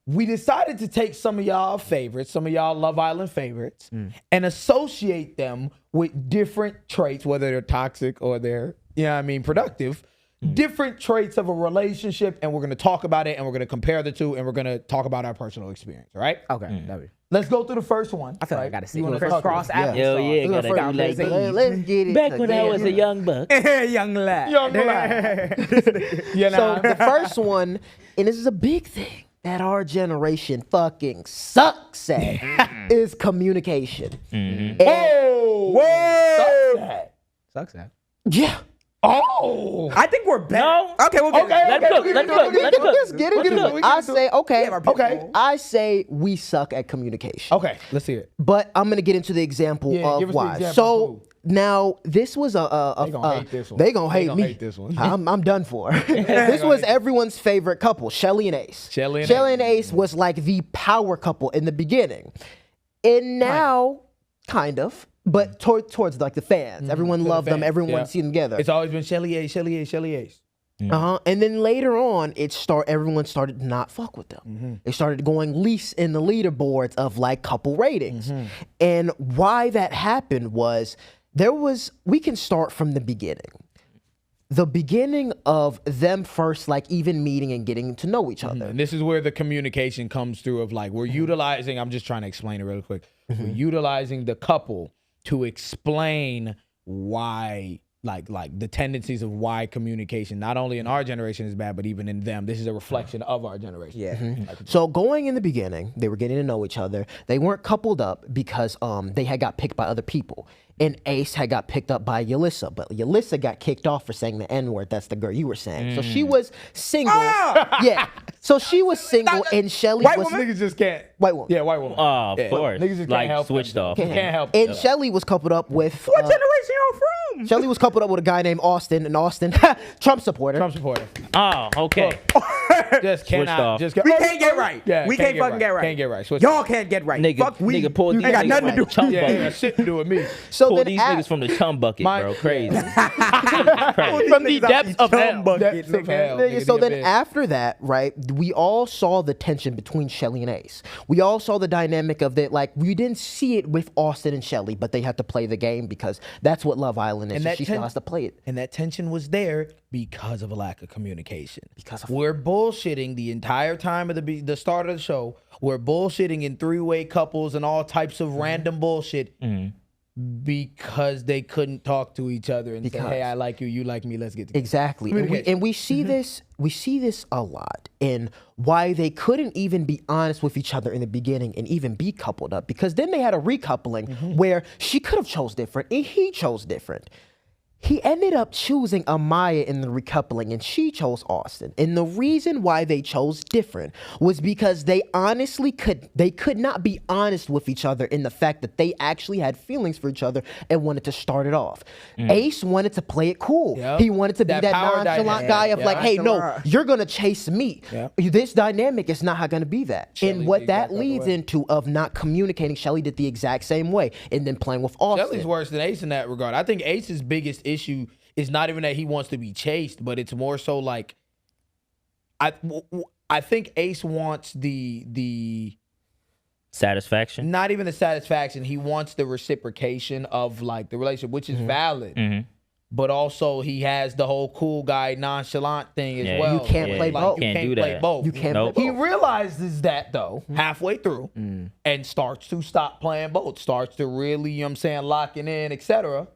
we decided to take some of y'all favorites, some of y'all Love Island favorites, and associate them with different traits, whether they're toxic or they're, productive, different traits of a relationship, and we're going to talk about it, and we're going to compare the two, and we're going to talk about our personal experience, all right? Okay. Let's go through the first one. I feel like I gotta see You wanna first talk cross about it? Hell yeah, gotta Let's get it. Back when I was a young buck. Young lad. Young lad. So the first one, and this is a big thing that our generation fucking sucks at, is communication. Whoa! Sucks at. Yeah. Oh! I think we're better. No. Okay, we'll get Let's cook. Let's cook. Let's cook. Let's get it. I say, okay. Okay. I say we suck at communication. Okay, let's hear it. But I'm going to get into the example Yeah, of give us the why. example. So now this was They gonna hate this one. They gonna hate gonna me. hate this one. I'm done for. This was everyone's favorite couple, Shelly and Ace. Shelly and Ace was like the power couple in the beginning, and now kind of, but towards like the fans, everyone loved them. Everyone wanted to see them together. It's always been Shelly Ace, Shelly Ace, Shelly Ace. And then later on, everyone started to not fuck with them. They started going least in the leaderboards of like couple ratings. And why that happened was we can start from the beginning. The beginning of them first, like even meeting and getting to know each other. And this is where the communication comes through of like, we're utilizing, I'm just trying to explain it real quick. We're utilizing the couple to explain why, like the tendencies of why communication, not only in our generation is bad, but even in them. This is a reflection of our generation. Yeah. So going in the beginning, they were getting to know each other. They weren't coupled up because they had got picked by other people. And Ace had got picked up by Yalissa, but Yalissa got kicked off for saying the N-word. That's the girl you were saying. So she was single. Yeah. So she was single, and Shelly was Niggas just can't. white woman. Yeah, white woman. Oh, of course. Niggas just can't Like help switched off. Can't help And Shelly was coupled up with What generation y'all from? Shelly was coupled up with a guy named Austin, and Austin, Trump supporter. Trump supporter. Oh, okay. Just Switched cannot. off. Just We can't get right. Yeah, we can't fucking get right. Can't get right. Switch Y'all can't get right. Nigga, Fuck we. nigga pulled You these got niggas nothing to from do the chum Yeah, bucket. yeah, shit to do with me. So Pulled then these niggas from the chum bucket, bro. Crazy. From the depths of hell. Depths of hell. Nigga, so Nigga, then nigga, after that, right, we all saw the tension between Shelly and Ace. We all saw the dynamic of that. Like, we didn't see it with Austin and Shelly, but they had to play the game because that's what Love Island is. And So that she still has to play it. And that tension was there because of a lack of communication. We're bullshitting the entire time of the start of the show. We're bullshitting in three-way couples and all types of random bullshit because they couldn't talk to each other and say, "Hey, I like you, you like me, let's get together." Exactly. And we see this a lot in why they couldn't even be honest with each other in the beginning and even be coupled up, because then they had a recoupling where she could have chose different and he chose different. He ended up choosing Amaya in the recoupling, and she chose Austin. And the reason why they chose different was because they honestly could not be honest with each other in the fact that they actually had feelings for each other and wanted to start it off. Ace wanted to play it cool. Yep. He wanted to be That that power nonchalant dynamic. guy of Yeah. like, hey, no, you're going to chase me. Yep. This dynamic is not going to be that. Shelly's and what the that exact other leads way. into of not communicating, Shelly did the exact same way, and then playing with Austin. Shelly's worse than Ace in that regard. I think Ace's biggest issue is not even that he wants to be chased, but it's more so like I think Ace wants the Satisfaction. not even the satisfaction. He wants the reciprocation of like the relationship, which is valid. But also he has the whole cool guy nonchalant thing as Yeah, well. You can't play both. You Can't can't do play that. both. You can't Nope. play He both. realizes that though halfway through and starts to stop playing both, starts to really, you know what I'm saying, locking in, etc.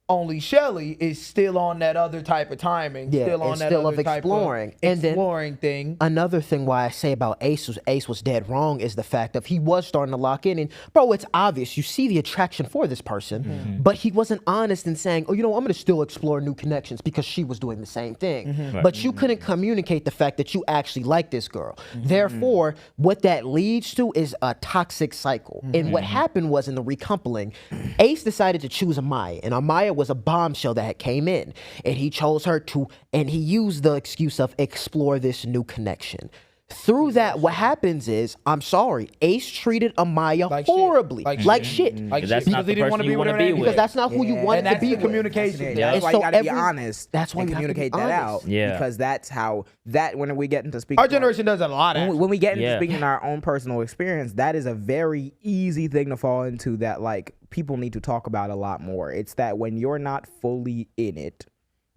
Only Shelly is still on that other type of timing, Yeah, still on and that still other of type exploring. of And then- exploring thing. Another thing why I say about Ace was dead wrong is the fact of he was starting to lock in, and bro, it's obvious. You see the attraction for this person, but he wasn't honest in saying, oh, you know, I'm gonna still explore new connections because she was doing the same thing. But you couldn't communicate the fact that you actually like this girl. Therefore, what that leads to is a toxic cycle. And what happened was in the recoupling, Ace decided to choose Amaya, and Amaya was a bombshell that had came in, and he chose her to, and he used the excuse of explore this new connection. Through that, what happens is, I'm sorry, Ace treated Amaya Like shit. horribly, like shit. Like That's shit, not because the he didn't want person to you be wanna with her be anyway. with. Because that's not who you wanted And to that's be the with. communication. That's And why so you gotta be every- honest. that's why and you have to be communicate that honest. out. Yeah. Because that's how when we get into speaking. Our generation does a lot of When we get into Yeah. speaking our own personal experience, that is a very easy thing to fall into that like people need to talk about a lot more. It's that when you're not fully in it,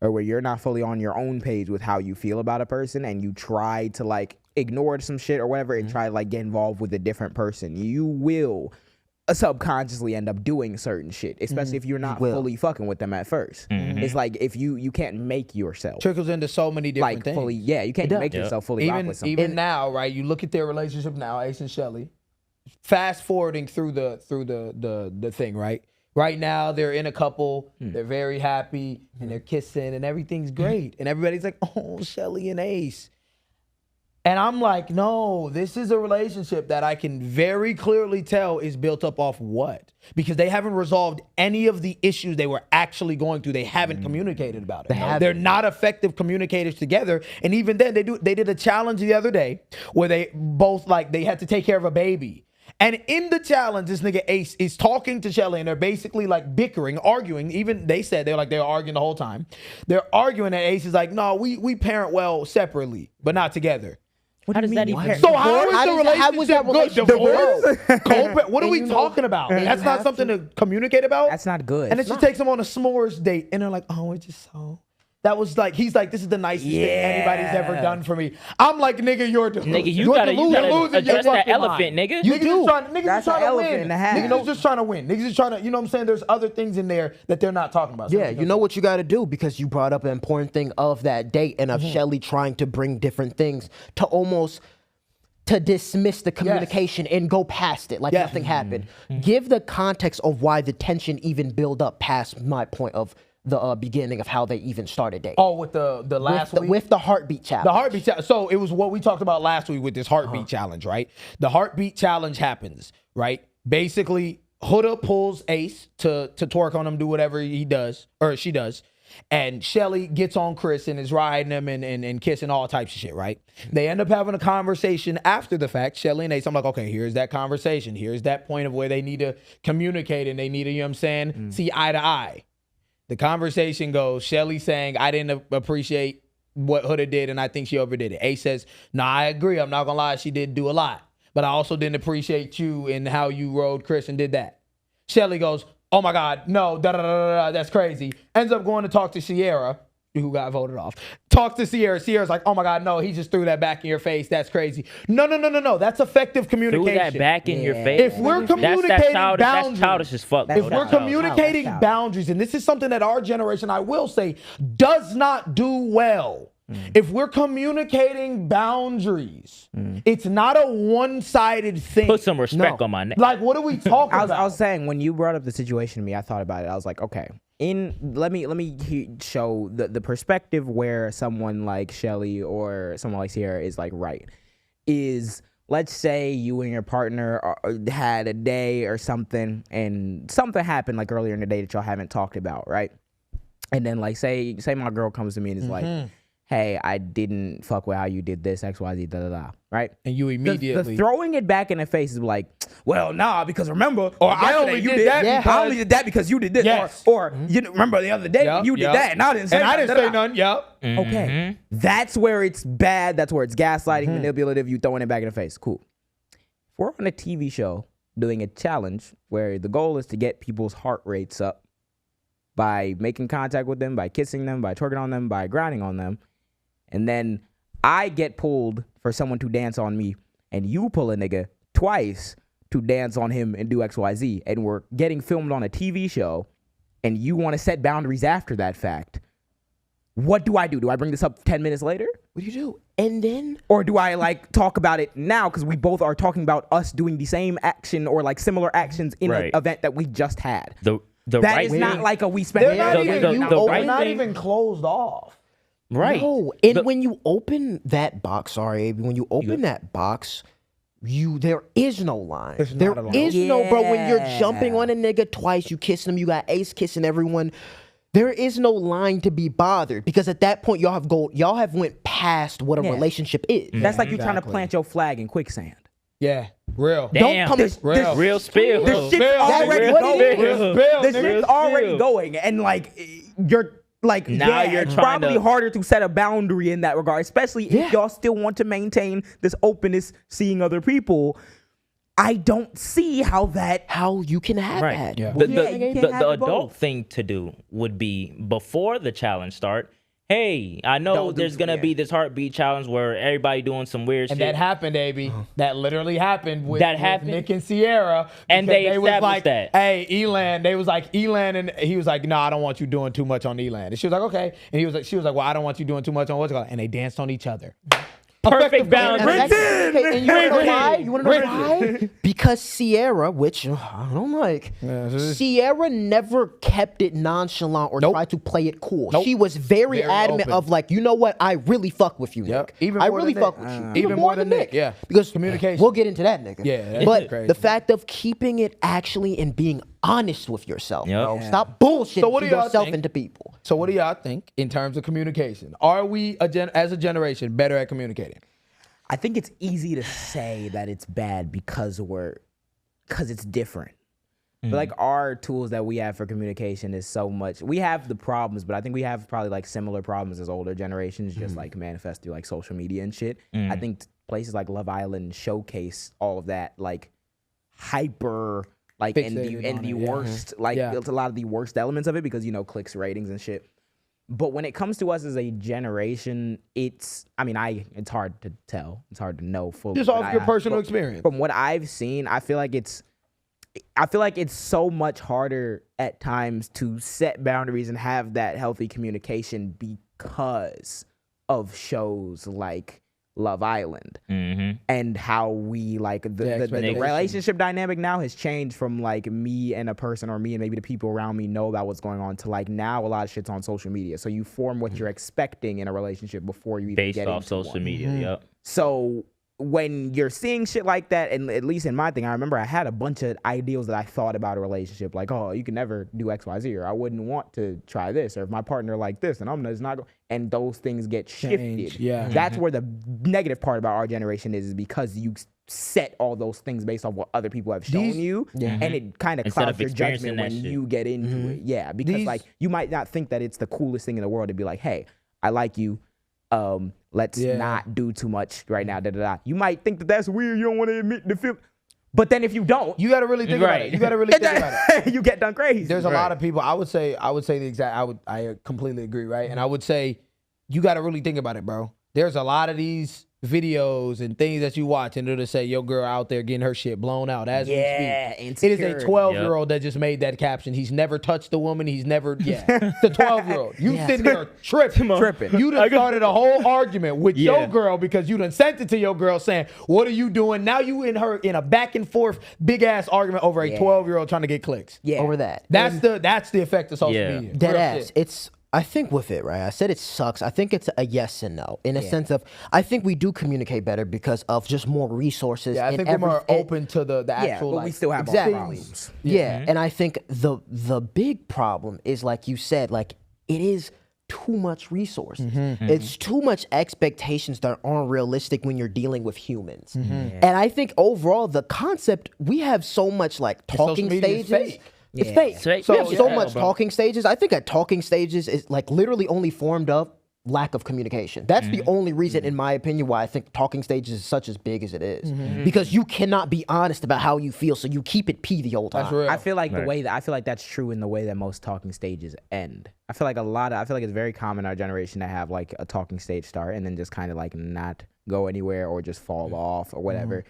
or where you're not fully on your own page with how you feel about a person, and you try to like ignore some shit or whatever and try to like get involved with a different person, you will subconsciously end up doing certain shit, especially if you're not fully fucking with them at first. It's like if you can't make yourself trickles into so many different things. Fully, you can't make yourself fully rock with something. Even now, right? You look at their relationship now, Ace and Shelly. Fast forwarding through the thing, right? Right now they're in a couple, they're very happy, and they're kissing, and everything's great, and everybody's like, "Oh, Shelly and Ace." And I'm like, no, this is a relationship that I can very clearly tell is built up off what? Because they haven't resolved any of the issues they were actually going through. They haven't communicated about it. They're not effective communicators together. And even then, they did a challenge the other day where they both they had to take care of a baby. And in the challenge, this nigga Ace is talking to Shelly, and they're basically like bickering, arguing. Even they said they were arguing the whole time. They're arguing, and Ace is like, no, we parent well separately, but not together. How does that even? So how is the relationship good? Divorce? What are we talking about? That's not something to communicate about. That's not good. And then she takes him on a s'mores date, and they're like, "Oh, it's just so." That was like, he's like, "This is the nicest thing anybody's ever done for me." I'm like, "Nigga, you're nigga, you gotta address that elephant, nigga. You do. Niggas That's just trying to elephant win. in the hat. Niggas just trying to win. Niggas just trying to, you know what I'm saying? There's other things in there that they're not talking about. Yeah, you know what you got to do, because you brought up an important thing of that date and of Shelly trying to bring different things to almost to dismiss the communication and go past it like nothing happened. Give the context of why the tension even built up past my point of the beginning of how they even started dating. Oh, with the last week? With the heartbeat challenge. The heartbeat challenge. So it was what we talked about last week with this heartbeat challenge, right? The heartbeat challenge happens, right? Basically, Huda pulls Ace to twerk on him, do whatever he does, or she does. And Shelly gets on Chris and is riding him and kissing all types of shit, right? They end up having a conversation after the fact, Shelly and Ace. I'm like, okay, here's that conversation. Here's that point of where they need to communicate and they need to, you know what I'm saying, see eye to eye. The conversation goes, Shelly saying, I didn't appreciate what Huda did and I think she overdid it. Ace says, nah, I agree. I'm not gonna lie, she did do a lot. But I also didn't appreciate you and how you rode Chris and did that. Shelly goes, oh my God, no, that's crazy. Ends up going to talk to Sierra, who got voted off. Talk to Sierra. Sierra's like, oh my God, no, he just threw that back in your face. That's crazy. No. That's effective communication. Threw that back in your face. If we're communicating boundaries. That's childish as fuck. If we're communicating boundaries, and this is something that our generation, I will say, does not do well. If we're communicating boundaries, it's not a one-sided thing. Put some respect on my name. Like, what are we talking about? I was saying, when you brought up the situation to me, I thought about it. I was like, okay, let me show the perspective where someone like Shelly or someone like Sierra is like right. Is, let's say you and your partner had a day or something, and something happened like earlier in the day that y'all haven't talked about, right? And then like say my girl comes to me and is like, hey, I didn't fuck with how you did this, X, Y, Z, right? And you immediately... The throwing it back in the face is like, well, nah, because remember... Or I only did that because you did this. Yes. Or you remember the other day you did that, and I didn't say nothing. Okay, that's where it's bad. That's where it's gaslighting, manipulative, you throwing it back in the face. Cool. If we're on a TV show doing a challenge where the goal is to get people's heart rates up by making contact with them, by kissing them, by twerking on them, by grinding on them, and then I get pulled for someone to dance on me, and you pull a nigga twice to dance on him and do X, Y, Z, and we're getting filmed on a TV show, and you want to set boundaries after that fact. What do I do? Do I bring this up 10 minutes later? What do you do? And then? Or do I like talk about it now because we both are talking about us doing the same action or like similar actions in an event that we just had? That is not like a we spent... They're not even closed off. Right. No, and when you open that box, when you open that box, there is no line. There is no, bro, when you're jumping on a nigga twice, you kissing him, you got Ace kissing everyone. There is no line to be bothered because at that point y'all have went past what a relationship is. That's like you trying to plant your flag in quicksand. Yeah, real. Damn. Don't come real spill. This shit's already going, and like you're. Like, now it's probably harder to set a boundary in that regard, especially if y'all still want to maintain this openness, seeing other people. I don't see how you can have that. Yeah. You The can't have adult both. thing to do would be before the challenge start. Hey, I know there's gonna be this heartbeat challenge where everybody doing some weird And shit. that happened, AB. That literally happened with, That happened? with Nick and Sierra. And because they was established like, that. Hey, Elan. They was like, Elan, and he was like, no, I don't want you doing too much on Elan. And she was like, okay. And he was like, she was like, well, I don't want you doing too much on what's it called. And they danced on each other. Perfect balance. And you wanna know why? You wanna know why? Because Sierra, which I don't like, Sierra never kept it nonchalant or tried to play it cool. She was very adamant open. of like, you know what? I really fuck with you, Nick. Even I more really than fuck Nick. with you. Even more than Nick. Yeah. Because communication. We'll get into that, nigga. Yeah, that's but crazy. the fact of keeping it actually and being honest with yourself, Yep. bro. Yeah. Stop bullshitting So what do y'all yourself think? into people. So what do y'all think in terms of communication? Are we, as a generation, better at communicating? I think it's easy to say that it's bad because it's different. But like our tools that we have for communication is so much. We have the problems, but I think we have probably like similar problems as older generations, just like manifest through like social media and shit. I think places like Love Island showcase all of that like hyper like and the worst like it's a lot of the worst elements of it because clicks, ratings and shit. But when it comes to us as a generation, it's hard to tell. It's hard to know fully. Just off your personal experience. From what I've seen, I feel like it's so much harder at times to set boundaries and have that healthy communication because of shows like Love Island and how we like the relationship dynamic now has changed from like me and a person or me and maybe the people around me know about what's going on to like now a lot of shit's on social media. So you form what you're expecting in a relationship before you even based get off into social one. media. Yep. So when you're seeing shit like that, and at least in my thing, I remember I had a bunch of ideals that I thought about a relationship, like, oh, you can never do X, Y, Z, or I wouldn't want to try this, or if my partner like this, and I'm just not. And those things get shifted. Yeah, that's where the negative part about our generation is because you set all those things based off what other people have shown you, and it kind of clouds your judgment when you get into it. Yeah, because like you might not think that it's the coolest thing in the world to be like, hey, I like you. Let's not do too much right now. You might think that that's weird. You don't want to admit the feel. But then if you don't, you got to really think about it. You got to really think about it. You get done crazy. There's a lot of people. I would say the exact. I completely agree. Right, and I would say you got to really think about it, bro. There's a lot of these videos and things that you watch, and it'll say your girl out there getting her shit blown out as we speak. It is a 12-year-old that just made that caption. He's never touched a woman. He's never. The 12-year-old. You sitting there tripping. You done started a whole argument with your girl because you done sent it to your girl saying, "What are you doing?" Now you in a back and forth big ass argument over a 12-year-old trying to get clicks. Over that. That's the effect of social media. Dead ass. It's. I think with it, right? I said it sucks. I think it's a yes and no in a sense of I think we do communicate better because of just more resources. Yeah, I think we're more open to the actual. But we still have our problems. Yeah, and I think the big problem is like you said, like it is too much resources. It's too much expectations that aren't realistic when you're dealing with humans. And I think overall the concept we have so much like talking stages. It's fake. We have so much talking stages. I think at talking stages is like literally only formed of lack of communication. That's the only reason, in my opinion, why I think talking stages is such as big as it is. Because you cannot be honest about how you feel, so you keep it P the whole time. That's real. I feel like I feel like that's true in the way that most talking stages end. I feel like it's very common in our generation to have like a talking stage start and then just kind of like not go anywhere or just fall off or whatever.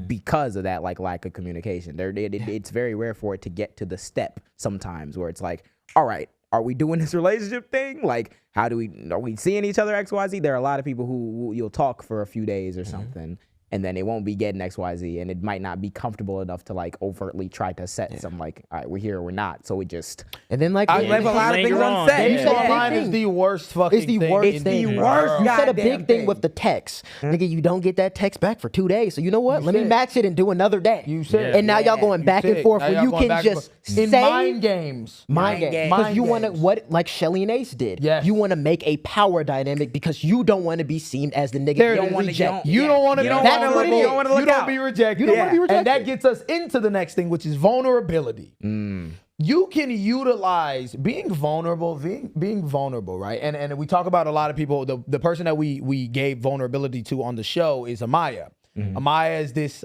Because of that like lack of communication. It's very rare for it to get to the step sometimes where it's like, all right, are we doing this relationship thing? Like, are we seeing each other XYZ? There are a lot of people who you'll talk for a few days or something and then it won't be getting XYZ and it might not be comfortable enough to like overtly try to set some like, all right, we're here or we're not. So we just and then like I leave a lot of things unsaid. You said online is the worst fucking thing. It's the worst thing. The worst. You said a big thing with the text. Nigga, you don't get that text back for 2 days. So you know what? Let me match it and do another day. You said. And now y'all going back and forth where you can just say mind games. Mind games. Because you want to what like Shelly and Ace did. Yes. You want to make a power dynamic because you don't want to be seen as the nigga you don't reject. You don't want to be vulnerable. You don't be rejected. You don't want to be rejected. And that gets us into the next thing, which is vulnerability. You can utilize being vulnerable, right? And we talk about a lot of people. The person that we gave vulnerability to on the show is Amaya. Amaya is this.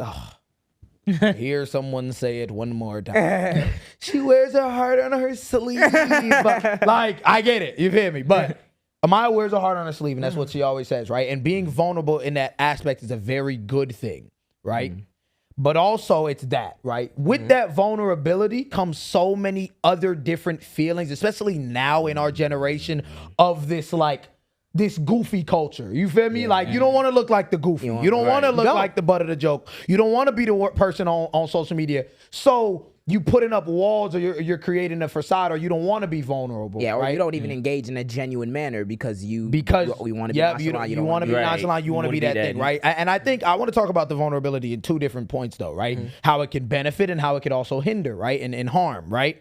Hear someone say it one more time. She wears her heart on her sleeve. Like, I get it. You feel me? But Amaya wears her heart on her sleeve, and that's what she always says, right? And being vulnerable in that aspect is a very good thing, right? But also it's that, right? With that vulnerability comes so many other different feelings, especially now in our generation of this, like, this goofy culture. You feel me? Like, you don't want to look like the goofy. You don't want to look like the butt of the joke. You don't want to be the person on social media. So you putting up walls, or you're creating a facade, or you don't want to be vulnerable. Yeah, or right? you don't even engage in a genuine manner because we want to be nonchalant. You want to be nonchalant. You want to be that thing, right? And I think I want to talk about the vulnerability in two different points, though, right? How it can benefit and how it could also hinder, right? And harm, right?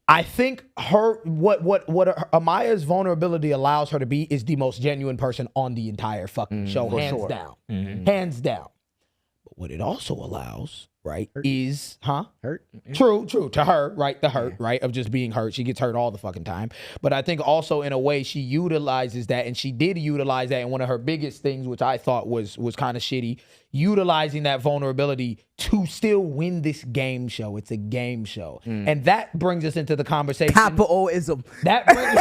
I think what Amaya's vulnerability allows her to be is the most genuine person on the entire fucking show, hands down. Hands down. But what it also allows, right, is hurt. True, to her, right? The hurt, right, of just being hurt. She gets hurt all the fucking time. But I think also in a way she utilizes that, and she did utilize that in one of her biggest things, which I thought was kind of shitty, utilizing that vulnerability to still win this game show. It's a game show. And that brings us into the conversation. Capitalism. That brings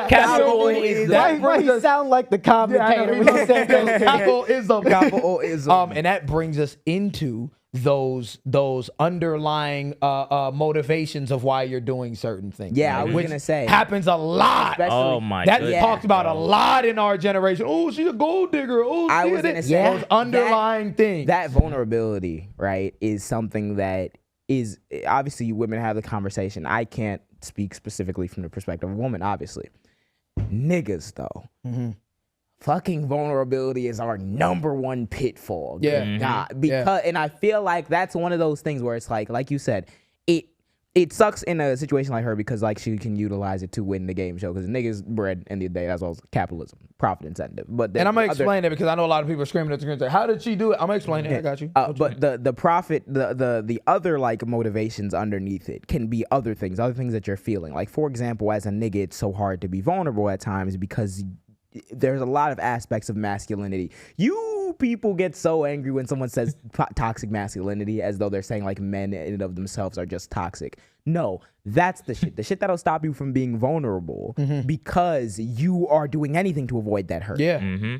Capitalism. Why you sound like the commentator when you said capitalism. Capitalism. And that brings us into those underlying motivations of why you're doing certain things. Yeah, I was gonna say happens a lot. Oh my! That's talked about a lot in our generation. Oh, she's a gold digger. Oh, I was gonna say those underlying things. That vulnerability, right, is something that is obviously women have the conversation. I can't speak specifically from the perspective of a woman, obviously. Niggas though. Fucking vulnerability is our number one pitfall. Because and I feel like that's one of those things where it's like you said, it sucks in a situation like her because like she can utilize it to win the game show because niggas bread in the day that's all capitalism, profit incentive. But and I'm gonna explain it because I know a lot of people are screaming at the screen. How did she do it? I'm gonna explain it. I got you. But the profit, the other like motivations underneath it can be other things that you're feeling. Like for example, as a nigga, it's so hard to be vulnerable at times because there's a lot of aspects of masculinity. You people get so angry when someone says toxic masculinity as though they're saying like men in and of themselves are just toxic. No, that's the shit. The shit that'll stop you from being vulnerable because you are doing anything to avoid that hurt.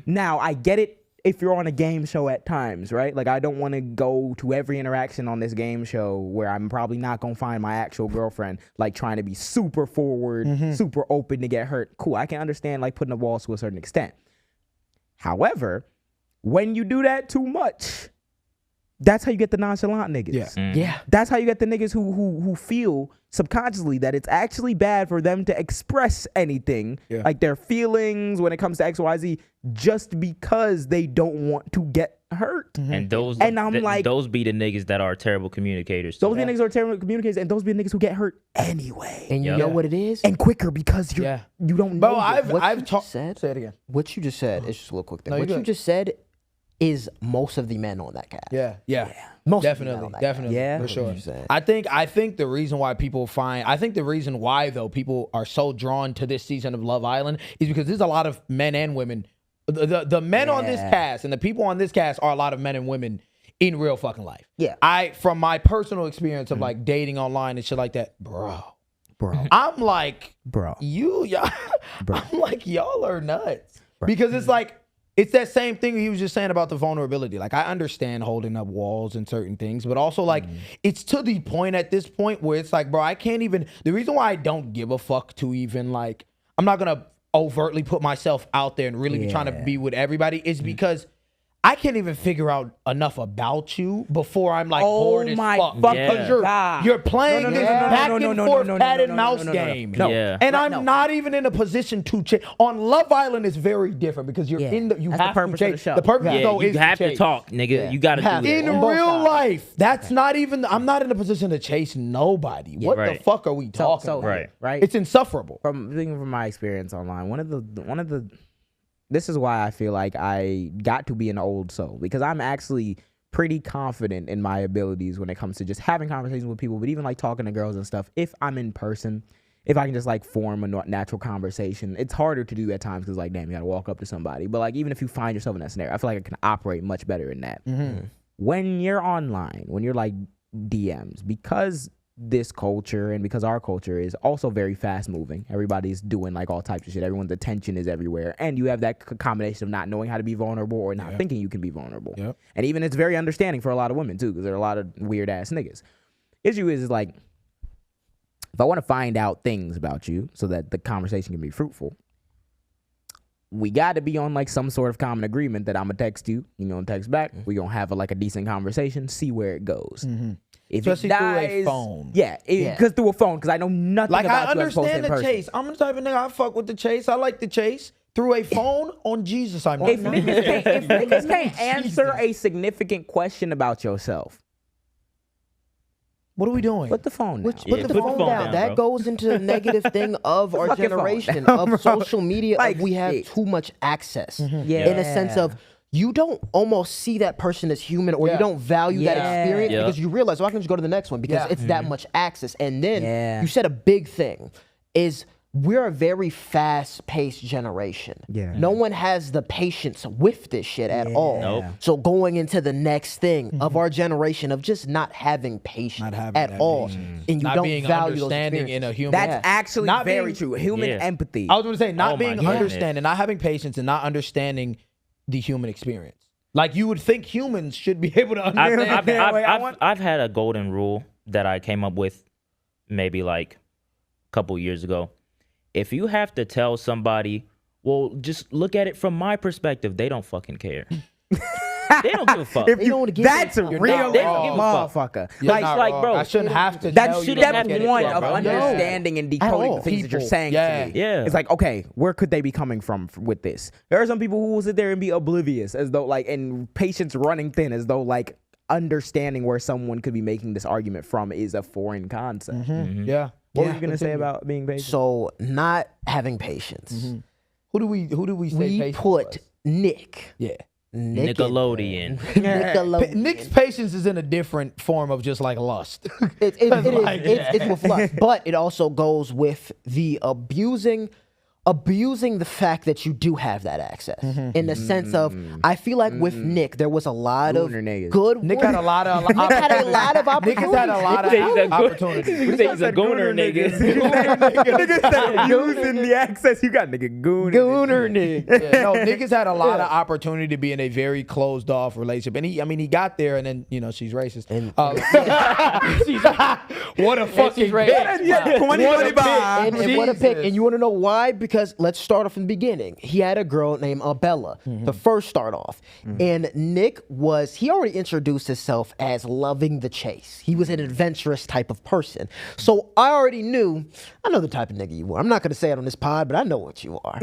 Now, I get it if you're on a game show at times, right? Like I don't want to go to every interaction on this game show where I'm probably not going to find my actual girlfriend like trying to be super forward, super open to get hurt. Cool, I can understand like putting up walls to a certain extent. However, when you do that too much, that's how you get the nonchalant niggas. That's how you get the niggas who feel subconsciously that it's actually bad for them to express anything, like their feelings when it comes to XYZ, just because they don't want to get hurt. And those like, those be the niggas that are terrible communicators. Those be the niggas are terrible communicators, and those be the niggas who get hurt anyway. And you know what it is? And quicker because you don't know. Bro, I've said. Say it again. What you just said, it's just a little quick thing. No, what you just said is most of the men on that cast. Most definitely, for sure. I think the reason why people are so drawn to this season of Love Island is because there's a lot of men and women. The men on this cast and the people on this cast are a lot of men and women in real fucking life. From my personal experience of like dating online and shit like that, bro. I'm like, y'all are nuts. Because it's like, it's that same thing he was just saying about the vulnerability. Like, I understand holding up walls and certain things, but also, like, it's to the point at this point where it's like, bro, I can't even... The reason why I don't give a fuck to even, like... I'm not going to overtly put myself out there and really be trying to be with everybody is because... I can't even figure out enough about you before I'm like bored as fuck. Because you're playing this back and forth cat and mouse game. And I'm not even in a position to change. On Love Island, it's very different because you're in the, you have to change. The purpose of the show is you have to talk, nigga. You got to do that. In real life, that's not even, I'm not in a position to chase nobody. What the fuck are we talking about? Right. It's insufferable. From my experience online, one of the this is why I feel like I got to be an old soul, because I'm actually pretty confident in my abilities when it comes to just having conversations with people, but even like talking to girls and stuff. If I'm in person, if I can just like form a natural conversation, it's harder to do at times because like, damn, you got to walk up to somebody. But like, even if you find yourself in that scenario, I feel like I can operate much better in that. when you're online, when you're like DMs, because this culture and because our culture is also very fast moving, everybody's doing like all types of shit. Everyone's attention is everywhere. And you have that combination of not knowing how to be vulnerable or not thinking you can be vulnerable. And even it's very understanding for a lot of women too, because there are a lot of weird ass niggas. Issue is like, if I want to find out things about you so that the conversation can be fruitful, we got to be on like some sort of common agreement that I'm gonna text you, you gonna text back, we gonna have a decent conversation, see where it goes. If especially it dies, through a phone. Because through a phone, because I know nothing Like, about I you as opposed to understand in the person. chase. I'm the type of nigga, I fuck with the chase. I like the chase. Through a phone, on Jesus, I'm If niggas can't answer a significant question about yourself, what are we doing? Put the phone down. Put the phone down. That goes into the negative thing of our Fuck your phone generation, down, of bro. social media. Like, Of we have too much access Yeah. in a sense of you don't almost see that person as human, or you don't value that experience because you realize, oh, I can just go to the next one because it's that much access. And then you said a big thing is we're a very fast-paced generation. No one has the patience with this shit at all. Nope. So going into the next thing of our generation of just not having patience at all, and you Not don't being value those understanding in a experiences. human. That's actually Not very being- true. Human empathy. I was going to say, not Oh my being goodness. understanding, not having patience, and not understanding the human experience. Like, you would think humans should be able to understand. I've had a golden rule that I came up with maybe like a couple years ago. If you have to tell somebody, well, just look at it from my perspective, they don't fucking care. They don't give a fuck. That's a real motherfucker. Like, bro, I shouldn't have to. That's tell you step to look at one it, of bro. understanding and decoding the things that you're saying to me. Yeah. It's like, okay, where could they be coming from with this? There are some people who will sit there and be oblivious as though like, and patience running thin as though like understanding where someone could be making this argument from is a foreign concept. Yeah. What were you going to say about being patient? So not having patience. Who do we say We patience put was? Nick. Yeah. Nick Nickelodeon. Nickelodeon. Nick's patience is in a different form of just like lust. It is. It's with lust, but it also goes with the abusing the fact that you do have that access in the sense of I feel like with Nick there was a lot of good. Nick had a lot of Nick had a lot of opportunities. Nick had a lot of opportunities. He's a gooner nigga. Niggas that using the access. You got nigga gooner Nick. Yeah, no, niggas had a lot of opportunity to be in a very closed off relationship, and he got there, and then she's racist. And she's what a fucking bitch. And what a pick. And you want to know why? Because let's start off in the beginning. He had a girl named Bella, the first start off. And Nick he already introduced himself as loving the chase. He was an adventurous type of person. So I already knew, I know the type of nigga you are. I'm not going to say it on this pod, but I know what you are.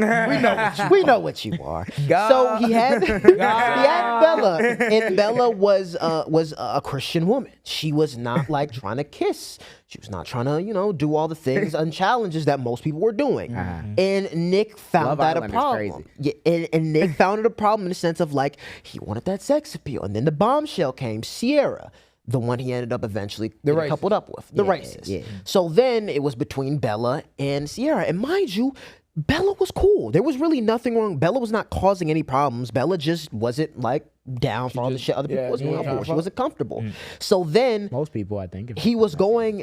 We know what you are. So he had Bella. And Bella was a Christian woman. She was not like trying to kiss. She was not trying to, do all the things and challenges that most people were doing. And Nick found Love that Island a is problem. crazy. Yeah, and Nick found it a problem in the sense of like, he wanted that sex appeal. And then the bombshell came, Sierra, the one he ended up eventually getting coupled up with, the racist. Yeah. So then it was between Bella and Sierra. And mind you, Bella was cool. There was really nothing wrong. Bella was not causing any problems. Bella just wasn't like down for all the shit other people was going for. She wasn't comfortable. So then most people, I think, he was going.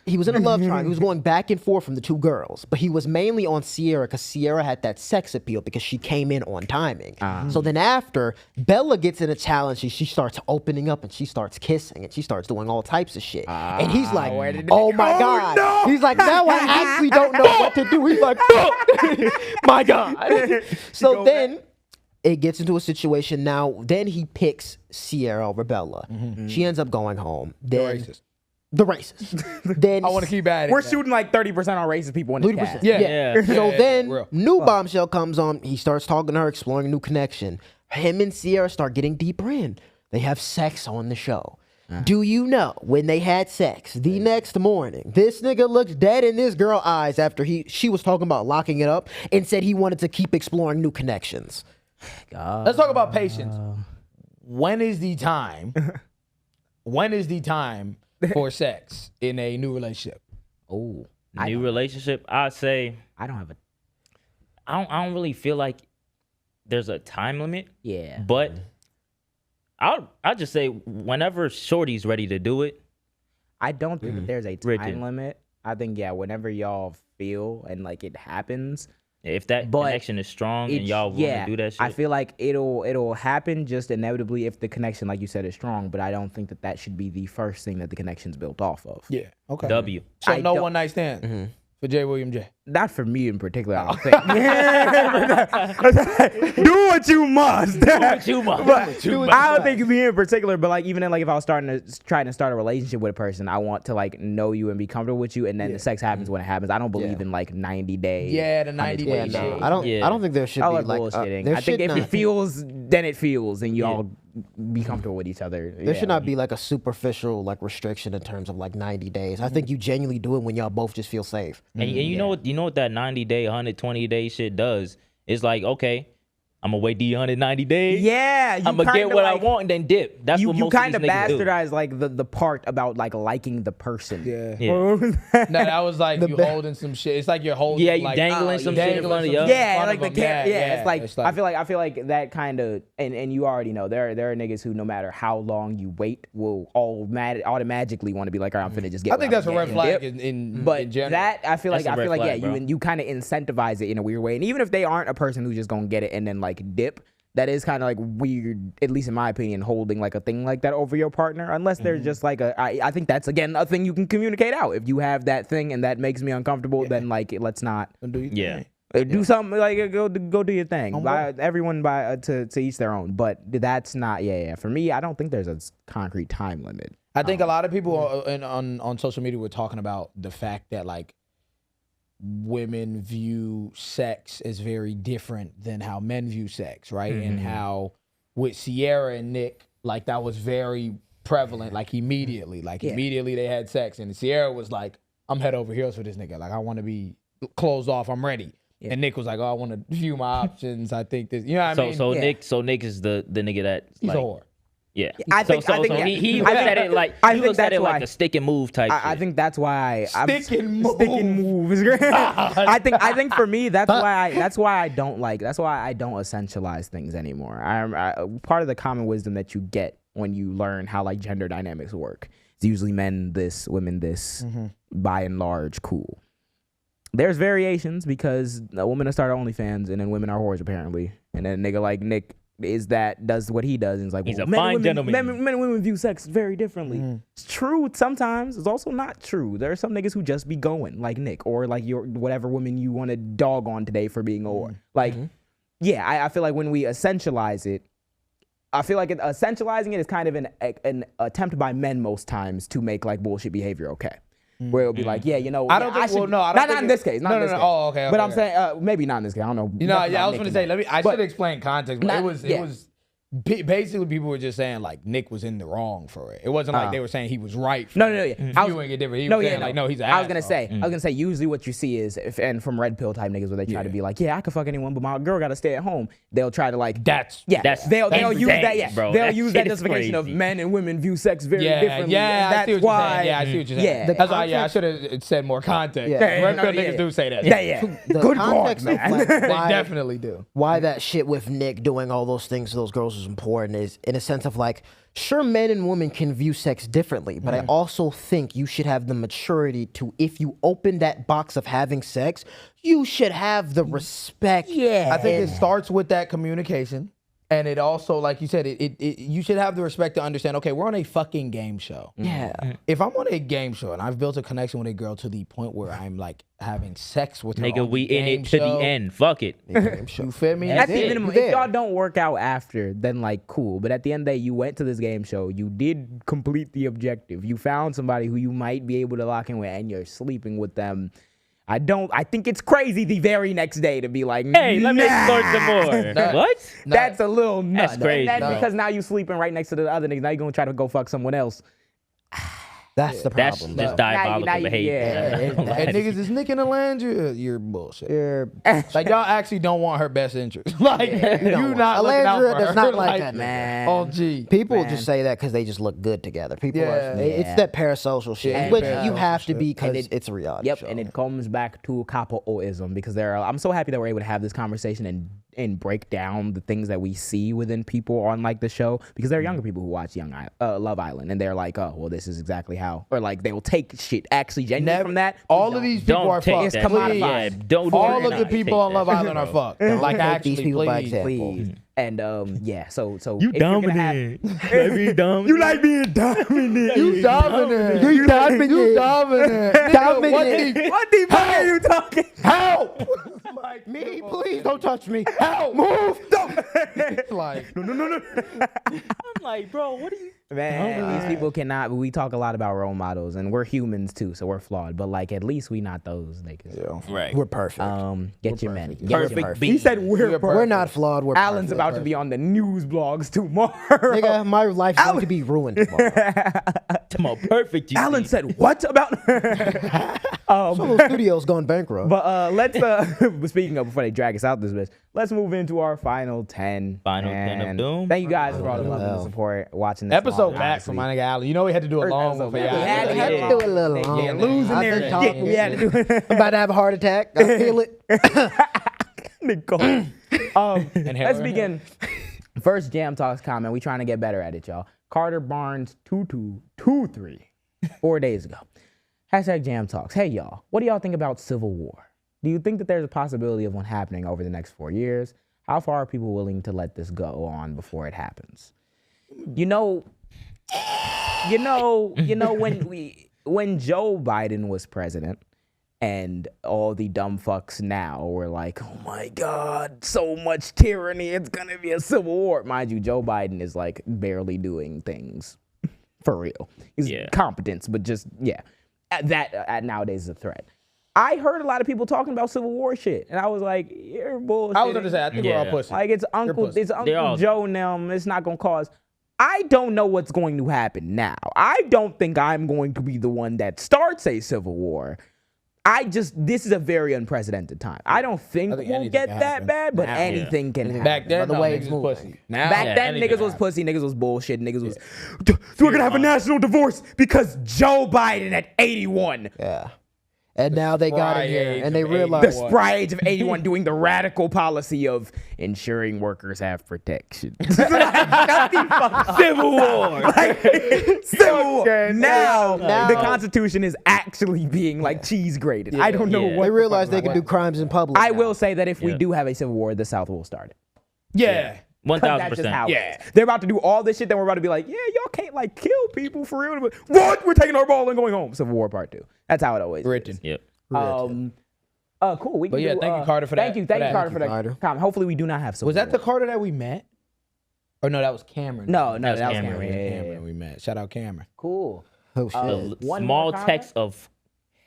He was in a love triangle. He was going back and forth from the two girls, but he was mainly on Sierra because Sierra had that sex appeal because she came in on timing. So then after Bella gets in a challenge, she starts opening up and she starts kissing and she starts doing all types of shit. And he's like, "Oh my god!" No! He's like, "Now I actually don't know what to do." He's like, "My god!" So then it gets into a situation now. Then he picks Sierra over Bella. She ends up going home. Then the racist. Then I want to keep at it. We're shooting like 30% on racist people in this cast. Yeah. So then real. new bombshell comes on. He starts talking to her, exploring a new connection. Him and Sierra start getting deeper in. They have sex on the show. Do you know when they had sex the next morning, this nigga looked dead in this girl's eyes after she was talking about locking it up and said he wanted to keep exploring new connections. Let's talk about patience. When is the time? When is the time for sex in a new relationship? Oh, new relationship. I'd say I don't have a. I don't really feel like there's a time limit. Yeah. But I'll just say whenever Shorty's ready to do it. I don't think that there's a time limit. I think whenever y'all feel and like it happens. If that connection is strong and y'all want to do that shit. I feel like it'll happen just inevitably if the connection, like you said, is strong. But I don't think that should be the first thing that the connection's built off of. Yeah. Okay. W. So no one night stand for J. William J. Not for me in particular, I don't think. Do what you must. Do what you must. I don't think me in particular, but like even in like if I was trying to start a relationship with a person, I want to like know you and be comfortable with you, and then the sex happens when it happens. I don't believe in like 90 days. Yeah, the 90 days. No, I don't think there should be like bullshitting. I think if it feels, then it feels, and you all be comfortable with each other. There should not be like a superficial like restriction in terms of like 90 days. I think you genuinely do it when y'all both just feel safe. And you know what that 90-day, 120-day shit does? It's like, okay, I'm gonna wait the 190 days. Yeah, I'm gonna get what I want and then dip. That's what most kind of of these niggas do. bastardize like the part about like liking the person. Yeah. Yeah. No, that was like you holding some shit. It's like you're holding. Yeah, you like, dangling some shit in front of you. Yeah, like the it's like I feel like that kind of and you already know there are niggas who no matter how long you wait will automatically want to be like, all right, I'm finna just get. I think that's a red flag in general. That I feel like flag, you kind of incentivize it in a weird way, and even if they aren't a person who's just gonna get it and then like dip. That is kind of like weird, at least in my opinion, holding like a thing like that over your partner, unless there's just like I think that's again a thing you can communicate out. If you have that thing and that makes me uncomfortable, then like let's not. Do something like go do your thing. Everyone to each their own. But that's not for me. I don't think there's a concrete time limit. I think a lot of people on social media were talking about the fact that like women view sex as very different than how men view sex, right? And how with Sierra and Nick, like that was very prevalent, like immediately they had sex, and Sierra was like, I'm head over heels for this nigga, like I want to be closed off, I'm ready. And Nick was like, oh, I want to view my options. I think this, you know what I mean? So Nick is the nigga that he's like, a whore. Yeah, I think he looks at it like like a stick and move type. I think that's why stick and move is great. I think for me that's why I don't essentialize things anymore. Part of the common wisdom that you get when you learn how like gender dynamics work is usually men this, women this, by and large cool. There's variations because a woman will start OnlyFans and then women are whores apparently, and then a nigga like Nick does what he does, and it's like he's a fine gentleman. Men and women view sex very differently. It's true sometimes. It's also not true. There are some niggas who just be going like Nick, or like your whatever woman you want to dog on today for being a whore. Like, I feel like when we essentialize it, I feel like essentializing it is kind of an attempt by men most times to make like bullshit behavior okay. Where it'll be like, I don't think, not in this case. Not in this case. Oh, okay. But I'm saying, maybe not in this case. I don't know. I was going to say, I should explain context. But it was basically people were just saying like Nick was in the wrong for it. It wasn't like they were saying he was right. Viewing it different. He was saying like, no, he's an asshole. I was gonna say usually what you see is and from red pill type niggas where they try to be like, I could fuck anyone, but my girl gotta stay at home. They'll try to like they'll use that bro. They'll use that justification of men and women view sex very differently. That's why. I see what you're saying. That's why. I should have said more context. Red pill niggas do say that. Good context of like, they definitely do. Why that shit with Nick doing all those things to those girls is important is in a sense of like, sure, men and women can view sex differently, but I also think you should have the maturity to, if you open that box of having sex, you should have the respect. I think it starts with that communication. And it also, like you said, you should have the respect to understand, okay, we're on a fucking game show. If I'm on a game show and I've built a connection with a girl to the point where I'm like having sex with her, nigga, we in it to the end. Fuck it. You feel me? At the minimum, if y'all don't work out after, then like cool. But at the end of the day, you went to this game show. You did complete the objective. You found somebody who you might be able to lock in with, and you're sleeping with them. I think it's crazy the very next day to be like, hey, let me explore some more. What? That's a little nuts. That's crazy. And because now you sleeping right next to the other niggas. Now you're going to try to go fuck someone else. That's the problem. That's just diabolical behavior. And niggas is Nick and Alandria. You're bullshit. Like y'all actually don't want her best interest. Like you not looking out for her. Does not like that, man. Oh gee. People just say that because they just look good together. People it's that parasocial shit, which you have to be because it's a reality show. And it comes back to capoism because I'm so happy that we're able to have this conversation and break down the things that we see within people on like the show, because there are younger people who watch Love Island, and they're like, oh, well, this is exactly how, or like they will take shit actually genuine from that. All of these people are fucked. It's commodified. All of the people on Love Island are fucked. Like actually, these people by example. Please. And so You dominant. you like being dominant. You dominant. You dominant. You dominant. What the fuck are you talking? Help! Like me, please don't touch me. Help! Move! Like No. I'm like, bro, what are you? Man, these people cannot. We talk a lot about role models, and we're humans too, so we're flawed. But like, at least we not those niggas. Yeah. Right. We're perfect. Get your money. Perfect beat. He said We're not flawed. We're Alan's perfect. about to be on the news blogs tomorrow. Nigga, my life's going to be ruined tomorrow. Tomorrow, perfect. Alan said what about? Solo Studios going bankrupt. But let's speaking of, before they drag us out this bitch, let's move into our final 10. Final 10 of Doom. Thank you guys for all the love and support watching this episode long, back honestly. from my nigga Alan. You know we had to do a long one for y'all. We had to do a little long. Yeah, losing I've there. been talking. We had to do it. I'm about to have a heart attack. I feel it. Let's begin. First Jam Talks comment. We trying to get better at it, y'all. Carter Barnes 2223 4 days ago. Hashtag Jam Talks. Hey, y'all. What do y'all think about civil war? Do you think that there's a possibility of one happening over the next 4 years? How far are people willing to let this go on before it happens? When Joe Biden was president, and all the dumb fucks now were like, oh my God, so much tyranny, it's gonna be a civil war. Mind you, Joe Biden is like barely doing things for real. He's competence, but just, that nowadays is a threat. I heard a lot of people talking about civil war shit, and I was like, you're bullshit. I was going to say, I think we're all pussy. Like, it's Uncle Joe now, it's not gonna cause. I don't know what's going to happen now. I don't think I'm going to be the one that starts a civil war. This is a very unprecedented time. I don't think we'll get that bad, but anything can happen. Back then, By the way, niggas was pussy. Now, Back then, niggas was pussy, niggas was bullshit, niggas was, we're gonna have a national divorce because Joe Biden at 81. Yeah. And now they got it here, and they realized the spry age of 81 doing the radical policy of ensuring workers have protection. Civil war. Civil war. Now the Constitution is actually being like cheese grated. I don't know what. They realized they could do crimes in public. I will say that if we do have a civil war, the South will start it. Yeah. 1000%. Yeah. They're about to do all this shit, then we're about to be like, yeah, y'all can't like kill people for real. What? We're taking our ball and going home. Civil War Part 2. That's how it always is. Yep. Cool. We can thank you, Carter, for that. Thank you, Carter, for that comment. Hopefully we do not have civil Was that war. the Carter that we met? Or no, that was Cameron. No, that was Cameron. Cameron. Cameron we met. Shout out Cameron. Cool. Oh shit. Small text of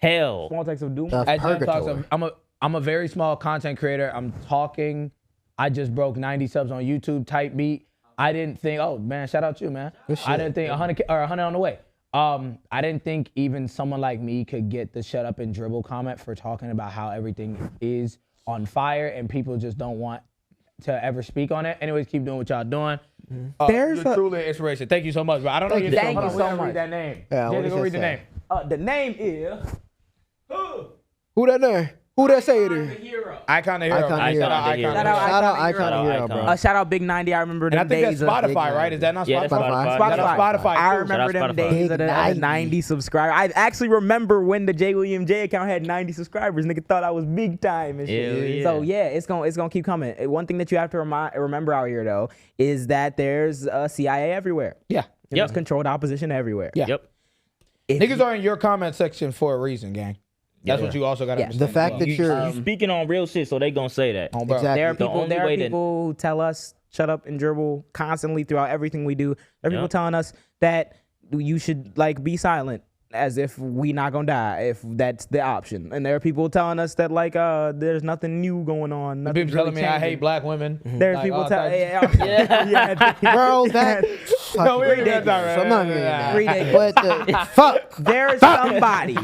hell. Small text of doom. At Jam Talks, I'm a very small content creator. I'm talking. I just broke 90 subs on YouTube type beat. I didn't think, oh man, shout out to you, man. I didn't think 100 on the way. I didn't think even someone like me could get the shut up and dribble comment for talking about how everything is on fire and people just don't want to ever speak on it. Anyways, keep doing what y'all doing. There's you're truly an inspiration. Thank you so much, bro. I don't know your name. Thank you so much. Read that name. Yeah, Jay, go read the name. The name is Who that name? Who that say it is? Icon the Hero. Shout out Icon the Hero, bro. Shout out Big 90. I remember And I them think days. that's Spotify, right? Is that not Spotify? Yeah, that's Spotify. Spotify. I Cool. remember them Spotify. days of the 90 subscribers. I actually remember when the J. William J account had 90 subscribers. Nigga thought I was big time and shit. Yeah. So yeah, it's gonna keep coming. One thing that you have to remember out here though is that there's CIA everywhere. Yeah. There's controlled opposition everywhere. Yeah. Yep. Niggas are in your comment section for a reason, gang. That's what you also got to understand. The fact that You speaking on real shit, so they gonna say that. Exactly. There are The people, only way that- who tell us shut up and dribble constantly throughout everything we do. There are people telling us that you should like be silent as if we not gonna die if that's the option. And there are people telling us that like there's nothing new going on. People telling me I hate black women. There's Like, people all telling types. bro, that No, we ain't ridiculous. that I'm not right. mad. Ridiculous. But fuck. There's somebody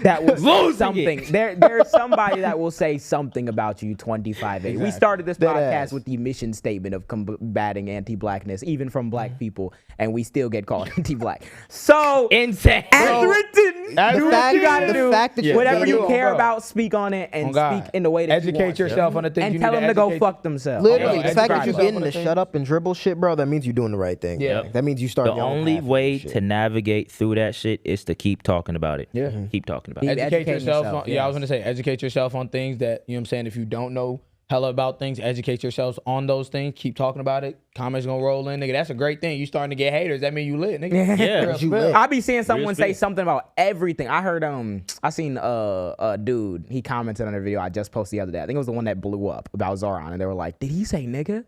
that will say something. There's somebody that will say something about you 25-8. We started this podcast with the mission statement of combating anti-blackness, even from black people, and we still get called anti-black. So insane. At written. Do what you gotta do. Whatever you care bro. about, speak on it and speak in the way that educate you want yourself on the things and you tell need them to go fuck themselves. Literally, the fact that you're yourself getting on the the shut up and dribble shit, bro, that means you're doing the right thing. Yeah. That means you start. The only way to navigate through that shit is to keep talking about it. Yeah. Keep talking about it. Educate yourself on, I was gonna say educate yourself on things that, you know what I'm saying, if you don't know hella about things, educate yourselves on those things, keep talking about it. Comments gonna roll in, nigga. That's a great thing. You starting to get haters, that mean you lit, nigga. Yeah. I be seeing someone say something about everything. I heard I seen a dude, he commented on a video I just posted the other day. I think it was the one that blew up about Zohran, and they were like, did he say nigga?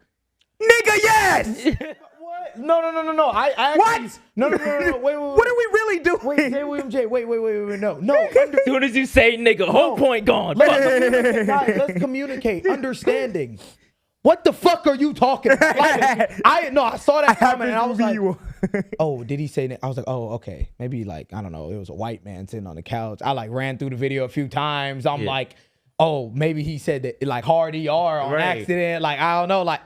Nigga, yes! No. I actually, What? No. Wait. What are we really doing? Wait, J. William J. Wait. No. As soon as you say nigga, whole point gone. Let's communicate. Understanding. What the fuck are you talking about? Like, I saw that comment and I was like, oh, did he say that? I was like, oh, okay. Maybe like, I don't know. It was a white man sitting on the couch. I like ran through the video a few times. I'm like, oh, maybe he said that like hard ER on accident. Like, I don't know. Like,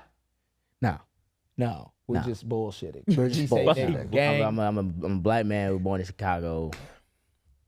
no. We're just bullshitting. We're just bullshitting. Gang. I'm a black man who was born in Chicago.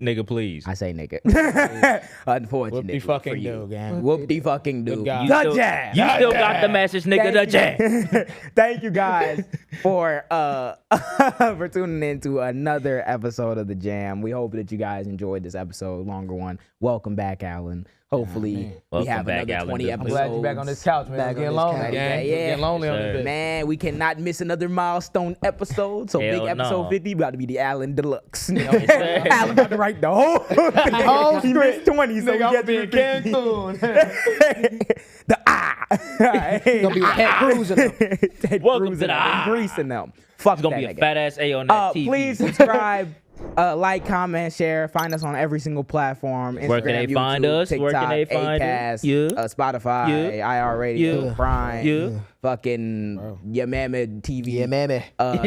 Nigga, please. I say nigga. Unfortunately. Whoop-de fucking do, gang. Whoop-de fucking do. God. The Jam. You still got the message, nigga. The Jam. Thank you guys for for tuning in to another episode of The Jam. We hope that you guys enjoyed this episode, longer one. Welcome back, Alan. Hopefully we have another 20 episodes. I'm glad you're back on this couch, man. Getting lonely, gang. Getting lonely on this bitch. Man, we cannot miss another milestone episode. So big episode 50, about to be the Alan Deluxe. You know? Alan about to write the whole thing. He missed 20, so we get to be Cancun. The Gonna be with Ted Cruz in them. Welcome to the Grease in them. Fuck It's gonna be a fat ass A on that TV. Please subscribe. Like, comment, share. Find us on every single platform. Instagram, Where can they YouTube, find us? TikTok, Where can they find Acast, Spotify, iHeartRadio, Prime, fucking your mammy TV, Yeah, mammy.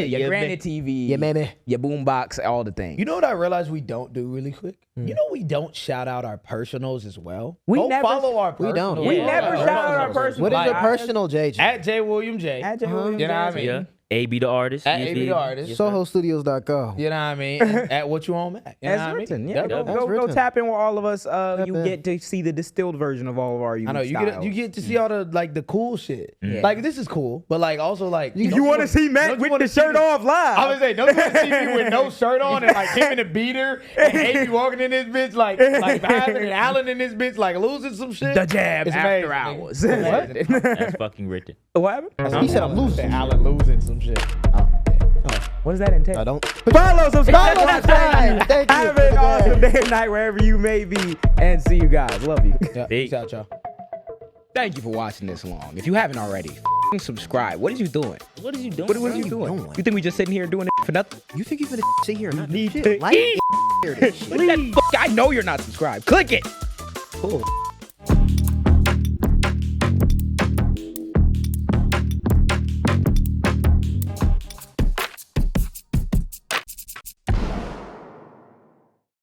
your granny TV, Yeah, mammy. your boombox, all the things. You know what I realized we don't do really quick? You know we don't shout out our personals as well. We Go never- follow our we personals. don't. We Yeah. never shout out our personal. What is your Like, personal, JJ? At J. William J. At J. William You know what I J. mean? Yeah. AB the artist. At AB the artist. SohoStudios.com. You know what I mean? At what you on, Matt. You know As what I mean? written, yeah. Yep. Go tap in with all of us. You in. get to see the distilled version of all of our unique I know you get to see all the like the cool shit. Like this is cool, but like also like You want to see Matt with the shirt off live? I was saying, don't you want to see me with no shirt on and like him in a beater and AB walking in this bitch like vibing and Allen in this bitch like losing some shit. The Jam It's after amazing, hours. That's fucking written. What happened? He said I'm losing. Allen losing some shit. What does that entail? I don't. Follow, subscribe, Thank you. Have an awesome day or night wherever you may be, and see you guys. Love you. Yeah, peace out, y'all. Thank you for watching this long. If you haven't already, subscribe. What is you doing? What is you doing? What are you doing? You think we just sitting here doing it for nothing? You think you're gonna sit here and not Need do to shit? Like eat. I know you're not subscribed. Click it. Cool.